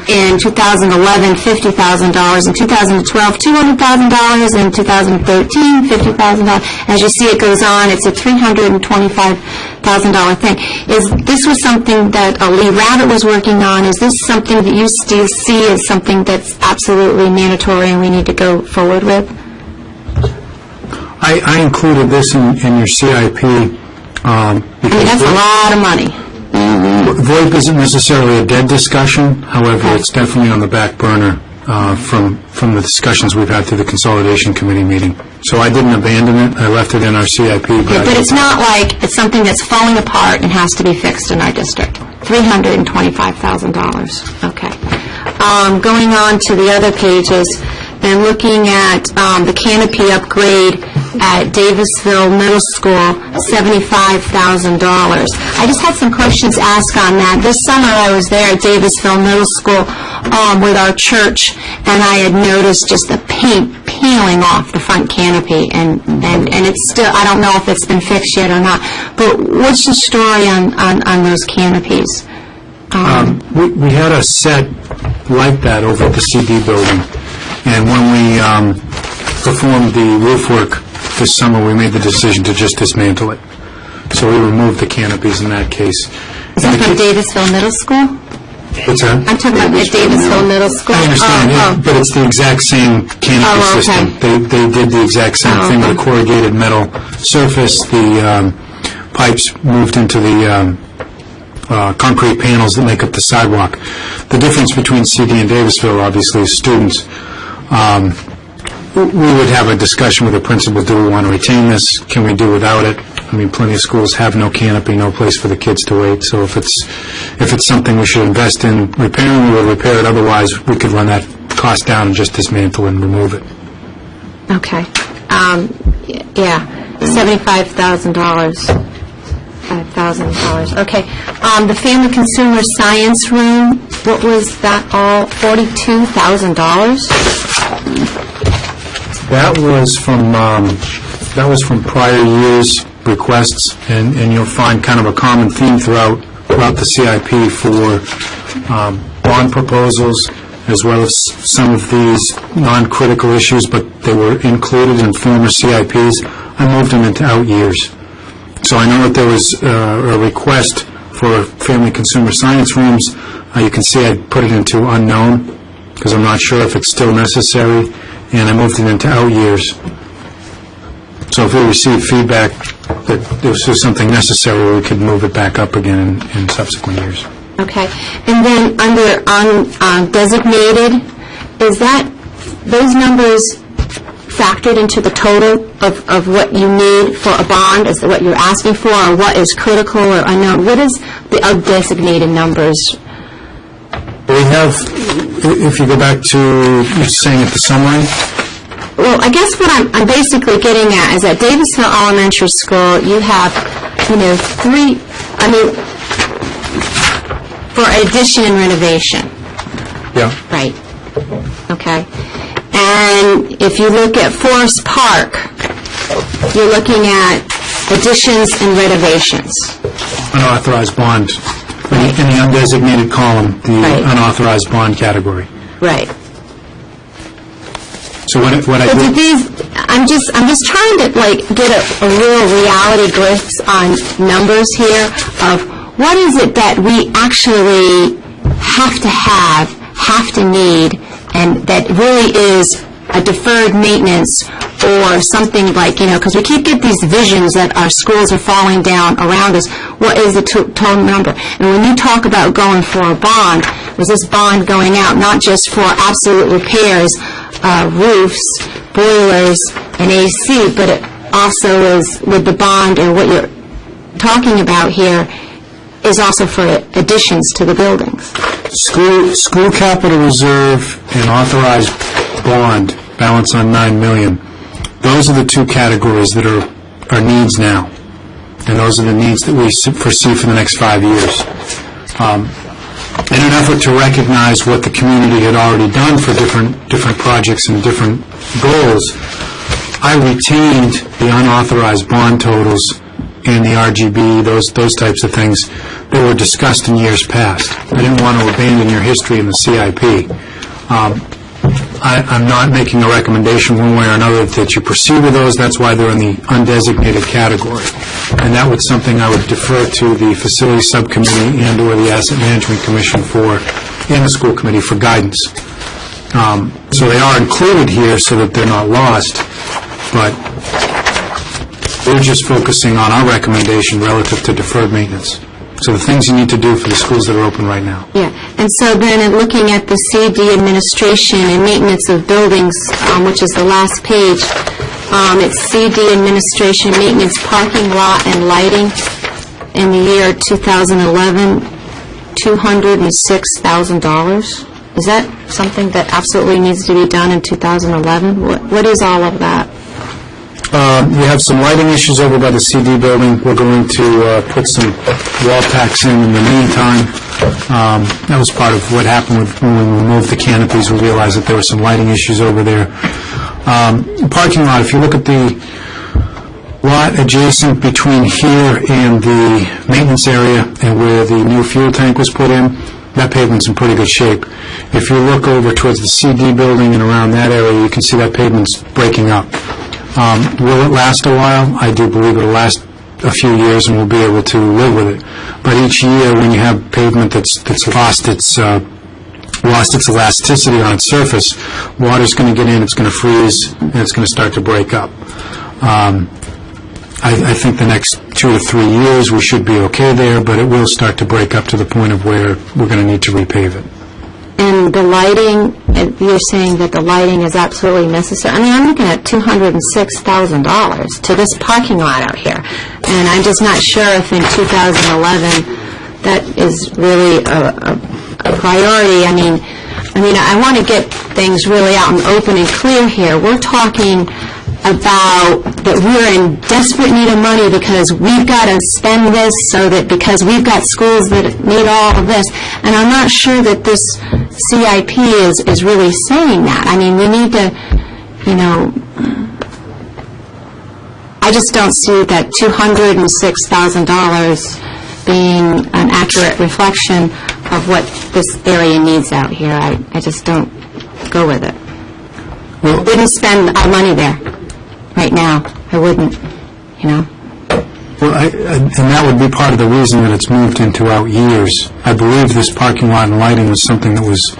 Speaker 13: in 2011, $50,000, in 2012, $200,000, in 2013, $50,000. As you see, it goes on. It's a $325,000 thing. This was something that Lee Rabbit was working on? Is this something that you still see as something that's absolutely mandatory and we need to go forward with?
Speaker 10: I included this in your CIP.
Speaker 13: Because that's a lot of money.
Speaker 10: VoIP isn't necessarily a dead discussion. However, it's definitely on the back burner from the discussions we've had through the Consolidation Committee meeting. So I didn't abandon it. I left it in our CIP.
Speaker 13: But it's not like it's something that's falling apart and has to be fixed in our district. $325,000. Okay. Going on to the other pages and looking at the canopy upgrade at Davisville Middle School, $75,000. I just had some questions asked on that. This summer I was there at Davisville Middle School with our church, and I had noticed just the paint peeling off the front canopy, and it's still, I don't know if it's been fixed yet or not, but what's the story on those canopies?
Speaker 10: We had a set like that over at the CD building, and when we performed the roof work this summer, we made the decision to just dismantle it. So we removed the canopies in that case.
Speaker 13: Is that from Davisville Middle School?
Speaker 10: What's that?
Speaker 13: I'm talking about at Davisville Middle School.
Speaker 10: I understand,
Speaker 13: Oh,
Speaker 10: but it's the exact same canopy
Speaker 13: Oh, okay.
Speaker 10: system. They did the exact same
Speaker 13: Oh,
Speaker 10: thing with a
Speaker 13: okay.
Speaker 10: corrugated metal surface. The pipes moved into the concrete panels that make up the sidewalk. The difference between CD and Davisville, obviously, is students. We would have a discussion with the principal, do we want to retain this? Can we do without it? I mean, plenty of schools have no canopy, no place for the kids to wait, so if it's something we should invest in repairing, we will repair it. Otherwise, we could run that cost down and just dismantle and remove it.
Speaker 13: Okay. Yeah, $75,000. $5,000, okay. The Family Consumer Science Room, what was that all, $42,000?
Speaker 10: That was from prior years' requests, and you'll find kind of a common theme throughout the CIP for bond proposals, as well as some of these non-critical issues, but they were included in former CIPs. I moved them into out years. So I know that there was a request for family consumer science rooms. You can see I put it into unknown, because I'm not sure if it's still necessary, and I moved it into out years. So if we receive feedback that this is something necessary, we could move it back up again in subsequent years.
Speaker 13: Okay. And then under designated, is that, those numbers factored into the total of what you need for a bond? Is that what you're asking for, or what is critical or unknown? What is the undesignated numbers?
Speaker 10: We have, if you go back to, you're saying at the summary?
Speaker 13: Well, I guess what I'm basically getting at is at Davisville Elementary School, you have, for addition and renovation.
Speaker 10: Yeah.
Speaker 13: Right. Okay. And if you look at Forest Park, you're looking at additions and renovations.
Speaker 10: Unauthorized bond. In the undesignated column, the
Speaker 13: Right.
Speaker 10: unauthorized bond category.
Speaker 13: Right.
Speaker 10: So what I
Speaker 13: But
Speaker 10: did...
Speaker 13: these, I'm just trying to get a real reality grasp on numbers here of what is it that we actually have to need, and that really is a deferred maintenance or something like, because we keep getting these visions that our schools are falling down around us. What is the total number? And when you talk about going for a bond, is this bond going out not just for absolute repairs, roofs, boilers, and AC, but it also is with the bond, or what you're talking about here is also for additions to the buildings.
Speaker 10: School capital reserve and authorized bond, balance on $9 million. Those are the two categories that are needs now. And those are the needs that we foresee for the next 5 years. In an effort to recognize what the community had already done for different projects and different goals, I retained the unauthorized bond totals and the RGB, those types of things that were discussed in years past. I didn't want to abandon your history in the CIP. I'm not making a recommendation one way or another that you proceed with those. That's why they're in the undesignated category. And that was something I would defer to the Facilities Subcommittee and/or the Asset Management Commission and the School Committee for guidance. So they are included here so that they're not lost, but we're just focusing on our recommendation relative to deferred maintenance. So the things you need to do for the schools that are open right now.
Speaker 13: Yeah, and so then in looking at the CD administration and maintenance of buildings, which is the last page, it's CD administration, maintenance, parking lot, and lighting in the year 2011, $206,000. Is that something that absolutely needs to be done in 2011? What is all of that?
Speaker 10: We have some lighting issues over by the CD building. We're going to put some wall packs in the meantime. That was part of what happened when we removed the canopies. We realized that there were some lighting issues over there. Parking lot, if you look at the lot adjacent between here and the maintenance area and where the new fuel tank was put in, that pavement's in pretty good shape. If you look over towards the CD building and around that area, you can see that pavement's breaking up. Will it last a while? I do believe it'll last a few years and we'll be able to live with it. But each year, when you have pavement that's lost its elasticity on its surface, water's going to get in, it's going to freeze, and it's going to start to break up. I think the next 2 to 3 years, we should be okay there, but it will start to break up to the point of where we're going to need to repave it.
Speaker 13: And the lighting, you're saying that the lighting is absolutely necessary. I mean, I'm looking at $206,000 to this parking lot out here, and I'm just not sure if in 2011 that is really a priority. I mean, I want to get things really out and open and clear here. We're talking about that we're in desperate need of money because we've got to spend this because we've got schools that need all of this. And I'm not sure that this CIP is really saying that. I mean, we need to, I just don't see that $206,000 being an accurate reflection of what this area needs out here. I just don't go with it. We wouldn't spend our money there right now. I wouldn't,
Speaker 10: Well, and that would be part of the reason that it's moved into out years. I believe this parking lot and lighting was something that was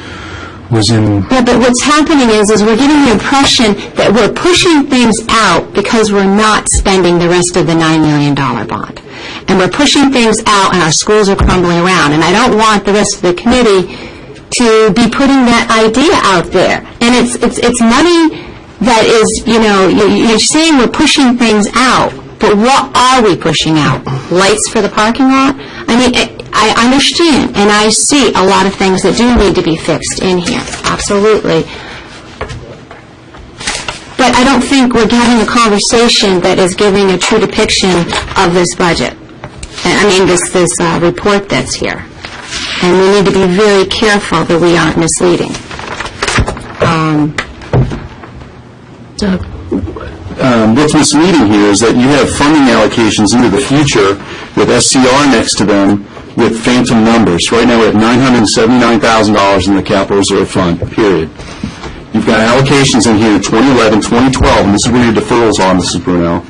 Speaker 10: in...
Speaker 13: Yeah, but what's happening is we're getting the impression that we're pushing things out because we're not spending the rest of the $9 million bond. And we're pushing things out and our schools are crumbling around. And I don't want the rest of the committee to be putting that idea out there. And it's money that is, you're saying we're pushing things out, but what are we pushing out? Lights for the parking lot? I mean, I understand, and I see a lot of things that do need to be fixed in here, absolutely. But I don't think we're having a conversation that is giving a true depiction of this budget. This report that's here. And we need to be very careful that we aren't misleading.
Speaker 12: What's misleading here is that you have funding allocations into the future with SCR next to them with phantom numbers. Right now we have $979,000 in the capital reserve fund, period. You've got allocations in here in 2011, 2012, and this is where your deferrals are, Mrs. Brunel,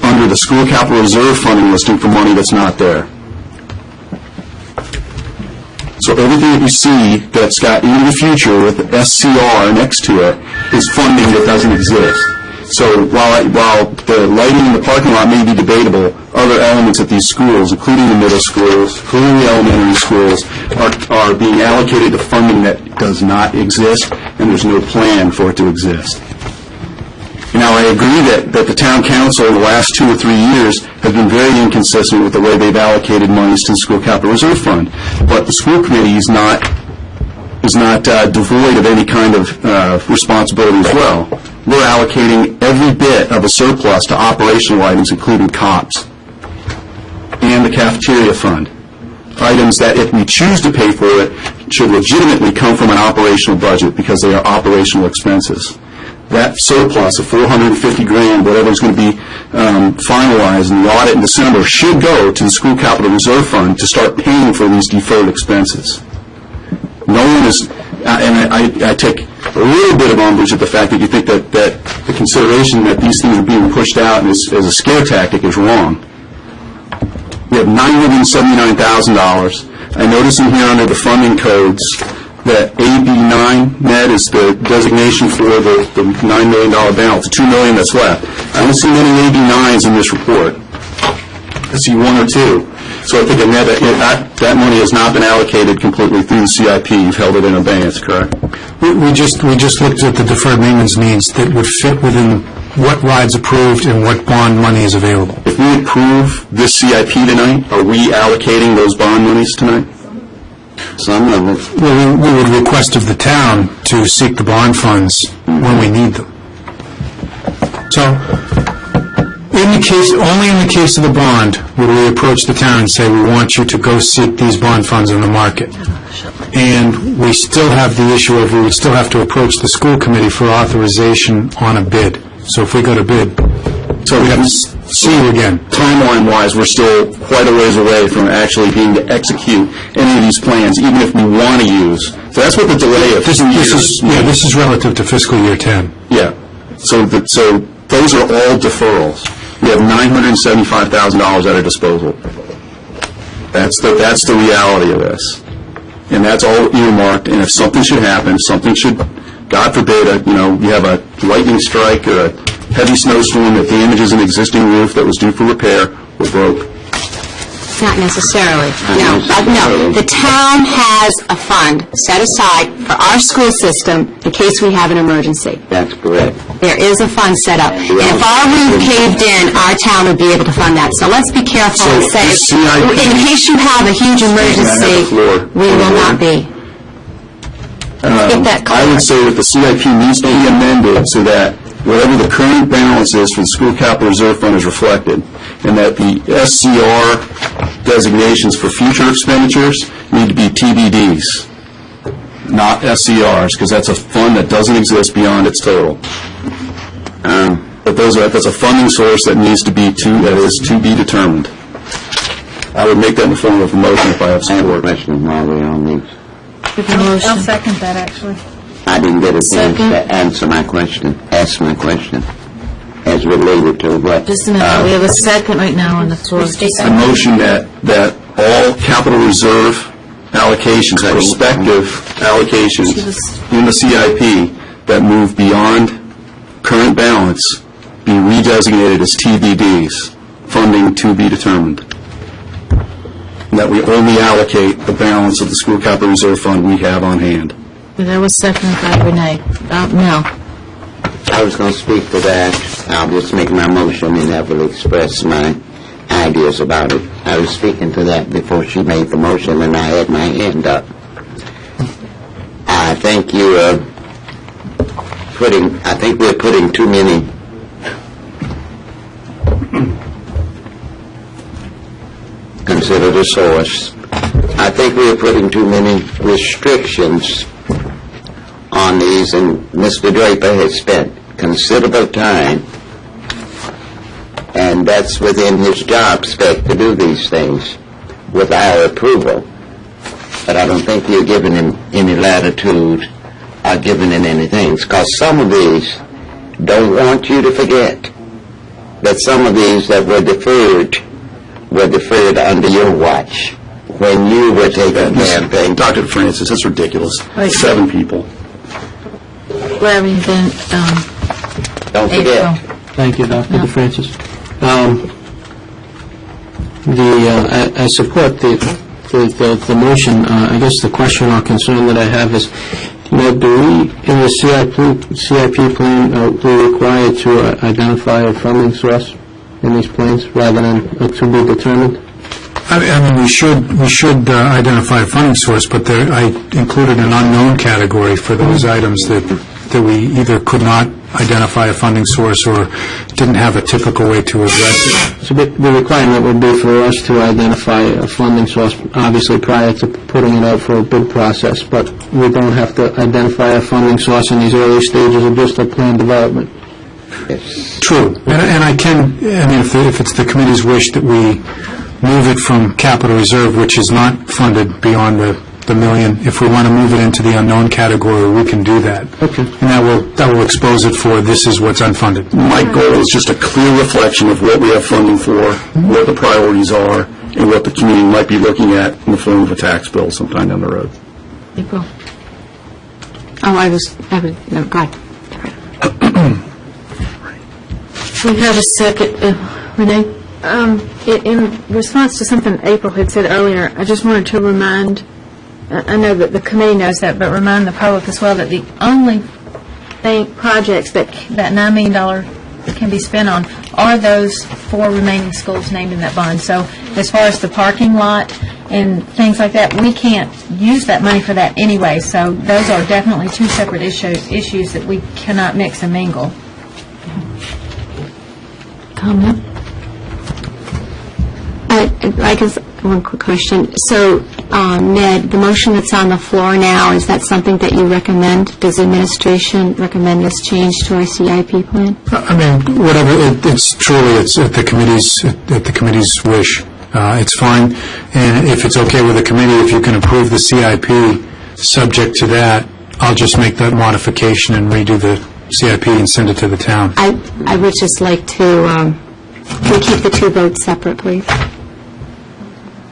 Speaker 12: under the school capital reserve funding listing for money that's not there. So everything that you see that's got into the future with SCR next to it is funding that doesn't exist. So while the lighting in the parking lot may be debatable, other elements at these schools, including the middle schools, including the elementary schools, are being allocated to funding that does not exist, and there's no plan for it to exist. Now, I agree that the town council in the last 2 or 3 years has been very inconsistent with the way they've allocated monies to the school capital reserve fund, but the school committee is not devoid of any kind of responsibility as well. We're allocating every bit of a surplus to operational items, including COPS and the cafeteria fund. Items that, if we choose to pay for it, should legitimately come from an operational budget because they are operational expenses. That surplus of $450,000, whatever is going to be finalized in the audit in December, should go to the school capital reserve fund to start paying for these deferred expenses. No one is, and I take a little bit of umbrage at the fact that you think that the consideration that these things are being pushed out as a scare tactic is wrong. We have $979,000. I notice in here under the funding codes that AB9 net is the designation for the $9 million balance, the $2 million that's left. I don't see many AB9s in this report. I see 1 or 2. So I think that money has not been allocated completely through the CIP. You've held it in abeyance, correct?
Speaker 10: We just looked at the deferred maintenance needs that would fit within what rides approved and what bond money is available.
Speaker 12: If we approve this CIP tonight, are we allocating those bond monies tonight?
Speaker 9: Some of it.
Speaker 10: Well, we would request of the town to seek the bond funds when we need them. So, only in the case of the bond would we approach the town and say, we want you to go seek these bond funds in the market. And we still have the issue of we would still have to approach the school committee for authorization on a bid. So if we go to bid, so we have to see you again.
Speaker 12: Timeline-wise, we're still quite a ways away from actually being to execute any of these plans, even if we want to use. So that's what the delay of 2 years.
Speaker 10: This is relative to fiscal year 10.
Speaker 12: Yeah. So those are all deferrals. We have $975,000 at our disposal. That's the reality of this. And that's all earmarked, and if something should happen, God forbid, you have a lightning strike or a heavy snowstorm that damages an existing roof that was due for repair, we're broke.
Speaker 13: Not necessarily, no. No, the town has a fund set aside for our school system in case we have an emergency.
Speaker 9: That's correct.
Speaker 13: There is a fund set up. And if our roof caved in, our town would be able to fund that. So let's be careful and say, in case you have a huge emergency, we will not be. Get that
Speaker 12: I would say that the CIP needs to be amended so that whatever the current balance is for the school capital reserve fund is reflected, and that the SCR designations for future expenditures need to be TBDs, not SCRs, because that's a fund that doesn't exist beyond its total. But that's a funding source that needs to be that is to be determined. I would make that in the form of a motion if I have support.
Speaker 9: I have a question while we're on these.
Speaker 5: I'll second that, actually.
Speaker 9: I didn't get a chance to answer my question, ask my question, as related to what...
Speaker 1: Just a minute, we have a second right now on the floor.
Speaker 12: A motion that all capital reserve allocations, prospective allocations in the CIP that move beyond current balance be redesignated as TBDs, funding to be determined. And that we only allocate the balance of the school capital reserve fund we have on hand.
Speaker 1: That was seconded by Renee. Mel.
Speaker 9: I was going to speak to that. I'll just make my motion and that will express my ideas about it. I was speaking to that before she made the motion and I had my hand up. I think we're putting too many consider the source. I think we're putting too many restrictions on these, and Mr. Draper has spent considerable time, and that's within his job spec to do these things with our approval. But I don't think you're giving him any latitude or giving him anything, because some of these don't want you to forget that some of these that were deferred under your watch when you were taking care of things.
Speaker 12: Dr. Francis, that's ridiculous. 7 people.
Speaker 1: Larry, then,
Speaker 9: Don't forget.
Speaker 8: Thank you, Dr. DeFrancis. I support the motion. I guess the question or concern that I have is, do we, in the CIP plan, are we required to identify a funding source in these plans rather than to be determined?
Speaker 10: I mean, we should identify a funding source, but I included an unknown category for those items that we either could not identify a funding source or didn't have a typical way to address it.
Speaker 8: So the requirement would be for us to identify a funding source, obviously prior to putting it out for a bid process, but we don't have to identify a funding source in these early stages of just a plan development.
Speaker 10: True. And if it's the committee's wish that we move it from capital reserve, which is not funded beyond the million, if we want to move it into the unknown category, we can do that.
Speaker 8: Okay.
Speaker 10: And that will expose it for this is what's unfunded.
Speaker 12: My goal is just a clear reflection of what we have funding for, what the priorities are, and what the community might be looking at in the form of a tax bill sometime down the road.
Speaker 1: April.
Speaker 13: No, go ahead.
Speaker 1: We have a second. Renee?
Speaker 5: In response to something April had said earlier, I just wanted to remind, I know that the committee knows that, but remind the public as well that the only projects that $9 million can be spent on are those 4 remaining schools named in that bond. So as far as the parking lot and things like that, we can't use that money for that anyway. So those are definitely 2 separate issues that we cannot mix and mingle.
Speaker 1: Comment?
Speaker 13: I guess one quick question. So, Ned, the motion that's on the floor now, is that something that you recommend? Does the administration recommend this change to our CIP plan?
Speaker 10: I mean, whatever. It's at the committee's wish. It's fine. And if it's okay with the committee, if you can approve the CIP subject to that, I'll just make that modification and redo the CIP and send it to the town.
Speaker 13: I would just like to Can we keep the two votes separate, please?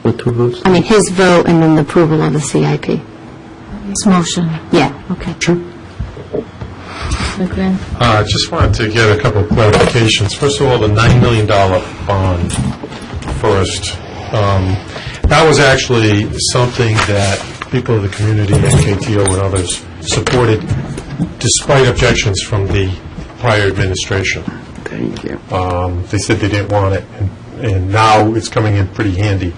Speaker 8: What two votes?
Speaker 13: I mean, his vote and then the approval of the CIP.
Speaker 1: It's motion.
Speaker 13: Yeah, okay.
Speaker 1: McGuinn?
Speaker 6: I just wanted to get a couple of clarifications. First of all, the $9 million bond first. That was actually something that people of the community, NKTO and others, supported despite objections from the prior administration.
Speaker 9: Thank you.
Speaker 6: They said they didn't want it, and now it's coming in pretty handy.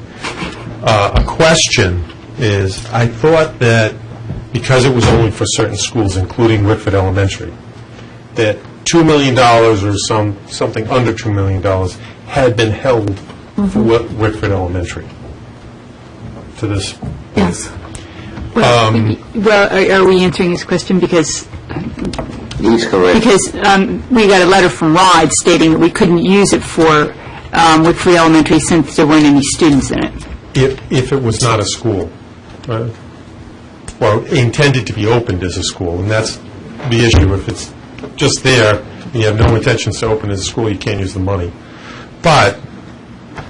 Speaker 6: A question is, I thought that because it was only for certain schools, including Whitford Elementary, that $2 million or something under $2 million had been held for Whitford Elementary to this.
Speaker 13: Yes.
Speaker 7: Well, are we answering his question? Because
Speaker 9: He's correct.
Speaker 7: we got a letter from RIDE stating that we couldn't use it for Whitfield Elementary since there weren't any students in it.
Speaker 6: If it was not a school, well, intended to be opened as a school, and that's the issue. If it's just there, and you have no intentions to open as a school, you can't use the money. But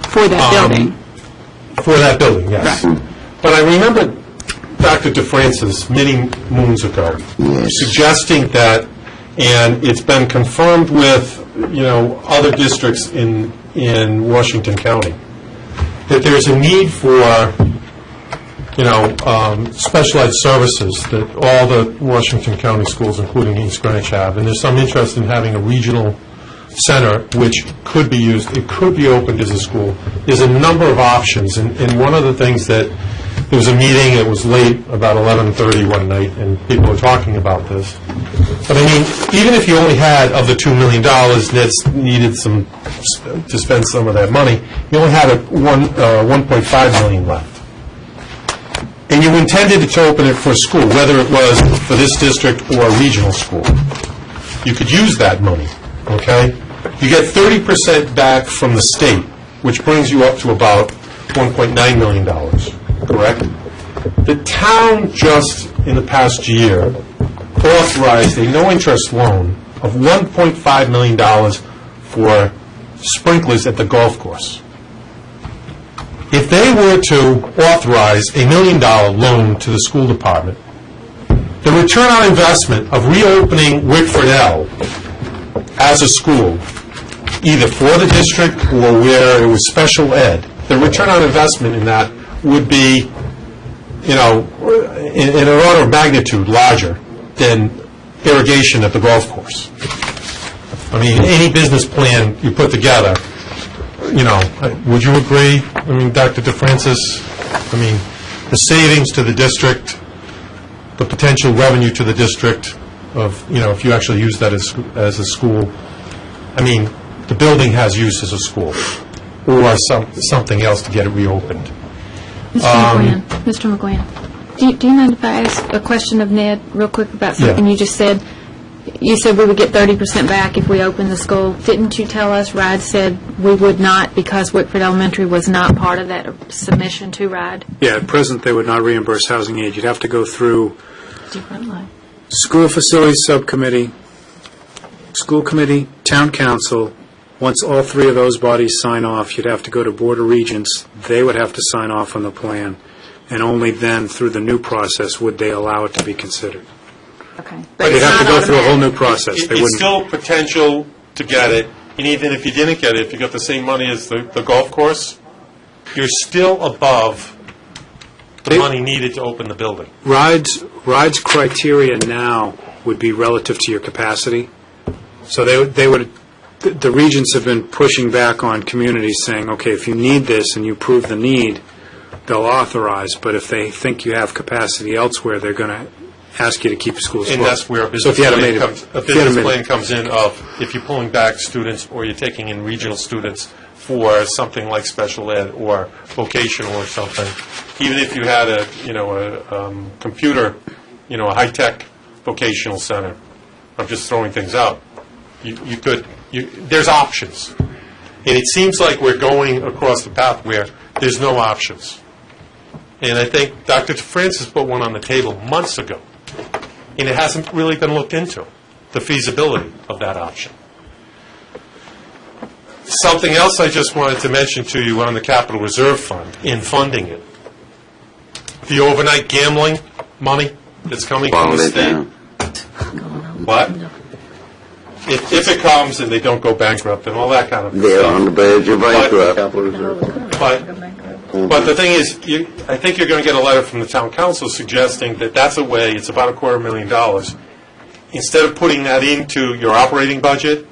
Speaker 7: For that building.
Speaker 6: For that building, yes. But I remember Dr. DeFrancis many moons ago suggesting that, and it's been confirmed with, other districts in Washington County, that there's a need for, specialized services that all the Washington County schools, including East Greenwich, have. And there's some interest in having a regional center which could be used. It could be opened as a school. There's a number of options. And one of the things that, there was a meeting, it was late, about 11:30 one night, and people were talking about this. But I mean, even if you only had, of the $2 million that's needed to spend some of that money, you only had $1.5 million left. And you intended to open it for a school, whether it was for this district or a regional school. You could use that money, okay? You get 30% back from the state, which brings you up to about $1.9 million, correct? The town just in the past year authorized a no-interest loan of $1.5 million for sprinklers at the golf course. If they were to authorize a $1 million loan to the school department, the return on investment of reopening Whitford L as a school, either for the district or where it was special ed, the return on investment in that would be, in an order of magnitude larger than irrigation at the golf course. I mean, any business plan you put together, would you agree? I mean, Dr. DeFrancis, the savings to the district, the potential revenue to the district of, if you actually use that as a school, the building has use as a school, or something else to get it reopened.
Speaker 5: Mr. McGuinn, do you mind if I ask a question of Ned real quick about something you just said? You said we would get 30% back if we opened the school. Didn't you tell us RIDE said we would not because Whitford Elementary was not part of that submission to RIDE?
Speaker 10: Yeah, at present, they would not reimburse housing aid. You'd have to go through School Facilities Subcommittee, School Committee, Town Council. Once all three of those bodies sign off, you'd have to go to Board of Regents. They would have to sign off on the plan, and only then, through the new process, would they allow it to be considered.
Speaker 5: Okay.
Speaker 10: But you'd have to go through a whole new process. They
Speaker 6: It's
Speaker 10: wouldn't.
Speaker 6: still potential to get it, and even if you didn't get it, if you got the same money as the golf course, you're still above the money needed to open the building.
Speaker 10: RIDE's criteria now would be relative to your capacity. So they would, the regents have been pushing back on communities saying, okay, if you need this and you prove the need, they'll authorize, but if they think you have capacity elsewhere, they're going to ask you to keep schools closed.
Speaker 6: And that's where a business plan comes in of if you're pulling back students or you're taking in regional students for something like special ed or vocational or something. Even if you had a computer, a high-tech vocational center, I'm just throwing things out, you could, there's options. And it seems like we're going across the path where there's no options. And I think Dr. DeFrancis put one on the table months ago, and it hasn't really been looked into, the feasibility of that option. Something else I just wanted to mention to you on the Capital Reserve Fund, in funding it. The overnight gambling money that's coming from
Speaker 9: Follow
Speaker 6: the
Speaker 9: it
Speaker 6: state.
Speaker 9: down.
Speaker 6: What? If it comes and they don't go bankrupt and all that kind of
Speaker 9: They're on the verge of bankrupt.
Speaker 6: But the thing is, I think you're going to get a letter from the town council suggesting that that's a way, it's about $250,000. Instead of putting that into your operating budget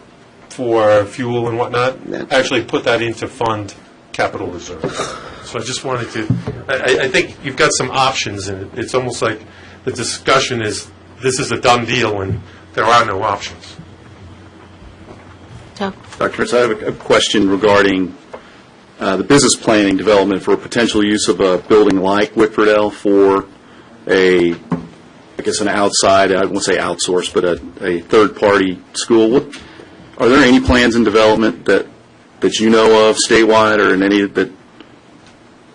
Speaker 6: for fuel and whatnot, actually put that into fund capital reserve. So I just wanted to, I think you've got some options, and it's almost like the discussion is, this is a done deal, and there are no options.
Speaker 12: Dr. Fritz, I have a question regarding the business planning development for potential use of a building like Whitford L for I guess an outside, I won't say outsource, but a third-party school. Are there any plans in development that you know of statewide or in any that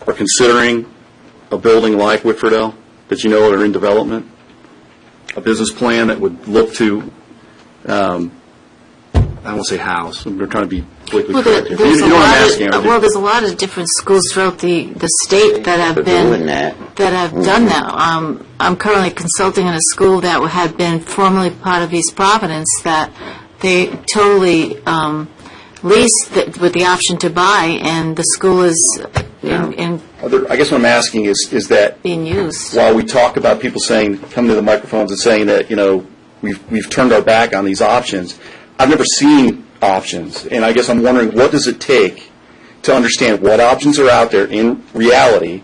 Speaker 12: are considering a building like Whitford L that you know are in development? A business plan that would look to, I won't say house, we're trying to be politically correct here. You know what I'm asking, aren't you?
Speaker 1: Well, there's a lot of different schools throughout the state that have been, that have done that. I'm currently consulting in a school that had been formerly part of East Providence that they totally leased with the option to buy, and the school is in
Speaker 12: I guess what I'm asking is that
Speaker 1: being used.
Speaker 12: while we talk about people saying, coming to the microphones and saying that, we've turned our back on these options, I've never seen options, and I guess I'm wondering, what does it take to understand what options are out there in reality?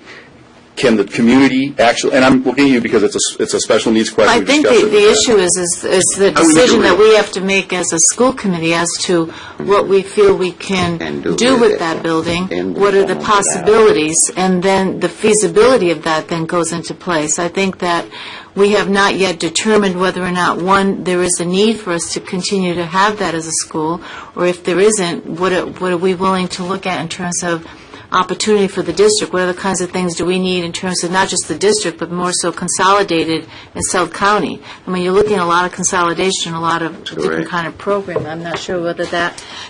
Speaker 12: Can the community actually, and I'm looking at you because it's a special needs question.
Speaker 1: I think the issue is the decision that we have to make as a school committee as to what we feel we can do with that building, what are the possibilities, and then the feasibility of that then goes into place. I think that we have not yet determined whether or not, one, there is a need for us to continue to have that as a school, or if there isn't, what are we willing to look at in terms of opportunity for the district? What other kinds of things do we need in terms of not just the district, but more so consolidated in South County? I mean, you're looking at a lot of consolidation, a lot of different kind of program. I'm not sure whether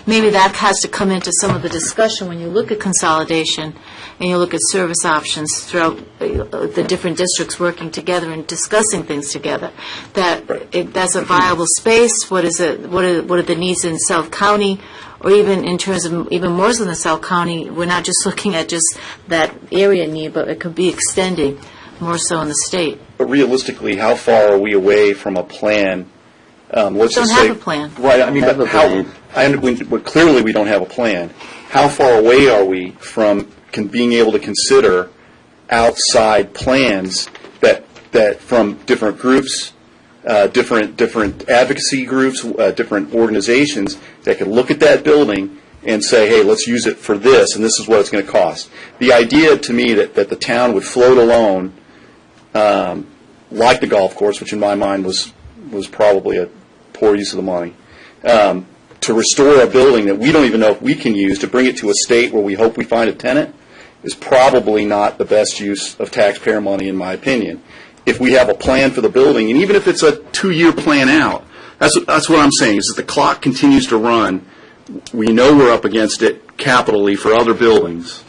Speaker 1: maybe that has to come into some of the discussion when you look at consolidation and you look at service options throughout the different districts working together and discussing things together. That's a viable space. What is it? What are the needs in South County? Or even in terms of, even more so than South County, we're not just looking at just that area need, but it could be extending more so in the state.
Speaker 12: But realistically, how far are we away from a plan? Let's
Speaker 1: Don't
Speaker 12: just say,
Speaker 1: have a plan.
Speaker 12: Right, I mean, but how, clearly we don't have a plan. How far away are we from being able to consider outside plans that from different groups, different advocacy groups, different organizations that could look at that building and say, hey, let's use it for this, and this is what it's going to cost. The idea to me that the town would float alone, like the golf course, which in my mind was probably a poor use of the money, to restore a building that we don't even know if we can use, to bring it to a state where we hope we find a tenant, is probably not the best use of taxpayer money, in my opinion. If we have a plan for the building, and even if it's a 2-year plan out, that's what I'm saying, is that the clock continues to run. We know we're up against it capitally for other buildings.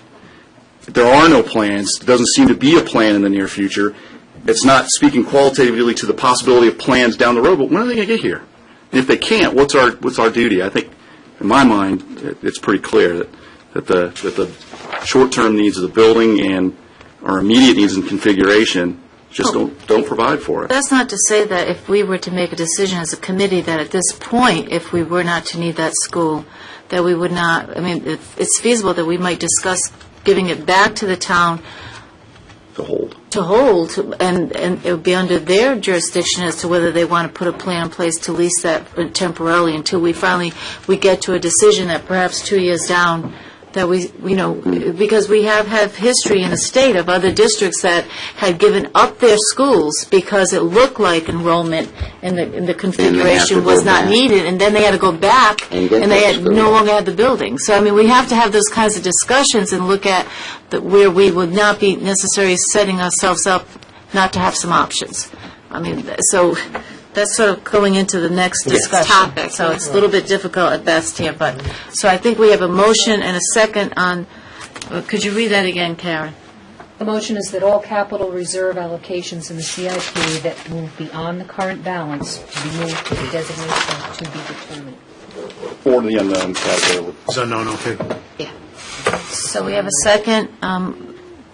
Speaker 12: There are no plans. There doesn't seem to be a plan in the near future. It's not speaking qualitatively to the possibility of plans down the road, but when are they going to get here? And if they can't, what's our duty? I think, in my mind, it's pretty clear that the short-term needs of the building and our immediate needs and configuration just don't provide for it.
Speaker 1: That's not to say that if we were to make a decision as a committee that at this point, if we were not to need that school, that we would not, I mean, it's feasible that we might discuss giving it back to the town
Speaker 12: to
Speaker 1: hold, and it would be under their jurisdiction as to whether they want to put a plan in place to lease that temporarily until we get to a decision that perhaps 2 years down, that because we have history in the state of other districts that had given up their schools because it looked like enrollment in the configuration was not needed, and then they had to go back and they had no longer had the building. So, I mean, we have to have those kinds of discussions and look at where we would not be necessarily setting ourselves up not to have some options. I mean, so that's sort of going into the next discussion.
Speaker 13: topic,
Speaker 1: So it's a little bit difficult at best here, but, so I think we have a motion and a second on, could you read that again, Karen?
Speaker 4: The motion is that all capital reserve allocations in the CIP that will be on the current balance to be moved to the designation to be determined.
Speaker 12: Or the unknown category.
Speaker 10: Is unknown, okay?
Speaker 1: So we have a second.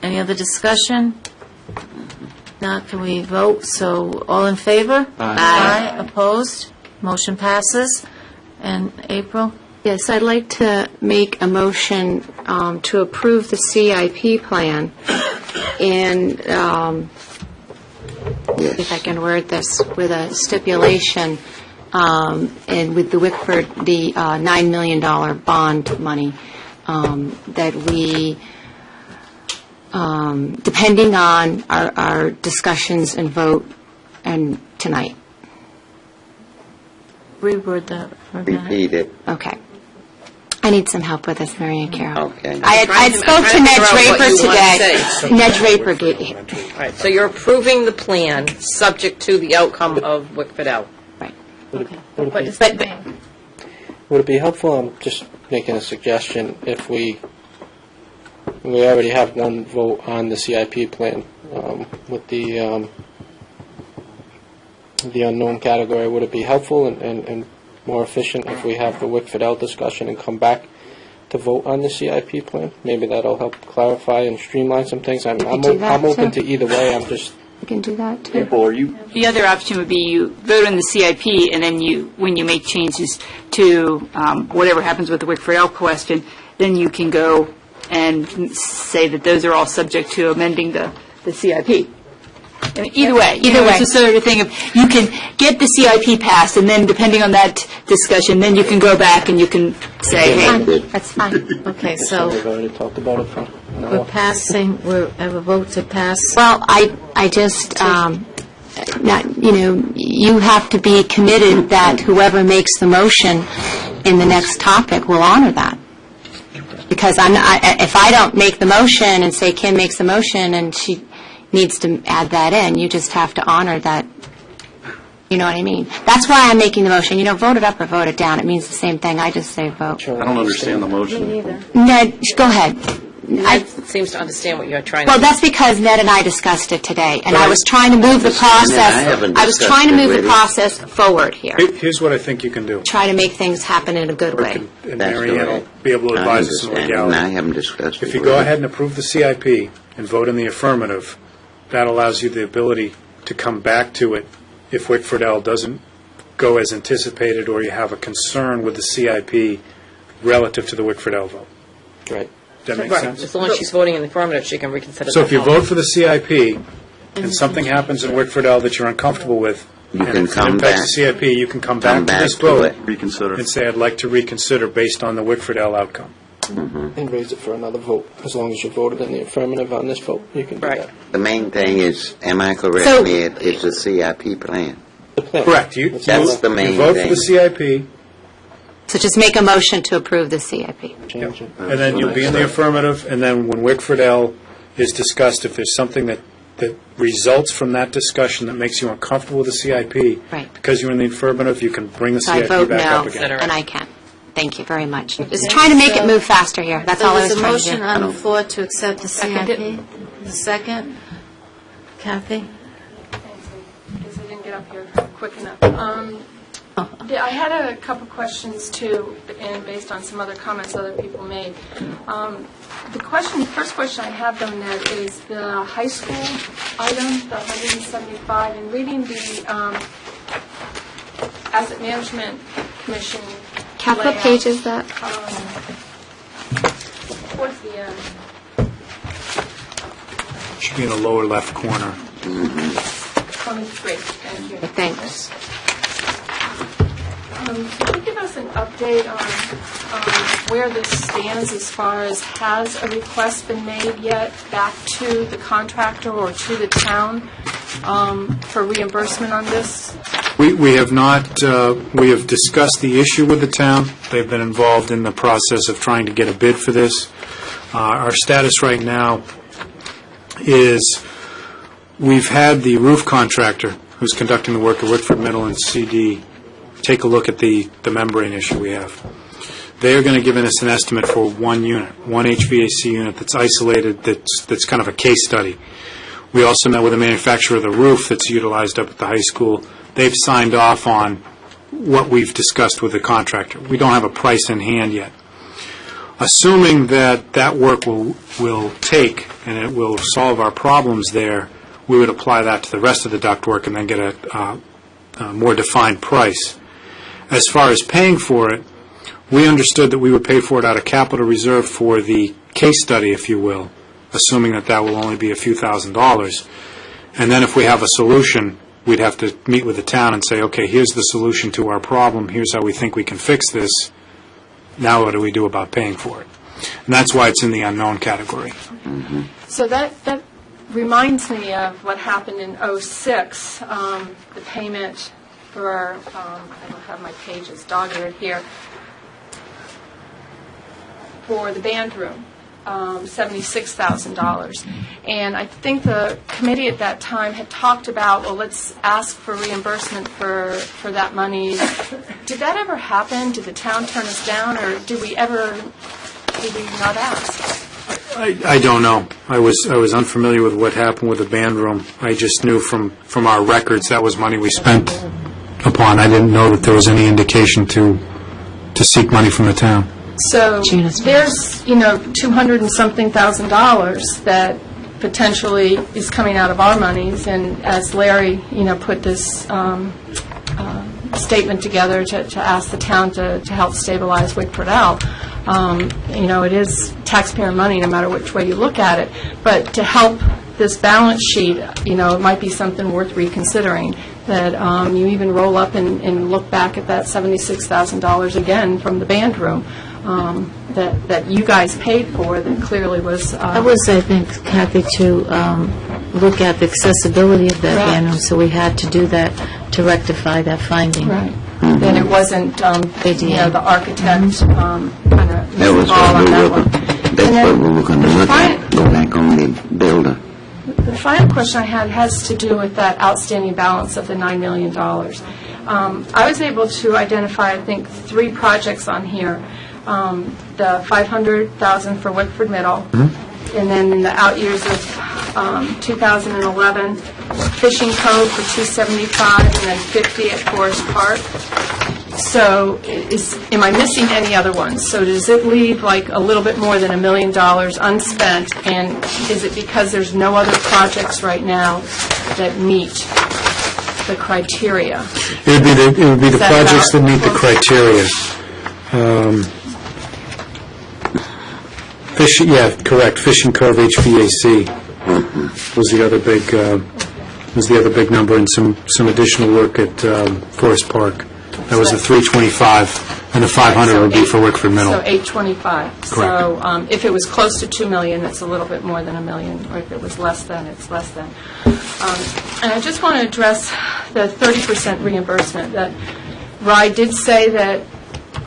Speaker 1: Any other discussion? Not, can we vote? So, all in favor? Aye. Opposed? Motion passes. And April?
Speaker 13: Yes, I'd like to make a motion to approve the CIP plan, and if I can word this with a stipulation, and with the Wickford, the $9 million bond money, that we, depending on our discussions and vote and tonight.
Speaker 1: Reword that.
Speaker 9: Repeat it.
Speaker 13: Okay. I need some help with this, Mary Ann Carroll.
Speaker 9: Okay.
Speaker 13: I spoke to Ned Draper today. Ned Draper gave...
Speaker 14: All right, so you're approving the plan, subject to the outcome of Wickford L.
Speaker 13: Right.
Speaker 4: What does that mean?
Speaker 8: Would it be helpful, I'm just making a suggestion, if we already have one vote on the CIP plan with the unknown category, would it be helpful and more efficient if we have the Wickford L discussion and come back to vote on the CIP plan? Maybe that'll help clarify and streamline some things. I'm open to either way, I'm just...
Speaker 13: We can do that, too.
Speaker 12: April, are you,
Speaker 7: The other option would be you vote on the CIP, and then when you make changes to whatever happens with the Wickford L question, then you can go and say that those are all subject to amending the CIP. I mean, either way. It's a sort of thing of, you can get the CIP passed, and then depending on that discussion, then you can go back and you can say, hey.
Speaker 13: That's fine.
Speaker 1: Okay, so
Speaker 8: We've already talked about it for an hour.
Speaker 1: we're passing, we have a vote to pass.
Speaker 13: Well, I just, you have to be committed that whoever makes the motion in the next topic will honor that. Because if I don't make the motion and say Kim makes the motion and she needs to add that in, you just have to honor that. You know what I mean? That's why I'm making the motion. Vote it up or vote it down. It means the same thing. I just say vote.
Speaker 12: I don't understand the motion.
Speaker 13: Ned, go ahead.
Speaker 14: Ned seems to understand what you're trying to
Speaker 13: Well, that's because Ned and I discussed it today, and I was trying to move the process. I was trying to move the process forward here.
Speaker 10: Here's what I think you can do.
Speaker 13: Try to make things happen in a good way.
Speaker 10: And Mary Ann will be able to advise us in legality.
Speaker 9: I haven't discussed it.
Speaker 10: If you go ahead and approve the CIP and vote in the affirmative, that allows you the ability to come back to it if Wickford L doesn't go as anticipated, or you have a concern with the CIP relative to the Wickford L vote.
Speaker 8: Right.
Speaker 10: Does that make
Speaker 14: Right,
Speaker 10: sense?
Speaker 14: as long as she's voting in the affirmative, she can reconsider.
Speaker 10: So if you
Speaker 14: that.
Speaker 10: vote for the CIP and something happens in Wickford L that you're uncomfortable with,
Speaker 9: You
Speaker 10: and
Speaker 9: can
Speaker 10: it
Speaker 9: come
Speaker 10: impacts the CIP, you can come back to this
Speaker 9: to
Speaker 10: vote
Speaker 9: it.
Speaker 12: Reconsider.
Speaker 10: and say, I'd like to reconsider based on the Wickford L outcome.
Speaker 8: And raise it for another vote. As long as you voted in the affirmative on this vote, you can do
Speaker 14: Right.
Speaker 8: that.
Speaker 9: The main thing is, am I correct,
Speaker 13: So-
Speaker 9: Ned, is the CIP plan?
Speaker 8: The plan.
Speaker 10: Correct.
Speaker 9: That's the main
Speaker 10: You vote for
Speaker 9: thing.
Speaker 10: the CIP,
Speaker 13: So just make a motion to approve the CIP.
Speaker 8: Change it.
Speaker 10: and then you'll be in the affirmative, and then when Wickford L is discussed, if there's something that results from that discussion that makes you uncomfortable with the CIP,
Speaker 13: Right.
Speaker 10: because you're in the affirmative, you can bring the
Speaker 13: So I
Speaker 10: CIP
Speaker 13: vote
Speaker 10: back up
Speaker 13: no,
Speaker 10: again.
Speaker 13: and I can. Thank you very much. Just trying to make it move faster here. That's all I was
Speaker 1: So
Speaker 13: trying
Speaker 1: there's
Speaker 13: to
Speaker 1: a
Speaker 13: do.
Speaker 1: motion on the floor to accept the
Speaker 5: Second
Speaker 1: CIP. The second. Kathy?
Speaker 15: Because I didn't get up here quick enough. Yeah, I had a couple questions too, and based on some other comments other people made. The first question I have though, Ned, is the high school item, the 175, and reading the Asset Management Commission.
Speaker 13: Kath, what
Speaker 15: layout,
Speaker 13: page is that?
Speaker 15: Towards the end.
Speaker 10: Should be in the lower left corner.
Speaker 15: 23, thank you.
Speaker 13: Thanks.
Speaker 15: Could you give us an update on where this stands as far as has a request been made yet back to the contractor or to the town for reimbursement on this?
Speaker 10: We have not, we have discussed the issue with the town. They've been involved in the process of trying to get a bid for this. Our status right now is we've had the roof contractor who's conducting the work at Wickford Middle and CD, take a look at the membrane issue we have. They are going to give us an estimate for one unit, one HVAC unit that's isolated, that's kind of a case study. We also met with a manufacturer of the roof that's utilized up at the high school. They've signed off on what we've discussed with the contractor. We don't have a price in hand yet. Assuming that that work will take and it will solve our problems there, we would apply that to the rest of the ductwork and then get a more defined price. As far as paying for it, we understood that we would pay for it out of capital reserve for the case study, if you will, assuming that that will only be a few $1,000s. And then if we have a solution, we'd have to meet with the town and say, okay, here's the solution to our problem, here's how we think we can fix this, now what do we do about paying for it? And that's why it's in the unknown category.
Speaker 15: So that reminds me of what happened in '06, the payment for, I don't have my pages dog-eared here, for the band room, $76,000. And I think the committee at that time had talked about, well, let's ask for reimbursement for that money. Did that ever happen? Did the town turn us down, or did we not ask?
Speaker 10: I don't know. I was unfamiliar with what happened with the band room. I just knew from our records that was money we spent upon. I didn't know that there was any indication to seek money from the town.
Speaker 15: So there's, $200 and something thousand that potentially is coming out of our monies, and as Larry, put this statement together to ask the town to help stabilize Wickford L. It is taxpayer money no matter which way you look at it, but to help this balance sheet, it might be something worth reconsidering, that you even roll up and look back at that $76,000 again from the band room that you guys paid for, that clearly was...
Speaker 16: I think, Kathy, to look at the accessibility of that band room, so we had to do that to rectify that finding.
Speaker 15: Right. Then it wasn't, the architect kind of
Speaker 9: That was what we were going to look at, go back on the builder.
Speaker 15: The final question I had has to do with that outstanding balance of the $9 million. I was able to identify, I think, 3 projects on here. The $500,000 for Wickford Middle, and then in the out years of 2011, Fishing Cove for $275, and then $50 at Forest Park. So am I missing any other ones? So does it leave like a little bit more than $1 million unspent, and is it because there's no other projects right now that meet the criteria?
Speaker 10: It would be the projects that meet the criteria. Correct. Fishing Cove HVAC was the other big number, and some additional work at Forest Park. That was the 325, and the 500 would be for Wickford Middle.
Speaker 15: So 825.
Speaker 10: Correct.
Speaker 15: So if it was close to $2 million, it's a little bit more than $1 million, or if it was less than, it's less than. And I just want to address the 30% reimbursement. That Rye did say that,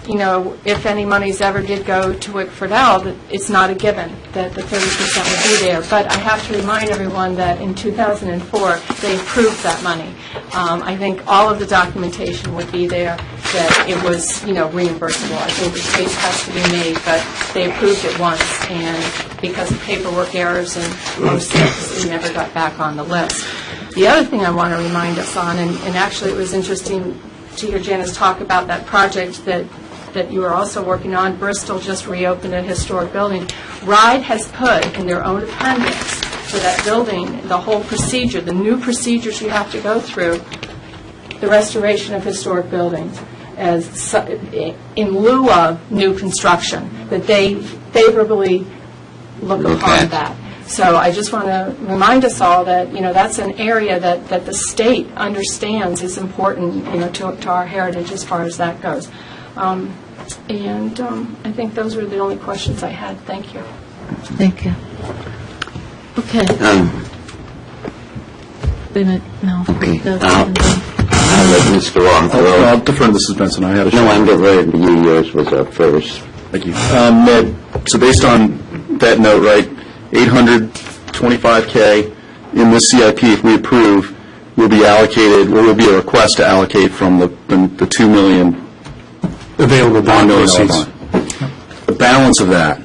Speaker 15: if any monies ever did go to Wickford L, that it's not a given that the 30% would be there. But I have to remind everyone that in 2004, they approved that money. I think all of the documentation would be there that it was, reimbursable. I think the case has to be made, but they approved it once, and because of paperwork errors in 06, it never got back on the list. The other thing I want to remind us on, and actually it was interesting to hear Janice talk about that project that you are also working on. Bristol just reopened a historic building. RIDE has put in their own appendix for that building the whole procedure, the new procedures you have to go through, the restoration of historic buildings, as in lieu of new construction, that they favorably look upon that. So I just want to remind us all that, that's an area that the state understands is important, to our heritage as far as that goes. And I think those were the only questions I had. Thank you.
Speaker 16: Thank you. Okay. Wait a minute. No.
Speaker 9: Okay. I'll let Mr. Arthur.
Speaker 12: I'll defer to Mrs. Benson. I had a
Speaker 9: No, I'm ready. Yours was up first.
Speaker 12: Thank you. Ned, so based on that note, right, $825K in this CIP, if we approve, will be allocated, or will be a request to allocate from the $2 million
Speaker 10: Available bond proceeds.
Speaker 12: The balance of that,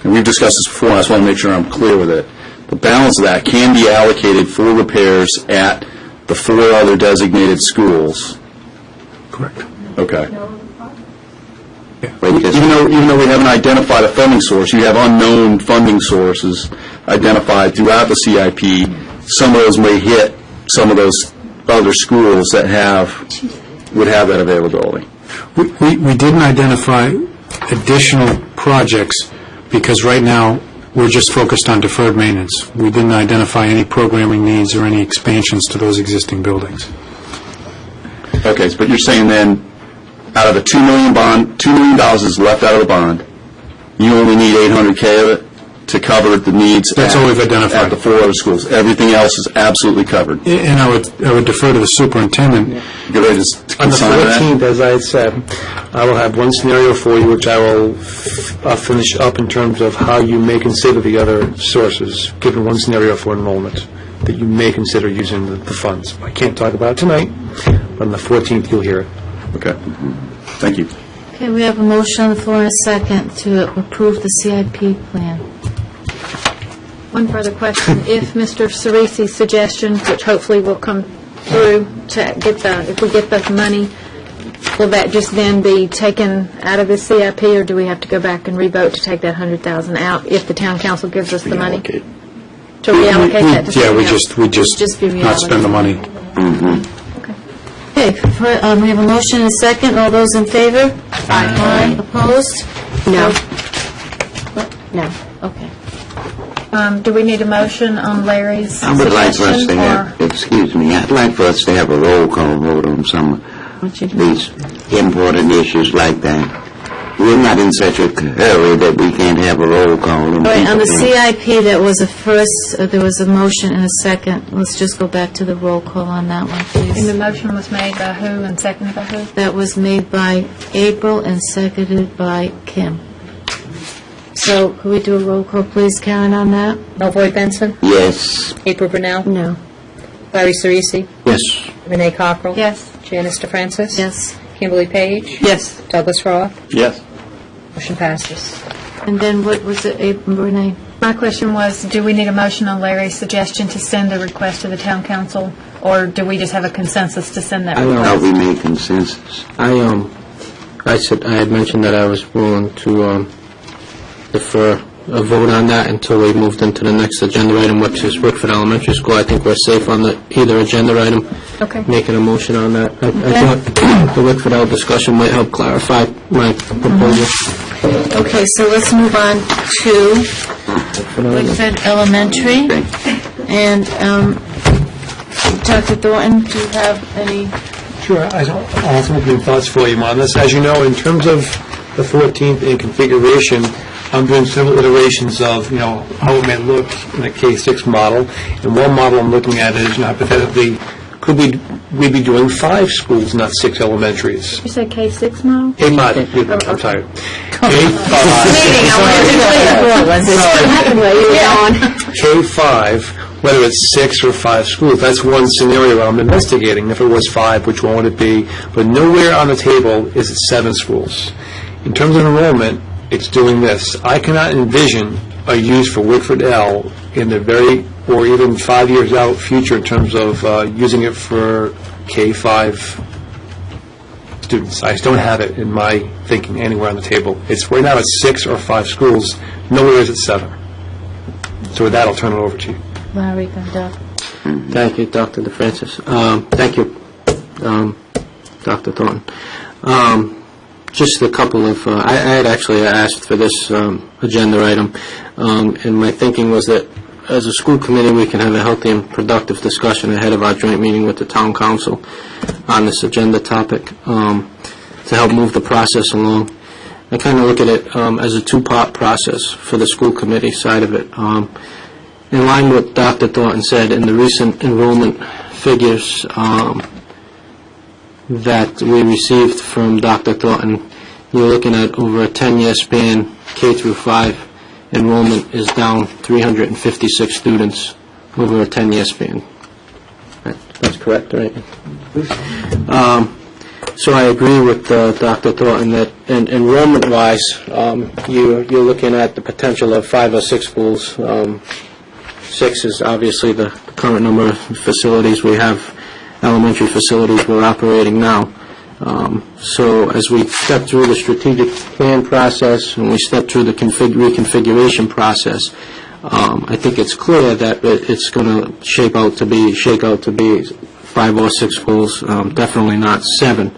Speaker 12: and we've discussed this before, and I just want to make sure I'm clear with it, the balance of that can be allocated for repairs at the 4 other designated schools.
Speaker 10: Correct.
Speaker 12: Okay. Even though we haven't identified a funding source, you have unknown funding sources identified throughout the CIP. Some of those may hit some of those other schools that would have that availability.
Speaker 10: We didn't identify additional projects because right now we're just focused on deferred maintenance. We didn't identify any programming needs or any expansions to those existing buildings.
Speaker 12: Okay, but you're saying then, out of the $2 million bond, $2 million is left out of the bond. You only need $800K of it to cover the needs.
Speaker 10: That's all we've identified.
Speaker 12: At the 4 other schools. Everything else is absolutely covered.
Speaker 10: And I would defer to the superintendent.
Speaker 12: You're ready to
Speaker 2: On the
Speaker 12: consign that?
Speaker 2: 14th, as I had said, I will have one scenario for you, which I will finish up in terms of how you may consider the other sources, given one scenario for enrollment, that you may consider using the funds. I can't talk about it tonight, but on the 14th, you'll hear it.
Speaker 12: Okay. Thank you.
Speaker 1: Okay, we have a motion on the floor and a second to approve the CIP plan.
Speaker 5: One further question. If Mr. Cerisi's suggestion, which hopefully will come through to get if we get the money, will that just then be taken out of the CIP, or do we have to go back and revote to take that $100,000 out if the town council gives us the money? To reallocate that to
Speaker 10: Yeah,
Speaker 5: something
Speaker 10: we
Speaker 5: else?
Speaker 10: just
Speaker 1: be
Speaker 10: not spend the money.
Speaker 1: Okay, we have a motion and a second. All those in favor? Aye. Opposed?
Speaker 13: No.
Speaker 1: No. Okay.
Speaker 15: Do we need a motion on Larry's
Speaker 9: I would like for us
Speaker 15: suggestion,
Speaker 9: to have, excuse me, I'd like for us to have a roll call vote on some of these important issues like that. We're not in such a hurry that we can't have a roll call.
Speaker 1: All right, on the CIP, there was there was a motion and a second. Let's just go back to the roll call on that one,
Speaker 15: And
Speaker 1: please.
Speaker 15: the motion was made by who and seconded by who?
Speaker 1: That was made by April and seconded by Kim. So, could we do a roll call, please, Karen, on that?
Speaker 4: Melvoy Benson?
Speaker 9: Yes.
Speaker 4: April Brunel?
Speaker 1: No.
Speaker 4: Larry Cerisi?
Speaker 8: Yes.
Speaker 4: Renee Cockrell?
Speaker 15: Yes.
Speaker 4: Janice DeFrancis?
Speaker 1: Yes.
Speaker 4: Kimberly Page?
Speaker 3: Yes.
Speaker 4: Douglas Roth?
Speaker 12: Yes.
Speaker 4: Motion passes.
Speaker 1: And then what was it, April, Renee?
Speaker 15: My question was, do we need a motion on Larry's suggestion to send the request to the town council, or do we just have a consensus to send that
Speaker 9: I
Speaker 15: request?
Speaker 9: thought we made consensus.
Speaker 8: I had mentioned that I was willing to defer a vote on that until we moved into the next agenda item, which is Wickford Elementary School. I think we're safe on either agenda item.
Speaker 15: Okay.
Speaker 8: Making a motion on that. I thought the Wickford L discussion might help clarify my proposal.
Speaker 1: Okay, so let's move on to Wickford Elementary. And Dr. Thornton, do you have any?
Speaker 2: Sure, I have some opening thoughts for you on this. As you know, in terms of the 14th in configuration, I'm doing several iterations of, how it may look in a K-6 model. And one model I'm looking at is, hypothetically, could we be doing 5 schools, not 6 elementaries?
Speaker 5: You said K-6 model?
Speaker 2: K5, I'm sorry. K5, whether it's 6 or 5 schools, that's one scenario I'm investigating. If it was 5, which one would it be? But nowhere on the table is it 7 schools. In terms of enrollment, it's doing this. I cannot envision a use for Wickford L in the or even 5 years out future in terms of using it for K5 students. I just don't have it in my thinking anywhere on the table. It's right now it's 6 or 5 schools. Nowhere is it 7. So with that, I'll turn it over to you.
Speaker 1: Larry, Doug.
Speaker 8: Thank you, Dr. DeFrancis. Thank you, Dr. Thornton. Just a couple of, I had actually asked for this agenda item, and my thinking was that as a school committee, we can have a healthy and productive discussion ahead of our joint meeting with the town council on this agenda topic to help move the process along. I kind of look at it as a two-part process for the school committee side of it. In line with what Dr. Thornton said, in the recent enrollment figures that we received from Dr. Thornton, you're looking at over a 10-year span, K through 5 enrollment is down 356 students over a 10-year span. That's correct, right? So I agree with Dr. Thornton that enrollment-wise, you're looking at the potential of 5 or 6 schools. 6 is obviously the current number of facilities we have, elementary facilities we're operating now. So as we step through the strategic plan process and we step through the reconfiguration process, I think it's clear that it's going to shake out to be 5 or 6 schools, definitely not 7.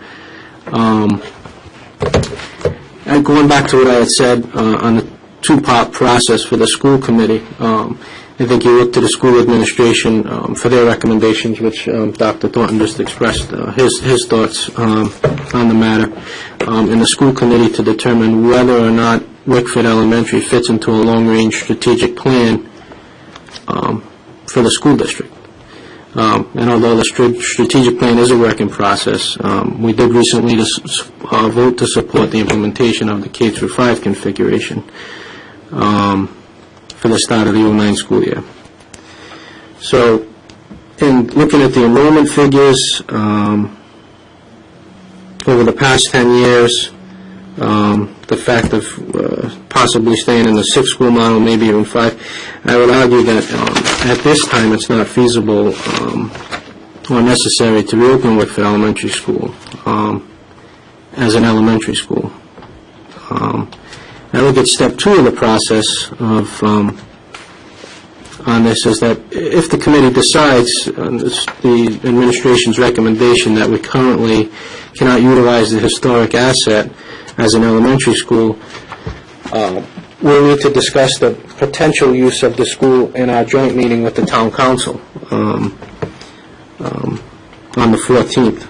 Speaker 8: And going back to what I had said on the 2-part process for the school committee, I think you look to the school administration for their recommendations, which Dr. Thornton just expressed his thoughts on the matter, and the school committee to determine whether or not Wickford Elementary fits into a long-range strategic plan for the school district. And although the strategic plan is a work in process, we did recently vote to support the implementation of the K-5 configuration for the start of the 09 school year. So, in looking at the enrollment figures, over the past 10 years, the fact of possibly staying in the 6-school model, maybe even 5, I would argue that at this time it's not feasible or necessary to reopen Wickford Elementary School as an elementary school. I look at step 2 of the process of on this is that if the committee decides the administration's recommendation that we currently cannot utilize the historic asset as an elementary school, we'll need to discuss the potential use of the school in our joint meeting with the town council on the 14th.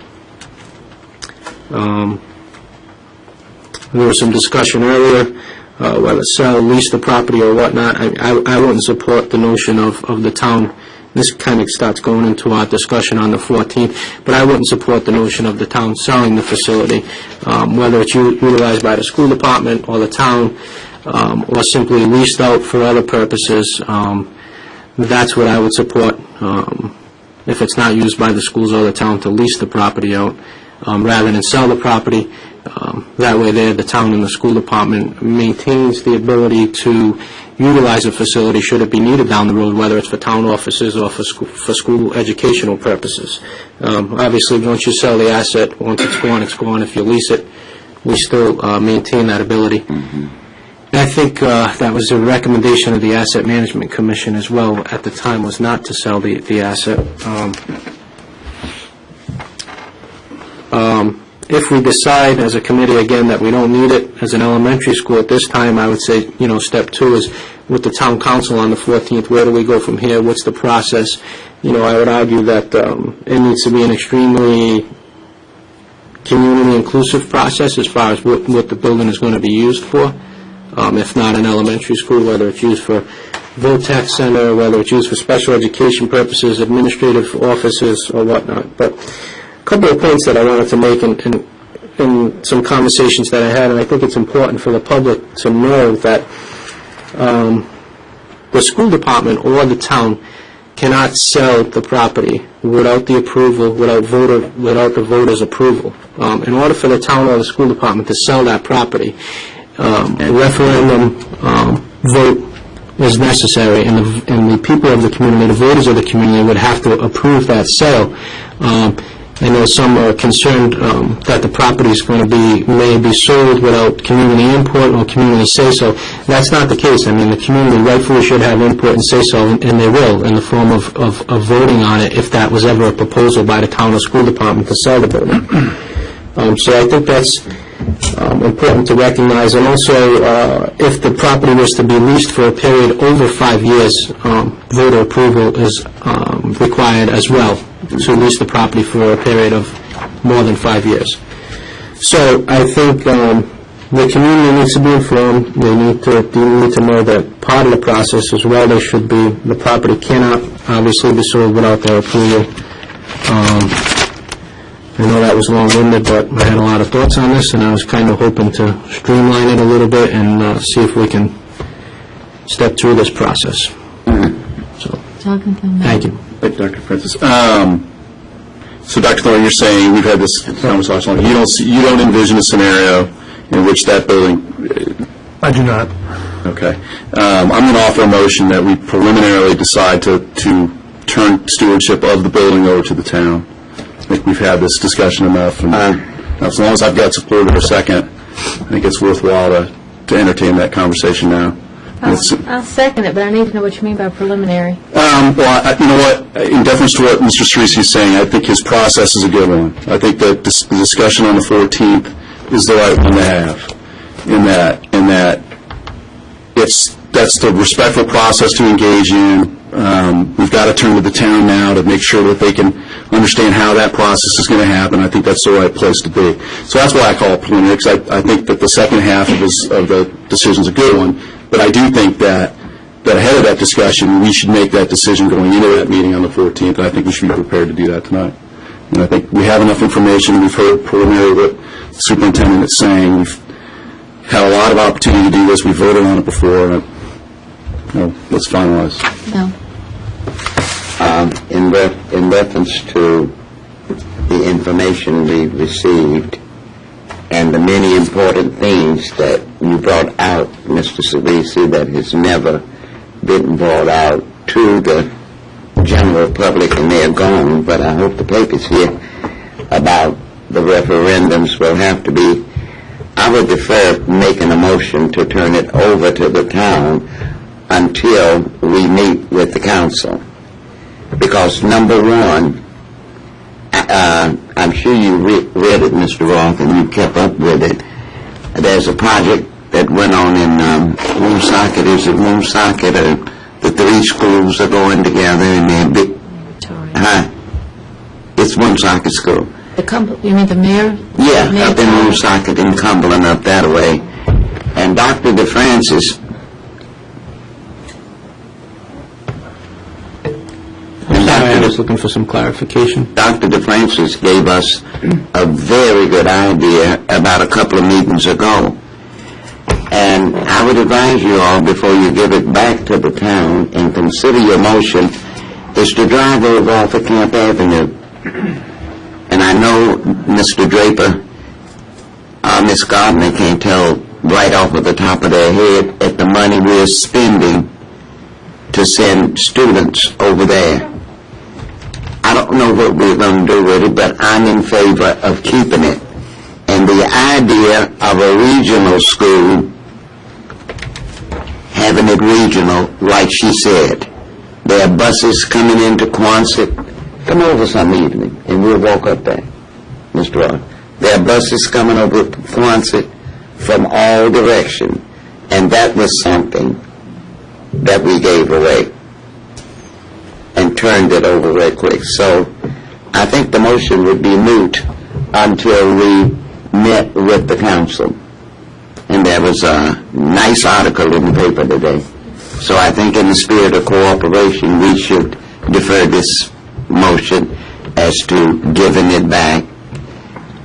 Speaker 8: There was some discussion earlier whether sell, lease the property or whatnot. I wouldn't support the notion of the town. This kind of starts going into our discussion on the 14th, but I wouldn't support the notion of the town selling the facility, whether it's utilized by the school department or the town, or simply leased out for other purposes. That's what I would support, if it's not used by the schools or the town, to lease the property out, rather than sell the property. That way there, the town and the school department maintains the ability to utilize a facility should it be needed down the road, whether it's for town offices or for school educational purposes. Obviously, once you sell the asset, once it's gone, it's gone. If you lease it, we still maintain that ability. And I think that was a recommendation of the Asset Management Commission as well at the time, was not to sell the asset. If we decide as a committee, again, that we don't need it as an elementary school at this time, I would say, step 2 is with the town council on the 14th, where do we go from here? What's the process? I would argue that it needs to be an extremely community-inclusive process as far as what the building is going to be used for. If not an elementary school, whether it's used for VOTEC Center, whether it's used for special education purposes, administrative offices, or whatnot. But a couple of points that I wanted to make in some conversations that I had, and I think it's important for the public to know that the school department or the town cannot sell the property without the approval, without the voters' approval. In order for the town or the school department to sell that property, a referendum vote is necessary, and the people of the community, the voters of the community, would have to approve that sale. I know some are concerned that the property is going to may be sold without community input or community say-so. That's not the case. I mean, the community rightfully should have input and say-so, and they will, in the form of voting on it if that was ever a proposal by the town or school department to sell the building. So I think that's important to recognize. And also, if the property was to be leased for a period over 5 years, voter approval is required as well to lease the property for a period of more than 5 years. So I think the community needs to be informed. They need to know that part of the process as well, they should be, the property cannot obviously be sold without their approval. I know that was long-winded, but I had a lot of thoughts on this, and I was kind of hoping to streamline it a little bit and see if we can step through this process. So, thank you.
Speaker 12: Thank you, Dr. Francis. So, Dr. Thorne, you're saying, we've had this conversation, you don't envision a scenario in which that building...
Speaker 2: I do not.
Speaker 12: Okay. I'm going to offer a motion that we preliminarily decide to turn stewardship of the building over to the town. I think we've had this discussion enough, and as long as I've got support of a second, I think it's worthwhile to entertain that conversation now.
Speaker 5: I'll second it, but I need to know what you mean by preliminary.
Speaker 12: Well, you know what, in deference to what Mr. Cerisi is saying, I think his process is a good one. I think that the discussion on the 14th is the right one to have, in that that's the respectful process to engage in. We've got to turn to the town now to make sure that they can understand how that process is going to happen. I think that's the right place to be. So that's why I call it preliminary, because I think that the second half of the decision is a good one. But I do think that ahead of that discussion, we should make that decision going into that meeting on the 14th, and I think we should be prepared to do that tonight. And I think we have enough information. We've heard preliminary what the superintendent is saying. We've had a lot of opportunity to do this. We voted on it before. Let's finalize.
Speaker 5: No.
Speaker 9: In reference to the information we received and the many important things that you brought out, Mr. Cerisi, that has never been brought out to the general public, and they're gone, but I hope the papers here about the referendums will have to be, I would defer making a motion to turn it over to the town until we meet with the council. Because number one, I'm sure you read it, Mr. Roth, and you kept up with it. There's a project that went on in Woonsocket. Is it Woonsocket? The three schools are going together, and they're big. It's Woonsocket School.
Speaker 16: You mean the mayor?
Speaker 9: Yeah, up in Woonsocket and Cumberland up that way. And Dr. DeFrancis,
Speaker 8: I was looking for some clarification.
Speaker 9: Dr. DeFrancis gave us a very good idea about a couple of meetings ago. And I would advise you all, before you give it back to the town and consider your motion, is to drive over off of Camp Avenue. And I know Mr. Draper, Ms. Gardner can't tell right off of the top of their head at the money we're spending to send students over there. I don't know what we're going to do with it, but I'm in favor of keeping it. And the idea of a regional school, having it regional, like she said, there are buses coming into Quonset. Come over some evening, and we'll walk up there, Mr. Roth. There are buses coming over to Quonset from all directions, and that was something that we gave away and turned it over very quick. So I think the motion would be moot until we met with the council. And there was a nice article in the paper today. So I think in the spirit of cooperation, we should defer this motion as to giving it back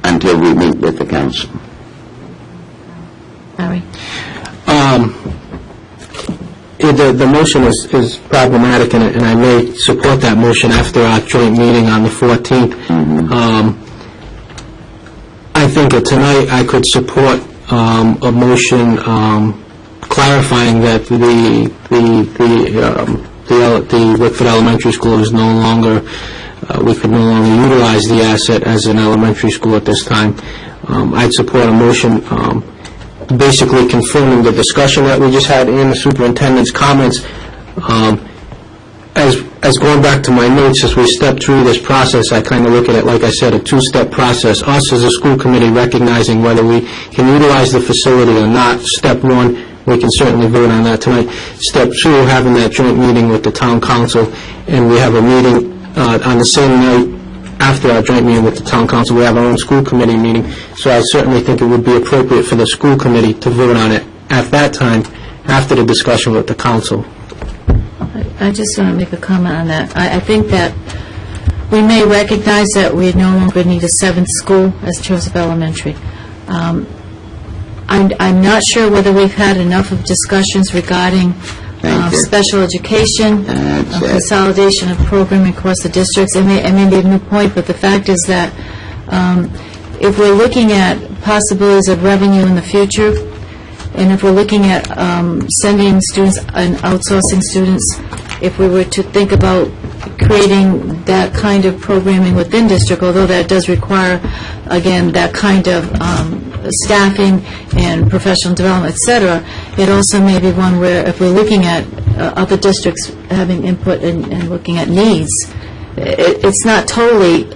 Speaker 9: until we meet with the council.
Speaker 5: Larry?
Speaker 8: The motion is problematic, and I may support that motion after our joint meeting on the 14th. I think that tonight I could support a motion clarifying that the Wickford Elementary School is no longer, we could no longer utilize the asset as an elementary school at this time. I'd support a motion basically confirming the discussion that we just had in the superintendent's comments. As going back to my notes, as we step through this process, I kind of look at it, like I said, a two-step process. Us as a school committee recognizing whether we can utilize the facility or not. Step one, we can certainly vote on that tonight. Step two, having that joint meeting with the town council, and we have a meeting on the same night after our joint meeting with the town council. We have our own school committee meeting, so I certainly think it would be appropriate for the school committee to vote on it at that time, after the discussion with the council.
Speaker 16: I just want to make a comment on that. I think that we may recognize that we no longer need a seventh school as Joseph Elementary. I'm not sure whether we've had enough of discussions regarding
Speaker 1: special education, consolidation of programming across the districts. It may be a new point, but the fact is that if we're looking at possibilities of revenue in the future, and if we're looking at sending students and outsourcing students, if we were to think about creating that kind of programming within district, although that does require, again, that kind of staffing and professional development, et cetera, it also may be one where if we're looking at other districts having input and looking at needs, it's not totally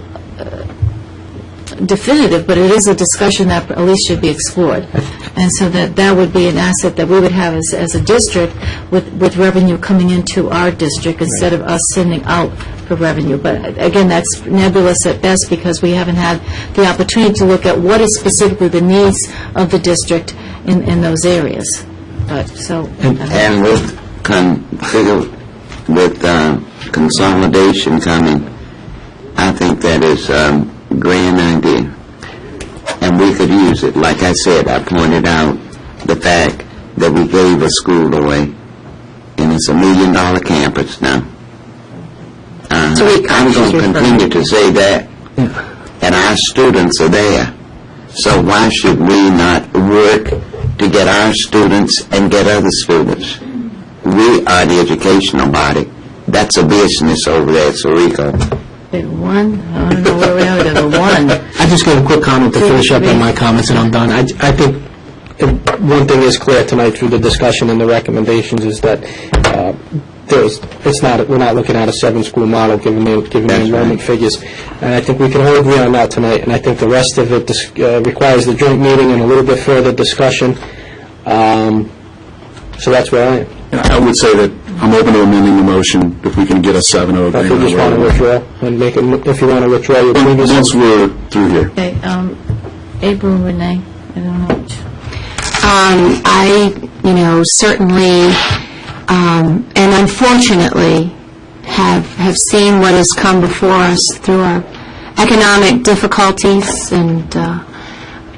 Speaker 1: definitive, but it is a discussion that at least should be explored. And so that would be an asset that we would have as a district with revenue coming into our district instead of us sending out for revenue. But again, that's nebulous at best because we haven't had the opportunity to look at what is specifically the needs of the district in those areas. But so.
Speaker 9: And with consolidation coming, I think that is grand idea, and we could use it. Like I said, I pointed out the fact that we gave a school away, and it's $1 million campus now. I'm going to continue to say that, and our students are there. So why should we not work to get our students and get other students? We are the educational body. That's a business over there at Sorico.
Speaker 1: One? I don't know where we are with the one.
Speaker 8: I just got a quick comment to finish up on my comments, and I'm done. I think one thing is clear tonight through the discussion and the recommendations is that we're not looking at a 7-school model given the enrollment figures. And I think we can all agree on that tonight, and I think the rest of it requires the joint meeting and a little bit further discussion. So that's where I am.
Speaker 12: I would say that I'm open to amending the motion if we can get a 7-0 agreement.
Speaker 8: If you just want to withdraw, and make it, if you want to withdraw your previous...
Speaker 12: Once we're through here.
Speaker 1: Okay, April, Renee, I don't know which.
Speaker 13: I, certainly, and unfortunately, have seen what has come before us through our economic difficulties, and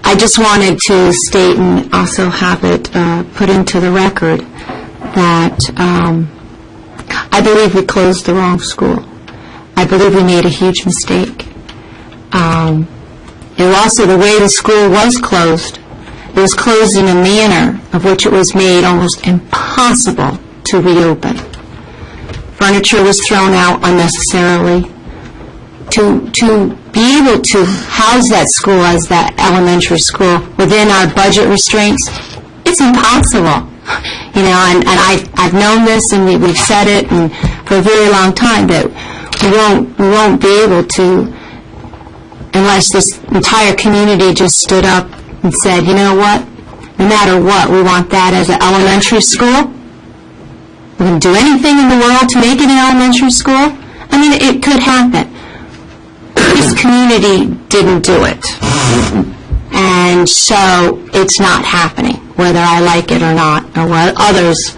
Speaker 13: I just wanted to state and also have it put into the record that I believe we closed the wrong school. I believe we made a huge mistake. And also the way the school was closed, it was closed in a manner of which it was made almost impossible to reopen. Furniture was thrown out unnecessarily. To be able to house that school as that elementary school within our budget restraints, it's impossible. And I've known this, and we've said it and for a very long time, that we won't be able to, unless this entire community just stood up and said, you know what, no matter what, we want that as an elementary school. We're going to do anything in the world to make it an elementary school. I mean, it could happen. This community didn't do it. And so it's not happening, whether I like it or not, or whether others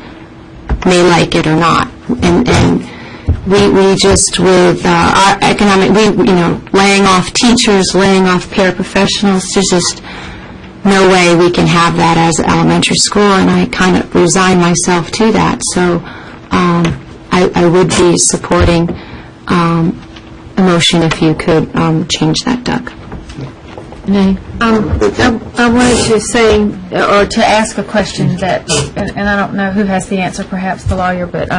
Speaker 13: may like it or not. And we just, with our economic, laying off teachers, laying off paraprofessionals, there's just no way we can have that as elementary school, and I kind of resign myself to that. So I would be supporting a motion if you could change that, Doug.
Speaker 5: I wanted to say, or to ask a question that, and I don't know who has the answer, perhaps the lawyer, but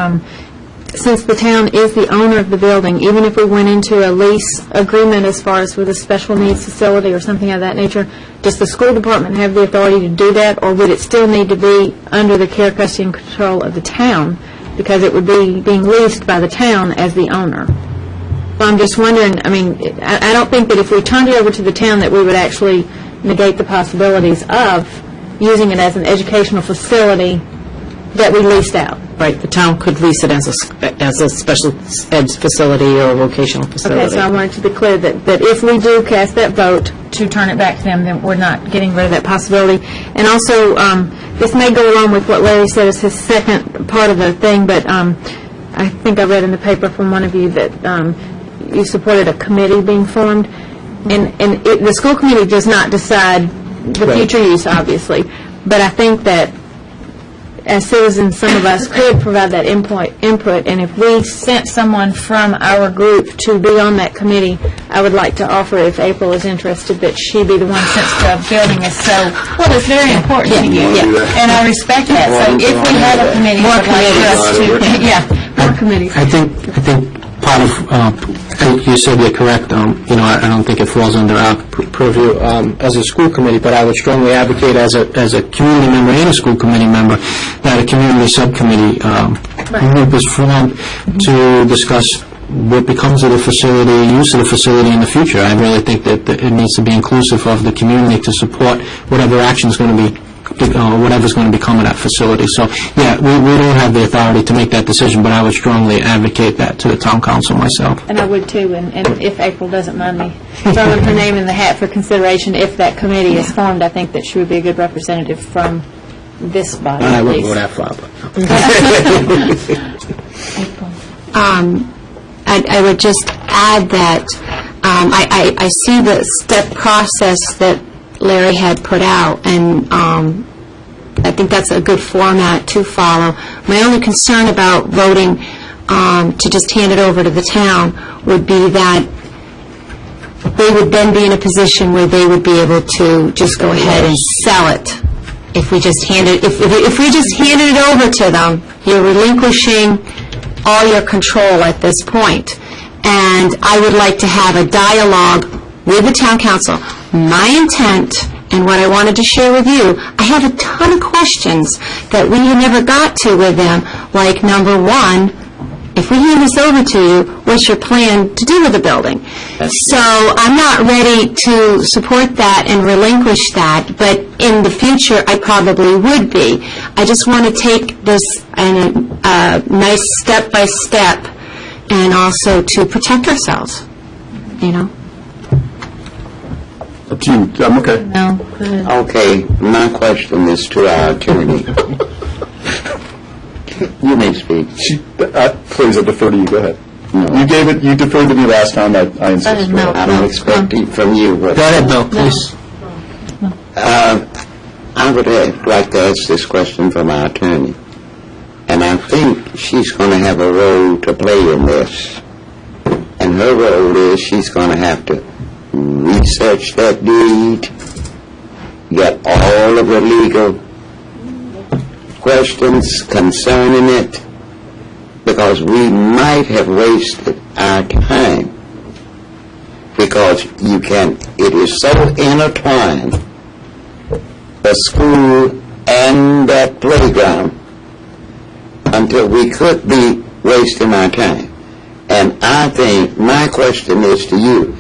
Speaker 5: since the town is the owner of the building, even if we went into a lease agreement as far as with a special needs facility or something of that nature, does the school department have the authority to do that, or would it still need to be under the care, custody, and control of the town, because it would be being leased by the town as the owner? So I'm just wondering, I mean, I don't think that if we turned it over to the town that we would actually negate the possibilities of using it as an educational facility that we leased out.
Speaker 3: Right, the town could lease it as a special ed facility or a vocational facility.
Speaker 5: Okay, so I wanted to be clear that if we do cast that vote to turn it back to them, then we're not getting rid of that possibility. And also, this may go along with what Larry said is his second part of the thing, but I think I read in the paper from one of you that you supported a committee being formed, and the school committee does not decide the future use, obviously, but I think that as citizens, some of us could provide that input, and if we sent someone from our group to be on that committee, I would like to offer, if April is interested, that she be the one, since the building is so, well, it's very important to you. And I respect that, so if we have a committee, I would like for us to, more committees.
Speaker 8: I think part of, you said you're correct, I don't think it falls under our purview as a school committee, but I would strongly advocate as a community member and a school committee member that a community subcommittee group is formed to discuss what becomes of the facility, use of the facility in the future. I really think that it needs to be inclusive of the community to support whatever action is going to be whatever's going to become of that facility. So, yeah, we don't have the authority to make that decision, but I would strongly advocate that to the town council myself.
Speaker 5: And I would too, and if April doesn't mind me throwing her name in the hat for consideration, if that committee is formed, I think that she would be a good representative from this body.
Speaker 8: I wouldn't go that far, but...
Speaker 13: I would just add that I see the step process that Larry had put out, and I think that's a good format to follow. My only concern about voting to just hand it over to the town would be that they would then be in a position where they would be able to just go ahead and sell it. If we just handed it over to them, you're relinquishing all your control at this point. And I would like to have a dialogue with the town council. My intent, and what I wanted to share with you, I have a ton of questions that we never got to with them, like, number one, if we hand this over to you, what's your plan to do with the building? So I'm not ready to support that and relinquish that, but in the future, I probably would be. I just want to take this in a nice step-by-step, and also to protect ourselves,
Speaker 12: Up to you. I'm okay.
Speaker 1: No, good.
Speaker 9: Okay, my question is to our attorney. You may speak.
Speaker 12: Please, I defer to you. Go ahead. You deferred to me last time. I insist.
Speaker 1: No.
Speaker 9: I'm expecting from you.
Speaker 8: Go ahead, Bill, please.
Speaker 9: I would like to ask this question from our attorney. And I think she's going to have a role to play in this. And her role is she's going to have to research that deed, get all of the legal questions concerning it, because we might have wasted our time. Because it is so intertwined, the school and that playground, until we could be wasting our time. And I think my question is to you.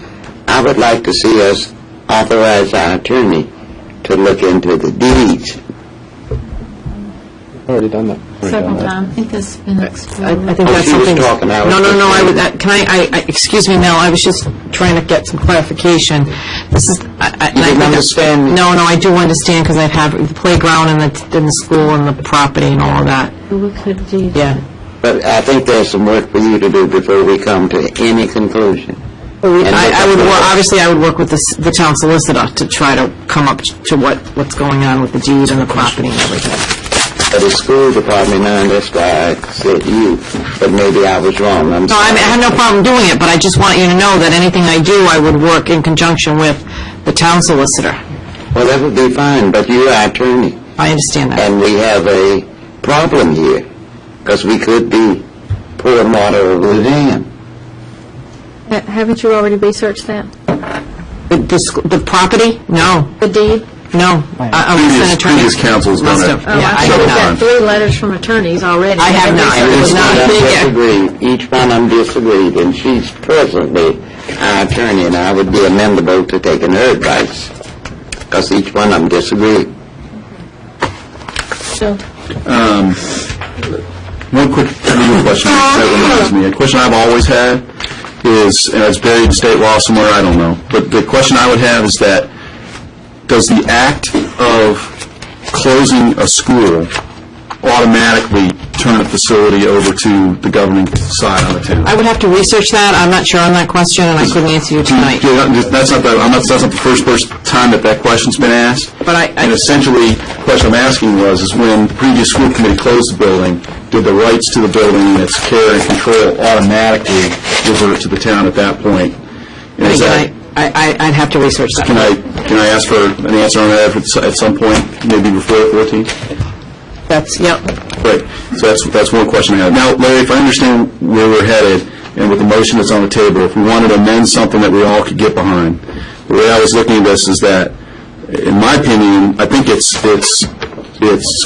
Speaker 9: I would like to see us authorize our attorney to look into the deeds.
Speaker 8: Already done that.
Speaker 5: Several times.
Speaker 1: I think that's been explored.
Speaker 11: I think that's
Speaker 9: she was
Speaker 11: something...
Speaker 9: talking, I was
Speaker 11: No, can I, excuse me, Mel, I was just trying to get some clarification. This is...
Speaker 9: You didn't understand?
Speaker 11: No, I do understand, because I have the playground and the school and the property and all of that.
Speaker 1: We could do that.
Speaker 11: Yeah.
Speaker 9: But I think there's some work for you to do before we come to any conclusion.
Speaker 11: Obviously, I would work with the town solicitor to try to come up to what's going on with the deed and the property and everything.
Speaker 9: But the school department, that's why I said you, but maybe I was wrong.
Speaker 11: No, I have no problem doing it, but I just want you to know that anything I do, I would work in conjunction with the town solicitor.
Speaker 9: Well, that would be fine, but you're our attorney.
Speaker 11: I understand that.
Speaker 9: And we have a problem here, because we could be pouring water over the dam.
Speaker 5: Haven't you already researched that?
Speaker 11: The property? No.
Speaker 5: The deed?
Speaker 11: No. I was an attorney.
Speaker 12: Previous council's done it.
Speaker 11: Yeah, I
Speaker 5: We've
Speaker 11: have
Speaker 5: got 3 letters from attorneys already.
Speaker 11: I have not.
Speaker 9: And
Speaker 11: It was
Speaker 9: each
Speaker 11: not
Speaker 9: one
Speaker 11: big.
Speaker 9: disagreed. Each one of them disagreed, and she's presently our attorney, and I would be amenable to taking her advice, because each one of them disagreed.
Speaker 1: So,
Speaker 12: One quick legal question that reminds me. A question I've always had is, and it's buried in state law somewhere, I don't know, but the question I would have is that, does the act of closing a school automatically turn a facility over to the governing side on the town.
Speaker 11: I would have to research that. I'm not sure on that question, and I couldn't answer you tonight.
Speaker 12: Yeah, that's not the first time that question's been asked. And essentially, the question I'm asking is when the previous school committee closed the building, did the rights to the building and its care and control automatically revert to the town at that point? And is that,
Speaker 11: I'd have to research that.
Speaker 12: can I ask for an answer on that at some point, maybe before the 14th?
Speaker 11: Yep.
Speaker 12: Right. So that's one question I have. Now, Larry, if I understand where we're headed, and with the motion that's on the table, if we wanted to amend something that we all could get behind, the way I was looking at this is that, in my opinion, I think it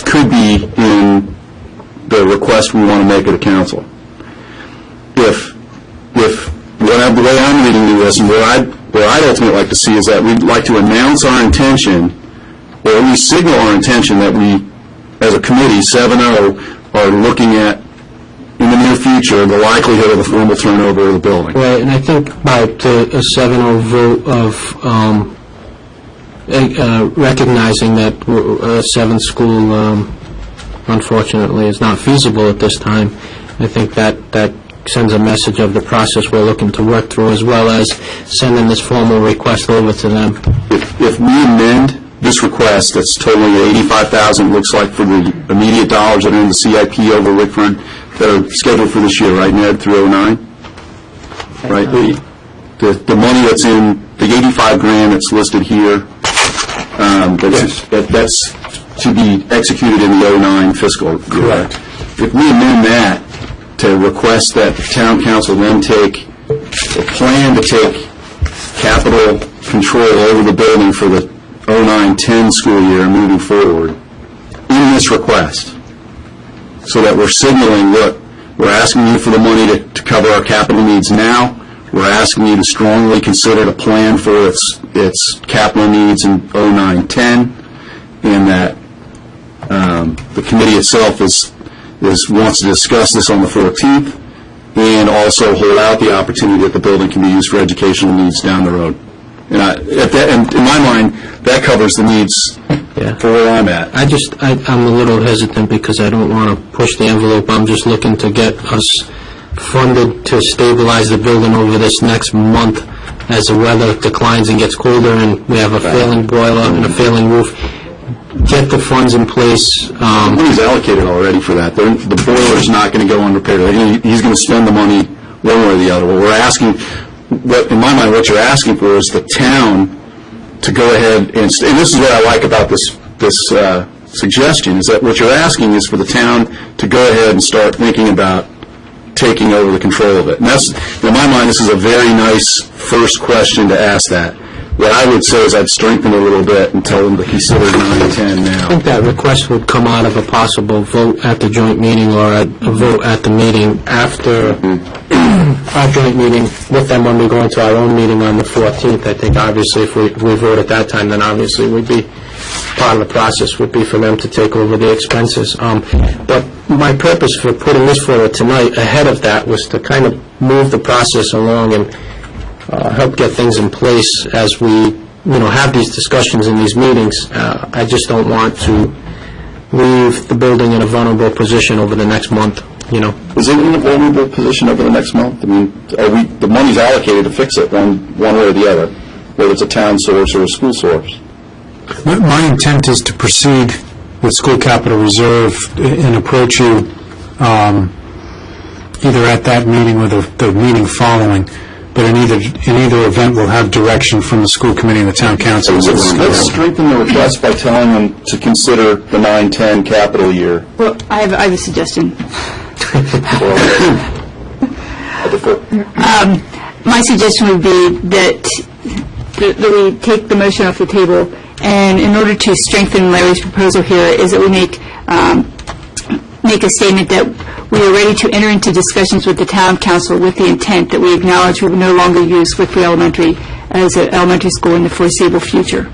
Speaker 12: could be in the request we want to make of the council. If the way I'm reading this, and what I'd ultimately like to see is that we'd like to announce our intention, or at least signal our intention that we, as a committee, 7-0, are looking at, in the near future, the likelihood of a formal turnover of the building.
Speaker 8: Right, and I think by a 7-0 vote of recognizing that a 7th school, unfortunately, is not feasible at this time, I think that sends a message of the process we're looking to work through, as well as sending this formal request over to them.
Speaker 12: If we amend this request, that's totaling $85,000, looks like, for the immediate dollars that are in the CIP over Wickford that are scheduled for this year, right, Ned, through 09? Right? The money that's in, the $85,000 that's listed here, that's to be executed in the 09 fiscal year. Correct. If we amend that to request that the town council then take a plan to take capital control over the building for the 09-10 school year moving forward in this request, so that we're signaling, look, we're asking you for the money to cover our capital needs now. We're asking you to strongly consider the plan for its capital needs in 09-10, and that the committee itself wants to discuss this on the 14th, and also hold out the opportunity that the building can be used for educational needs down the road. And in my mind, that covers the needs for where I'm at.
Speaker 8: I'm a little hesitant because I don't want to push the envelope. I'm just looking to get us funded to stabilize the building over this next month as the weather declines and gets colder and we have a failing boiler and a failing roof. Get the funds in place.
Speaker 12: Money's allocated already for that. The boiler's not going to go unrepaired. He's going to spend the money one way or the other. What we're asking, in my mind, what you're asking for is the town to go ahead and this is what I like about this suggestion, is that what you're asking is for the town to go ahead and start thinking about taking over the control of it. And that's, in my mind, this is a very nice first question to ask that. What I would say is I'd strengthen it a little bit and tell them to consider 9-10 now.
Speaker 8: I think that request would come out of a possible vote at the joint meeting or a vote at the meeting after our joint meeting with them when we go into our own meeting on the 14th. I think obviously if we vote at that time, then obviously we'd be, part of the process would be for them to take over the expenses. But my purpose for putting this forward tonight ahead of that was to kind of move the process along and help get things in place as we, have these discussions in these meetings. I just don't want to leave the building in a vulnerable position over the next month,
Speaker 12: Is it in a vulnerable position over the next month? I mean, the money's allocated to fix it one way or the other, whether it's a town source or a school source.
Speaker 10: My intent is to proceed with school capital reserve and approach you either at that meeting or the meeting following. But in either event, we'll have direction from the school committee and the town council.
Speaker 12: Let's strengthen the request by telling them to consider the 9-10 capital year.
Speaker 7: Well, I have a suggestion. My suggestion would be that we take the motion off the table, and in order to strengthen Larry's proposal here, is that we make a statement that we are ready to enter into discussions with the town council with the intent that we acknowledge we will no longer use Wickford Elementary as an elementary school in the foreseeable future.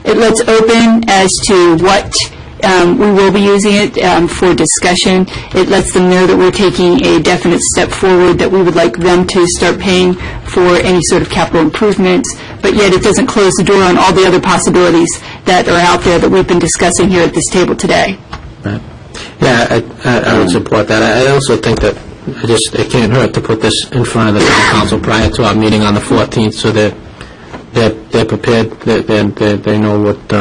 Speaker 7: It lets open as to what we will be using it for discussion. It lets them know that we're taking a definite step forward, that we would like them to start paying for any sort of capital improvements, but yet it doesn't close the door on all the other possibilities that are out there that we've been discussing here at this table today.
Speaker 8: Yeah, I would support that. I also think that it can't hurt to put this in front of the town council prior to our meeting on the 14th, so that they're prepared, they know what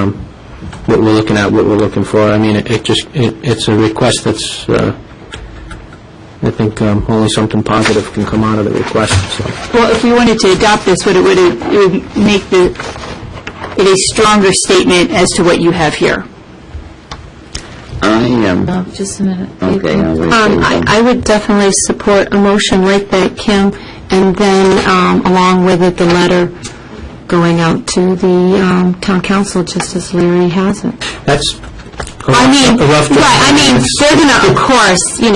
Speaker 8: we're looking at, what we're looking for. I mean, it's a request that's, I think only something positive can come out of the request, so.
Speaker 7: Well, if we wanted to adopt this, it would make it a stronger statement as to what you have here.
Speaker 1: Just a minute.
Speaker 9: Okay,
Speaker 13: I would definitely support a motion like that, Kim, and then along with it, the letter going out to the town council, just as Larry has it.
Speaker 8: That's
Speaker 13: I mean,
Speaker 8: a rough
Speaker 13: right, I mean, they're going to, of course, you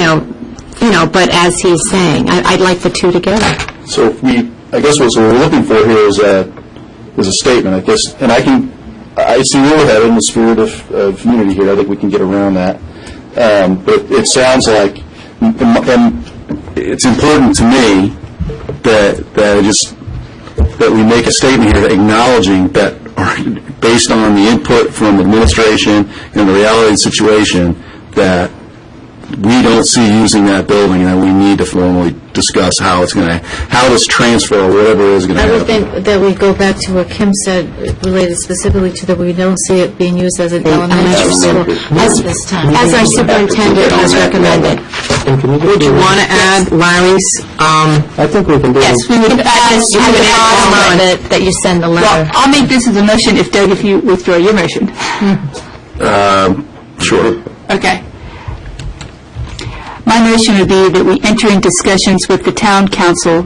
Speaker 13: know, but as he's saying, I'd like the two together.
Speaker 12: So I guess what we're looking for here is a statement, I guess, and I see where we're headed in the spirit of unity here. I think we can get around that. But it sounds like, and it's important to me that we make a statement here acknowledging that, based on the input from administration and the reality of the situation, that we don't see using that building, and that we need to formally discuss how this transfer or whatever is going to
Speaker 16: I
Speaker 12: happen.
Speaker 16: would think that we go back to what Kim said, related specifically to that we don't see it being used as an elementary school at this time.
Speaker 13: As our superintendent has recommended.
Speaker 3: Would you want to add Larry's,
Speaker 8: I think we can do
Speaker 7: Yes, we would add this to the bottom
Speaker 3: that you send the
Speaker 7: Well, I'll make this as a motion if, Doug, if you withdraw your motion.
Speaker 12: Sure.
Speaker 7: Okay. My motion would be that we enter in discussions with the town council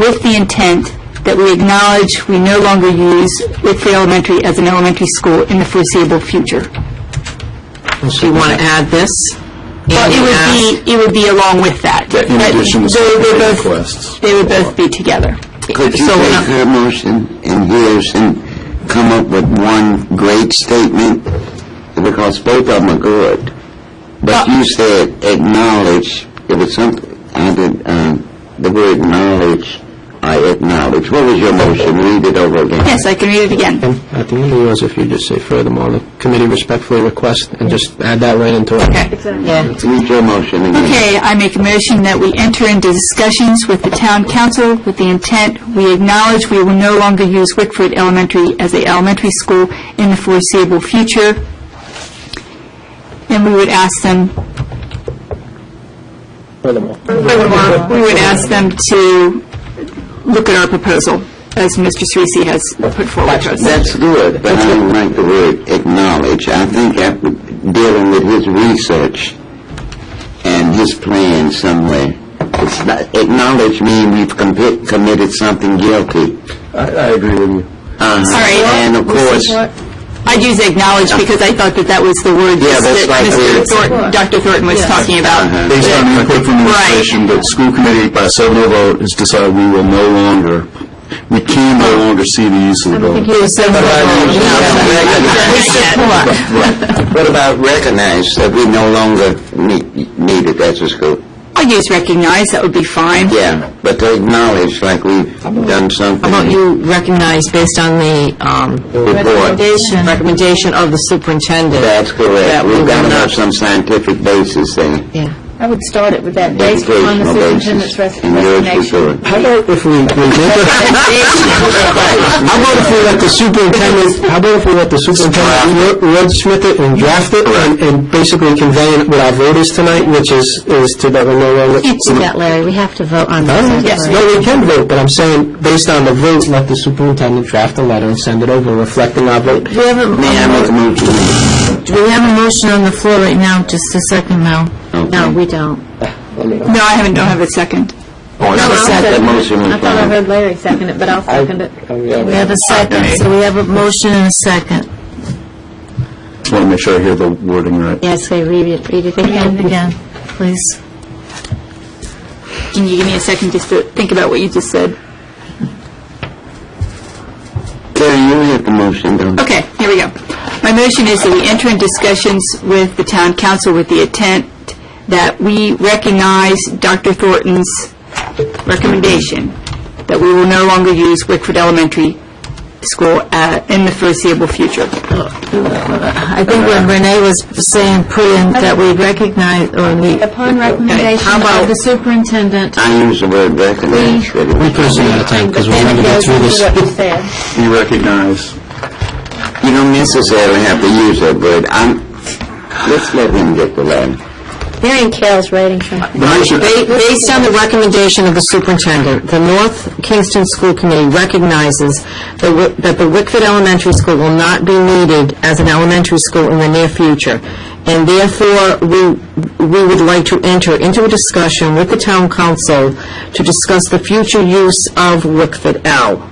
Speaker 7: with the intent that we acknowledge we no longer use Whitford Elementary as an elementary school in the foreseeable future.
Speaker 3: Do you want to add this?
Speaker 7: Well, it would be along with that.
Speaker 12: In addition to the requests.
Speaker 7: They would both be together.
Speaker 9: Could you take her motion and his and come up with one great statement? Because both of them are good. But you said acknowledge. It was something, the word knowledge, I acknowledge. What was your motion? Read it over again.
Speaker 7: Yes, I can read it again.
Speaker 8: And at the end of yours, if you just say furthermore, the committee respectfully requests, and just add that right into it.
Speaker 7: Okay.
Speaker 9: Yeah. Read your motion again.
Speaker 7: Okay, I make a motion that we enter into discussions with the town council with the intent we acknowledge we will no longer use Wickford Elementary as an elementary school in the foreseeable future. And we would ask them, we would ask them to look at our proposal, as Mr. Cerisi has put forward to us.
Speaker 9: That's good, but I don't like the word acknowledge. I think after dealing with his research and his plan somewhere, it's not, acknowledge means we've committed something guilty.
Speaker 12: I agree with you.
Speaker 7: All right.
Speaker 9: And of course,
Speaker 7: I'd use acknowledge because I thought that was the word that Dr. Thornton was talking about.
Speaker 12: Based on the input from the administration, the school committee, by a 7-0 vote, has decided we can no longer see the use of the building.
Speaker 9: what about recognize that we no longer need it as a school?
Speaker 7: I'd use recognize, that would be fine.
Speaker 9: Yeah, but to acknowledge like we've done something.
Speaker 3: How about you recognize based on the recommendation of the superintendent?
Speaker 9: That's correct.
Speaker 3: That
Speaker 9: We've got to have some scientific basis there.
Speaker 3: Yeah.
Speaker 5: I would start it with that, based on the superintendent's resignation.
Speaker 8: How about if we let the superintendent wordsmith it and draft it and basically convey what our vote is tonight, which is to that we're no longer...
Speaker 13: You can't do that, Larry. We have to vote on this.
Speaker 8: Yes, no, we can vote, but I'm saying, based on the vote, let the superintendent draft a letter and send it over reflecting our vote.
Speaker 16: Do we have a motion on the floor right now? Just a second, Mel.
Speaker 13: No, we don't.
Speaker 7: No, I don't have a second.
Speaker 9: I
Speaker 5: thought I heard Larry second it, but I'll second it.
Speaker 16: We have a second, so we have a motion and a second.
Speaker 12: Just want to make sure I hear the wording right.
Speaker 13: Yes, we read it
Speaker 16: Again, please.
Speaker 7: Can you give me a second just to think about what you just said?
Speaker 9: Terry, you have the motion, don't you?
Speaker 7: Okay, here we go. My motion is that we enter in discussions with the town council with the intent that we recognize Dr. Thornton's recommendation that we will no longer use Wickford Elementary school in the foreseeable future.
Speaker 16: I think when Renee was saying, put in that we recognize, or we...
Speaker 1: Upon recommendation of the superintendent,
Speaker 9: I use the word recognize.
Speaker 8: We put us ahead of time because we're going to get through this.
Speaker 1: what you said.
Speaker 12: You recognize.
Speaker 9: You don't necessarily have to use that word. Let's let him get the letter.
Speaker 13: Marion Carroll's writing something.
Speaker 11: Based on the recommendation of the superintendent, the North Kingston School Committee recognizes that the Wickford Elementary School will not be needed as an elementary school in the near future, and therefore we would like to enter into a discussion with the town council to discuss the future use of Wickford L.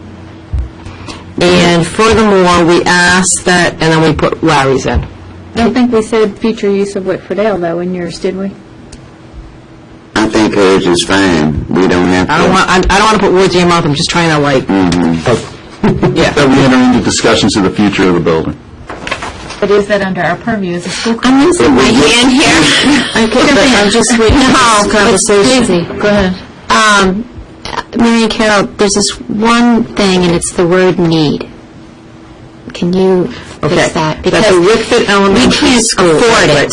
Speaker 11: And furthermore, we ask that, and then we put Larry's in.
Speaker 5: I don't think we said future use of Whitford L, though, in yours, did we?
Speaker 9: I think hers is fine. We don't have to.
Speaker 11: I don't want to put words in your mouth, I'm just trying to
Speaker 12: That we enter into discussions of the future of the building.
Speaker 1: But is that under our purview as a school?
Speaker 13: I'm using my hand here.
Speaker 1: I'm just waiting for conversation. Go ahead.
Speaker 13: Marion Carroll, there's this one thing, and it's the word need. Can you fix that? Because
Speaker 11: the Wickford Elementary
Speaker 13: we can't
Speaker 11: School,
Speaker 13: afford it.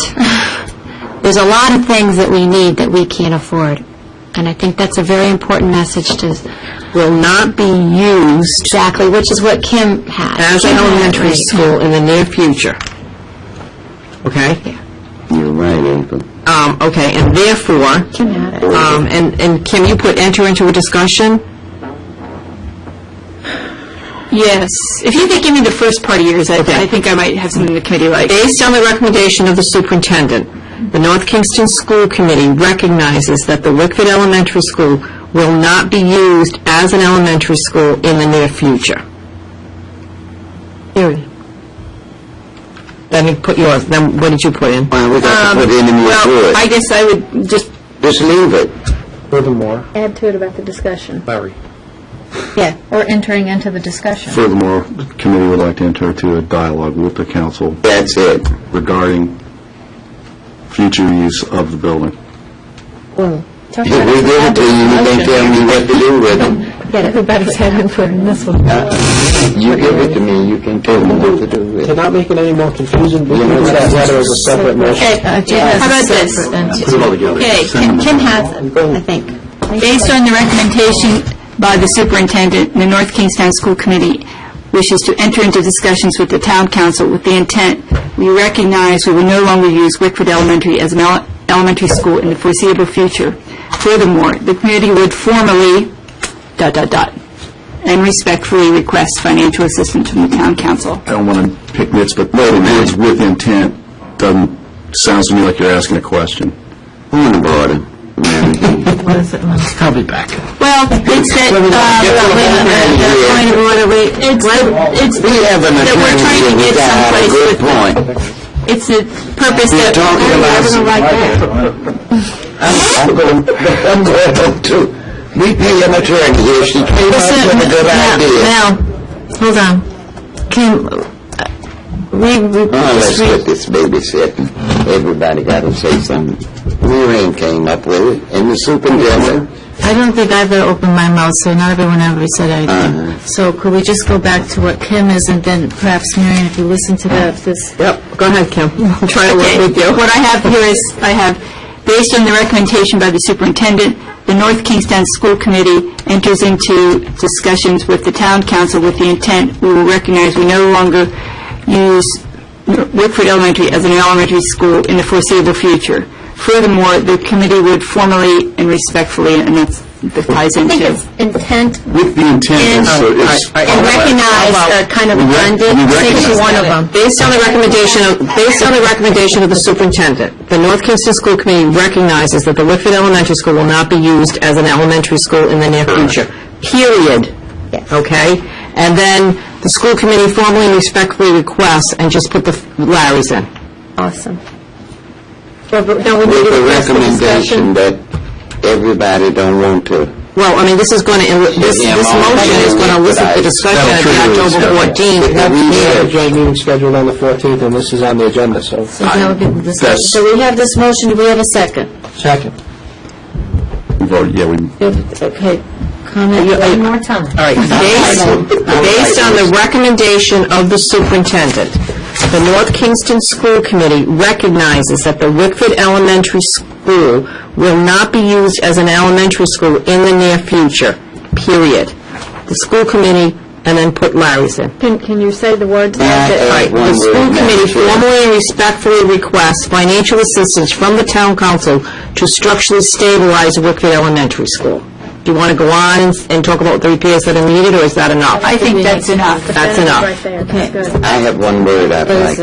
Speaker 13: There's a lot of things that we need that we can't afford. And I think that's a very important message to...
Speaker 11: will not be used...
Speaker 13: Exactly, which is what Kim had.
Speaker 11: as an elementary school in the near future. Okay?
Speaker 9: You're right, April.
Speaker 11: Okay, and therefore...
Speaker 1: Kim had it.
Speaker 11: And Kim, you put enter into a discussion?
Speaker 7: Yes. If you could give me the first part of yours, I think I might have something the committee likes.
Speaker 11: Based on the recommendation of the superintendent, the North Kingston School Committee recognizes that the Wickford Elementary School will not be used as an elementary school in the near future. Period. Then you put yours, then what did you put in?
Speaker 9: Well, we got to put in more
Speaker 7: Well,
Speaker 9: to
Speaker 7: I
Speaker 9: it.
Speaker 7: guess I would just...
Speaker 9: Just leave it.
Speaker 8: Furthermore,
Speaker 5: Add to it about the discussion.
Speaker 8: Larry.
Speaker 1: Yeah, or entering into the discussion.
Speaker 12: Furthermore, the committee would like to enter into a dialogue with the council
Speaker 9: That's it.
Speaker 12: regarding future use of the building.
Speaker 9: If we give it to you, you can't tell me what to do with it.
Speaker 5: Get everybody's had input in this one.
Speaker 9: You give it to me, you can tell me what to do with
Speaker 8: To
Speaker 9: it.
Speaker 8: not make it any more confusing, we can do that letter as a separate motion.
Speaker 7: How about this?
Speaker 12: Put it all together.
Speaker 7: Okay, Kim has it, I think. Based on the recommendation by the superintendent, the North Kingstown School Committee wishes to enter into discussions with the town council with the intent, we recognize we will no longer use Wickford Elementary as an elementary school in the foreseeable future. Furthermore, the committee would formally, ... and respectfully request financial assistance from the town council.
Speaker 12: I don't want to pick nits, but the words with intent sounds to me like you're asking a question.
Speaker 9: Point of order, Mary.
Speaker 8: I'll be back.
Speaker 7: Well, it's that, point of order, it's
Speaker 9: We have an
Speaker 7: that we're
Speaker 9: attorney
Speaker 7: trying to
Speaker 9: here,
Speaker 7: get
Speaker 9: we got a
Speaker 7: someplace
Speaker 9: good
Speaker 7: with,
Speaker 9: point.
Speaker 7: it's the purpose
Speaker 9: We're
Speaker 7: that...
Speaker 9: talking I'm going to, we pay an attorney here, she came up with a good idea.
Speaker 16: Now, hold on. Kim,
Speaker 9: Let's quit this babysitting. Everybody got to say something. Maureen came up with it, and the superintendent.
Speaker 16: I don't think I've ever opened my mouth, so not everyone ever said anything. So could we just go back to what Kim is, and then perhaps, Marion, if you listen to this...
Speaker 11: Yep, go ahead, Kim. I'm trying to work with you.
Speaker 7: What I have here is, based on the recommendation by the superintendent, the North Kingstown School Committee enters into discussions with the town council with the intent we will recognize we no longer use Wickford Elementary as an elementary school in the foreseeable future. Furthermore, the committee would formally and respectfully, and that ties
Speaker 13: I think
Speaker 7: into...
Speaker 13: it's intent
Speaker 12: With the intent, so it's...
Speaker 13: and recognize kind of redundant.
Speaker 12: recognize
Speaker 13: One of them.
Speaker 11: Based on the recommendation of the superintendent, the North Kingston School Committee recognizes that the Wickford Elementary School will not be used as an elementary school in the near future. Period. Okay? And then the school committee formally and respectfully requests, and just put the Larry's in.
Speaker 13: Awesome.
Speaker 9: With the recommendation that everybody don't want to.
Speaker 11: Well, I mean, this is going to, this motion is going to elicit the discussion at the October 14th.
Speaker 8: We have a joint meeting scheduled on the 14th, and this is on the agenda, so...
Speaker 16: So that would be the discussion. So we have this motion, do we have a second?
Speaker 8: Second.
Speaker 12: We've already,
Speaker 16: Okay. comment?
Speaker 4: One more time.
Speaker 14: All right, based on the recommendation of the superintendent, the North Kingston School Committee recognizes that the Wickford Elementary School will not be used as an elementary school in the near future, period. The school committee, and then put Larry's in.
Speaker 5: Can you say the words?
Speaker 14: All right, the school committee formally and respectfully requests financial assistance from the town council to structurally stabilize Wickford Elementary School. Do you want to go on and talk about the repairs that are needed, or is that enough?
Speaker 7: I think that's enough.
Speaker 14: That's enough.
Speaker 5: Right there, that's good.
Speaker 9: I have one word I'd like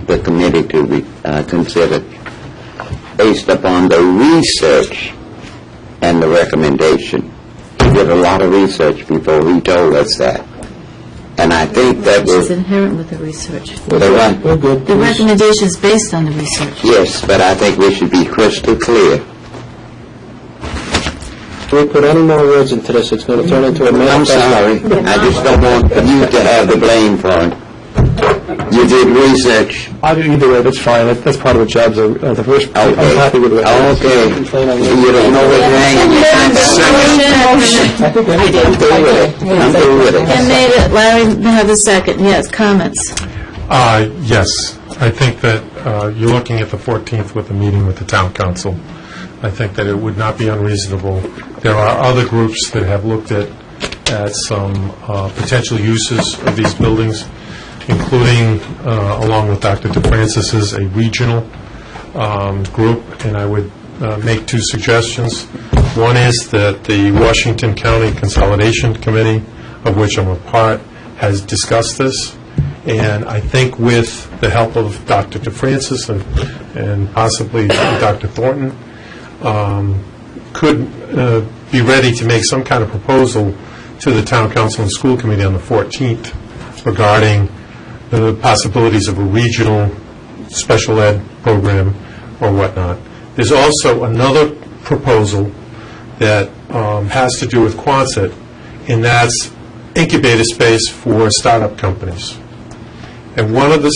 Speaker 9: the committee to consider. Based upon the research and the recommendation. He did a lot of research before he told us that. And I think that
Speaker 16: Which is
Speaker 9: was...
Speaker 16: inherent with the research.
Speaker 9: We're good.
Speaker 16: The recommendation is based on the research.
Speaker 9: Yes, but I think we should be crystal clear.
Speaker 8: If we put any more words into this, it's going to turn into a
Speaker 9: I'm
Speaker 8: manifesto.
Speaker 9: sorry. I just don't want you to have the blame for it. You did research.
Speaker 2: I do either way, that's fine, that's part of the job, the first, I'm happy with it.
Speaker 9: Okay. You don't know what you're hanging your hat on. I'm through with it. I'm through with it.
Speaker 16: Ken made it, Larry have a second, yes, comments?
Speaker 6: Yes, I think that you're looking at the 14th with a meeting with the town council. I think that it would not be unreasonable. There are other groups that have looked at some potential uses of these buildings, including, along with Dr. DeFrancis's, a regional group, and I would make two suggestions. One is that the Washington County Consolidation Committee, of which I'm a part, has discussed this, and I think with the help of Dr. DeFrancis and possibly Dr. Thornton, could be ready to make some kind of proposal to the Town Council and School Committee on the 14th regarding the possibilities of a regional special ed program or whatnot. There's also another proposal that has to do with Quonset, and that's incubator space for startup companies. And one of the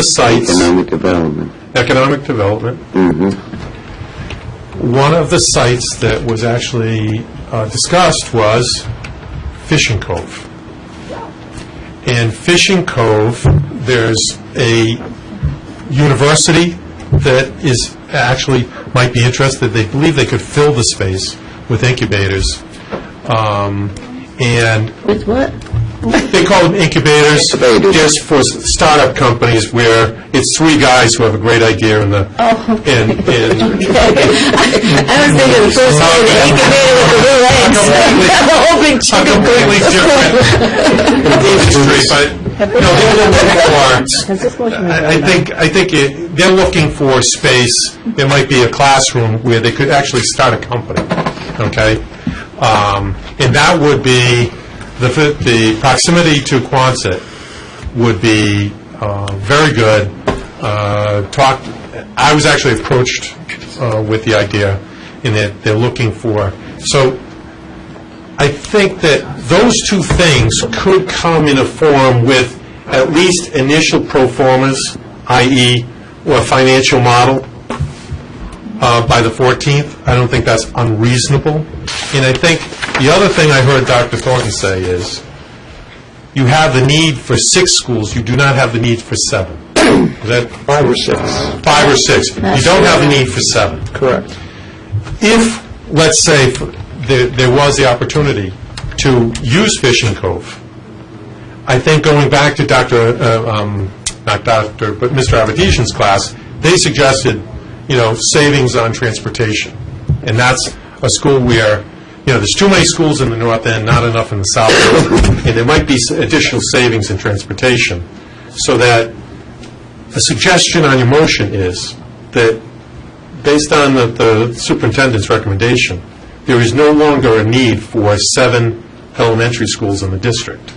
Speaker 6: sites...
Speaker 9: Economic development.
Speaker 6: Economic development. One of the sites that was actually discussed was Fishing Cove. In Fishing Cove, there's a university that is actually might be interested. They believe they could fill the space with incubators. And
Speaker 16: With what?
Speaker 6: they call them incubators just for startup companies where it's three guys who have a great idea in the...
Speaker 16: I was thinking the first one, the incubator with the little eggs. The whole big chicken
Speaker 6: completely different industry, but no, I think they're looking for space. There might be a classroom where they could actually start a company, okay? And that would be, the proximity to Quonset would be very good. I was actually approached with the idea in that they're looking for. So I think that those two things could come in a form with at least initial pro formas, i.e., or a financial model by the 14th. I don't think that's unreasonable. And I think the other thing I heard Dr. Thornton say is you have the need for 6 schools, you do not have the need for 7. Is that
Speaker 2: 5 or 6.
Speaker 6: 5 or 6. You don't have the need for 7.
Speaker 2: Correct.
Speaker 6: If, let's say, there was the opportunity to use Fishing Cove, I think going back to Mr. Avadishan's class, they suggested, savings on transportation. And that's a school where, there's too many schools in the north end, not enough in the south end, and there might be additional savings in transportation. So that the suggestion on your motion is that, based on the superintendent's recommendation, there is no longer a need for 7 elementary schools in the district,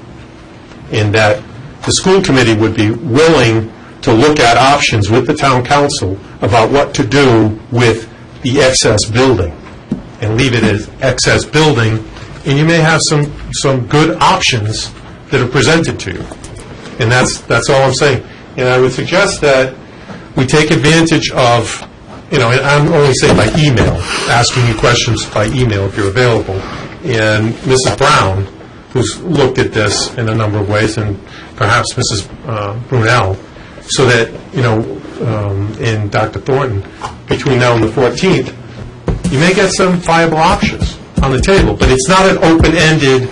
Speaker 6: and that the school committee would be willing to look at options with the town council about what to do with the excess building, and leave it as excess building, and you may have some good options that are presented to you. And that's all I'm saying. And I would suggest that we take advantage of and I'm only saying by email, asking you questions by email if you're available. And Mrs. Brown, who's looked at this in a number of ways, and perhaps Mrs. Brunel, so that, and Dr. Thornton, between now and the 14th, you may get some viable options on the table, but it's not an open-ended,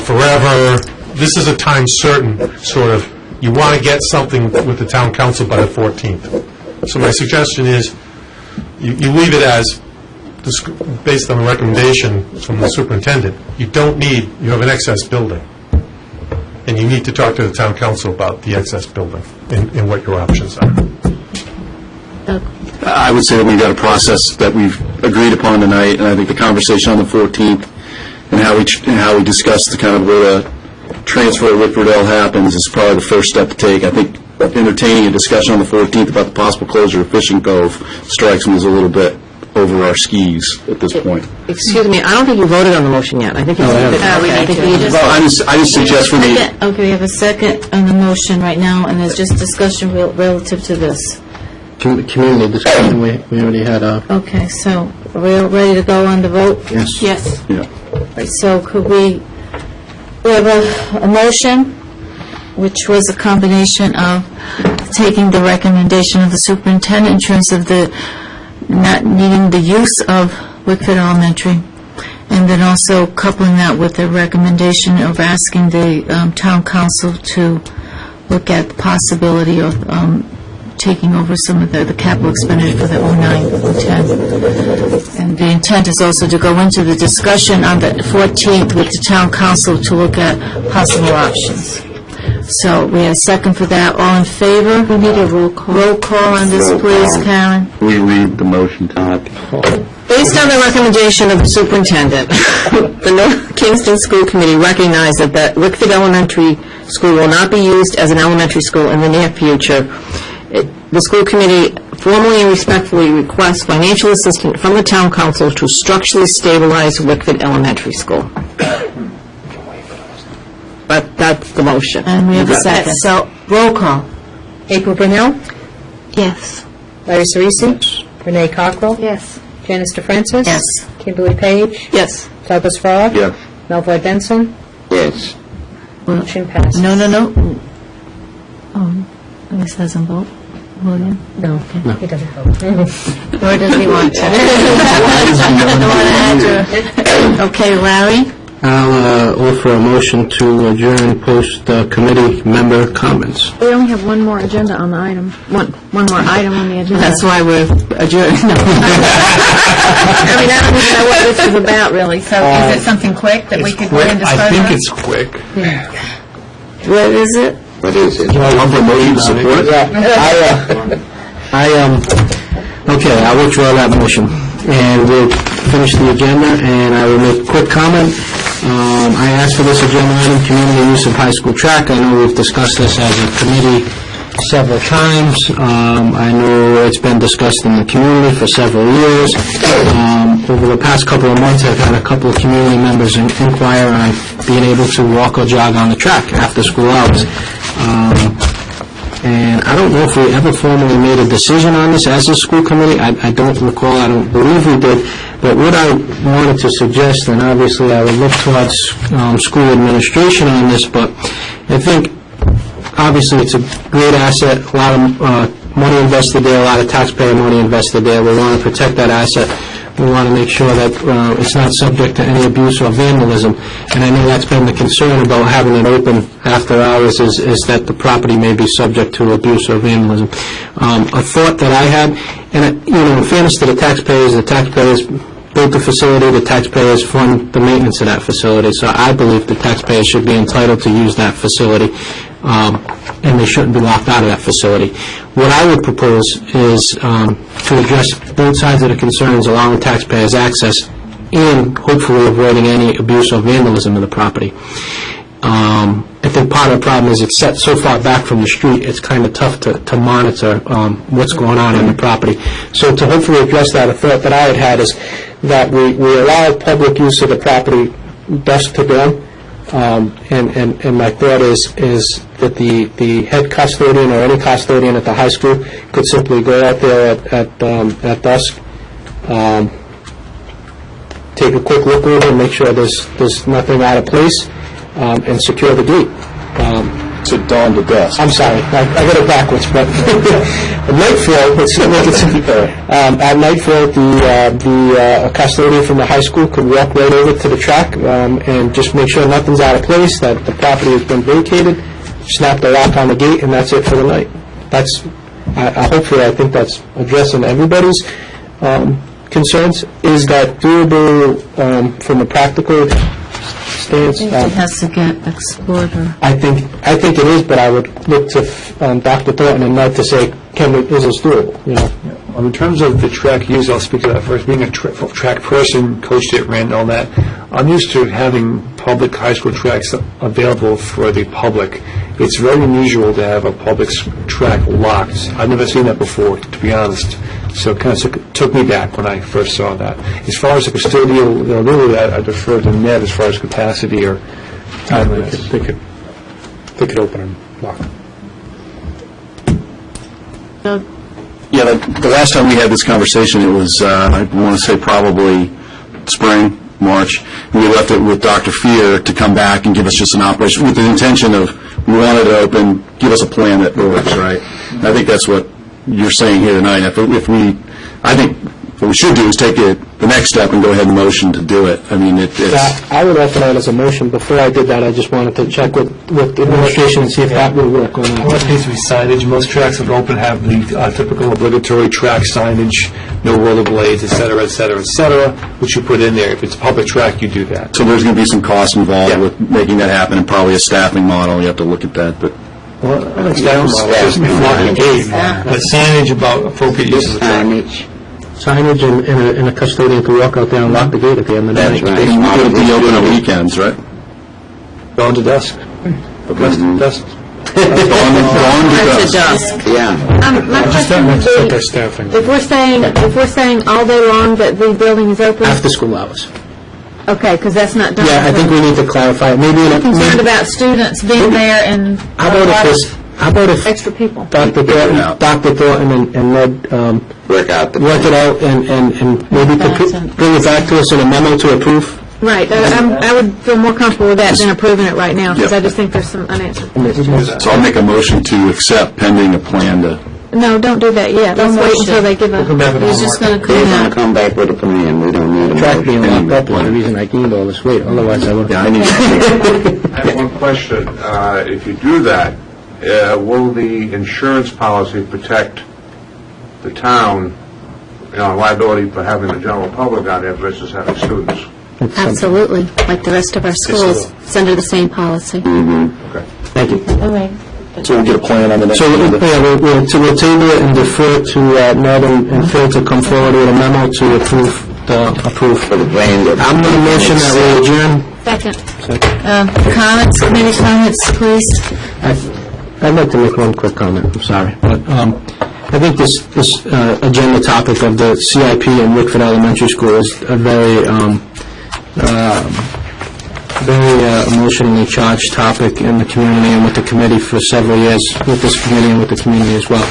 Speaker 6: forever, this is a time certain sort of, you want to get something with the town council by the 14th. So my suggestion is, you leave it as, based on the recommendation from the superintendent, you have an excess building, and you need to talk to the town council about the excess building and what your options are.
Speaker 12: I would say that we've got a process that we've agreed upon tonight, and I think the conversation on the 14th and how we discuss the kind of where the transfer of Whitfordale happens is probably the first step to take. I think entertaining a discussion on the 14th about the possible closure of Fishing Cove strikes me as a little bit over our skis at this point.
Speaker 11: Excuse me, I don't think you voted on the motion yet. I think you
Speaker 12: Well, I just suggest we need...
Speaker 16: Okay, we have a second on the motion right now, and there's just discussion relative to this.
Speaker 8: Community discussion, we already had a...
Speaker 16: Okay, so are we all ready to go on the vote?
Speaker 8: Yes.
Speaker 16: Yes.
Speaker 12: Yeah.
Speaker 16: Right, so could we have a motion, which was a combination of taking the recommendation of the superintendent in terms of the not needing the use of Wickford Elementary, and then also coupling that with the recommendation of asking the town council to look at the possibility of taking over some of the capital expenditure for the 09-10. And the intent is also to go into the discussion on the 14th with the town council to look at possible options. So we have a second for that. All in favor? We need a roll call. Roll call on this, please, Karen.
Speaker 12: We read the motion, Todd.
Speaker 11: Based on the recommendation of the superintendent, the North Kingston School Committee recognized that Wickford Elementary School will not be used as an elementary school in the near future. The school committee formally and respectfully requests financial assistance from the town council to structurally stabilize Wickford Elementary School. But that's the motion.
Speaker 16: And we have a second. So, roll call.
Speaker 4: April Brunel?
Speaker 16: Yes.
Speaker 4: Larry Cerisi? Renee Cockrell?
Speaker 5: Yes.
Speaker 4: Janice DeFrancis?
Speaker 16: Yes.
Speaker 4: Kimberly Page?
Speaker 11: Yes.
Speaker 4: Douglas Frog?
Speaker 12: Yes.
Speaker 4: Melvoy Benson?
Speaker 9: Yes.
Speaker 4: Motion passes.
Speaker 16: No. Oh, this doesn't vote. William?
Speaker 4: No, he doesn't vote.
Speaker 16: Or does he want to? Okay, Larry?
Speaker 8: I'll offer a motion to adjourn post-committee member comments.
Speaker 5: We only have one more agenda on the item, one more item on the agenda.
Speaker 11: That's why we're adjourned.
Speaker 5: I mean, I don't even know what this is about, really, so is it something quick that we could go and discuss?
Speaker 2: I think it's quick.
Speaker 16: What is it?
Speaker 9: What is it?
Speaker 8: Okay, I'll withdraw that motion, and we'll finish the agenda, and I will make a quick comment. I asked for this agenda item, community use of high school track. I know we've discussed this as a committee several times. I know it's been discussed in the community for several years. Over the past couple of months, I've had a couple of community members inquire on being able to walk or jog on the track after school hours. And I don't know if we ever formally made a decision on this as a school committee. I don't recall. I don't believe we did. But what I wanted to suggest, and obviously I would look towards school administration on this, but I think obviously it's a great asset, a lot of money invested there, a lot of taxpayer money invested there. We want to protect that asset. We want to make sure that it's not subject to any abuse or vandalism. And I know that's been the concern about having it open after hours is that the property may be subject to abuse or vandalism. A thought that I had, and in fairness to the taxpayers built the facility, the taxpayers fund the maintenance of that facility. So I believe the taxpayers should be entitled to use that facility, and they shouldn't be locked out of that facility. What I would propose is to address both sides of the concerns, allowing taxpayers access and hopefully avoiding any abuse or vandalism of the property. I think part of the problem is it's set so far back from the street, it's kind of tough to monitor what's going on in the property. So to hopefully address that, a thought that I had is that we allow public use of the property dusk to dawn And my thought is that the head custodian or any custodian at the high school could simply go out there at dusk, take a quick look over and make sure there's nothing out of place, and secure the gate.
Speaker 12: So dawn to dusk.
Speaker 8: I'm sorry, I got it backwards, but at nightfall, let's make it simple. At nightfall, the custodian from the high school could walk right over to the track and just make sure nothing's out of place, that the property has been vacated, snap the lock on the gate, and that's it for the night. Hopefully, I think that's addressing everybody's concerns. Is that doable from a practical stance?
Speaker 16: It has to get explored.
Speaker 8: I think it is, but I would look to Dr. Thornton and Ned to say, is this doable?
Speaker 2: In terms of the track use, I'll speak to that first. Being a track person, coached it, ran all that, I'm used to having public high school tracks available for the public. It's very unusual to have a public track locked. I've never seen that before, to be honest. So it kind of took me back when I first saw that. As far as the custodial availability, I defer to Ned as far as capacity or timeliness.
Speaker 10: They could open and lock.
Speaker 12: Yeah, the last time we had this conversation, it was, I want to say probably spring, March, and we left it with Dr. Fear to come back and give us just an operation, with the intention of, we wanted to open, give us a plan that works, right? And I think that's what you're saying here tonight. I think what we should do is take it the next step and go ahead and motion to do it. I mean, it's...
Speaker 8: I would offer that as a motion. Before I did that, I just wanted to check with the administration and see if that would work or not.
Speaker 2: What needs to be signage? Most tracks that open have the typical obligatory track signage, no rollerblades, et cetera, et cetera, et cetera, which you put in there. If it's a public track, you do that.
Speaker 12: So there's going to be some cost involved with making that happen, and probably a staffing model. You have to look at that, but...
Speaker 2: Well, I think staff model is locking the gate, but signage about appropriate use of the track.
Speaker 8: Signage and a custodian to walk out there and lock the gate at the end of the night.
Speaker 12: That's right. It would be open on weekends, right?
Speaker 2: Dawn to dusk. Dusk.
Speaker 12: Dawn to dusk.
Speaker 9: Yeah.
Speaker 5: My question would be, if we're saying all day long that the building is open,
Speaker 8: After school hours.
Speaker 5: okay, because that's not done.
Speaker 8: Yeah, I think we need to clarify. Maybe
Speaker 5: I'm concerned about students being there and
Speaker 8: How about if
Speaker 5: extra people.
Speaker 8: Dr. Thornton and Ned
Speaker 9: Work out
Speaker 8: it out and maybe bring it back to us in a memo to approve?
Speaker 5: Right, I would feel more comfortable with that than approving it right now, because I just think there's some unanswered questions.
Speaker 12: So I'll make a motion to accept pending a plan to...
Speaker 5: No, don't do that yet. Let's wait until they give a...
Speaker 16: He's just going to
Speaker 9: They're
Speaker 16: come
Speaker 9: going
Speaker 16: out.
Speaker 9: to come back with a plan. We don't need a
Speaker 8: Track being
Speaker 9: motion.
Speaker 8: locked up is the reason I gained all this weight. Otherwise, I would...
Speaker 12: Yeah, I need to...
Speaker 17: I have one question. If you do that, will the insurance policy protect the town, liability for having the general public out there versus having students?
Speaker 13: Absolutely, like the rest of our schools. It's under the same policy.
Speaker 17: Okay.
Speaker 8: Thank you.
Speaker 16: All right.
Speaker 12: So we'll get a plan on the next...
Speaker 8: So, we'll table it and defer to Ned and Phil to come forward with a memo to approve
Speaker 9: For the plan.
Speaker 8: I'm going to motion that we adjourn.
Speaker 5: Second.
Speaker 16: Comments, committee comments, please?
Speaker 8: I'd like to make one quick comment, I'm sorry. But I think this agenda topic of the CIP in Wickford Elementary School is a very emotionally charged topic in the community and with the committee for several years, with this committee and with the community as well.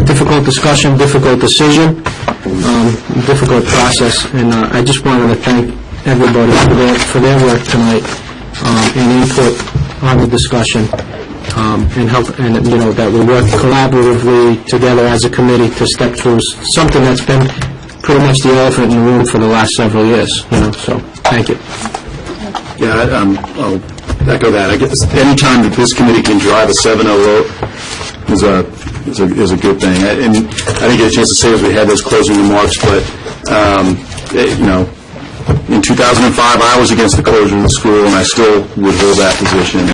Speaker 8: Difficult discussion, difficult decision, difficult process, and I just wanted to thank everybody for their work tonight and input on the discussion, and help, and that we work collaboratively together as a committee to step through something that's been pretty much the elephant in the room for the last several years. So thank you.
Speaker 12: Yeah, I'll echo that. I guess any time that this committee can drive a 7-0 vote is a good thing. And I didn't get a chance to say as we had those closing remarks, but in 2005 I was against the closure of the school, and I still would hold that position.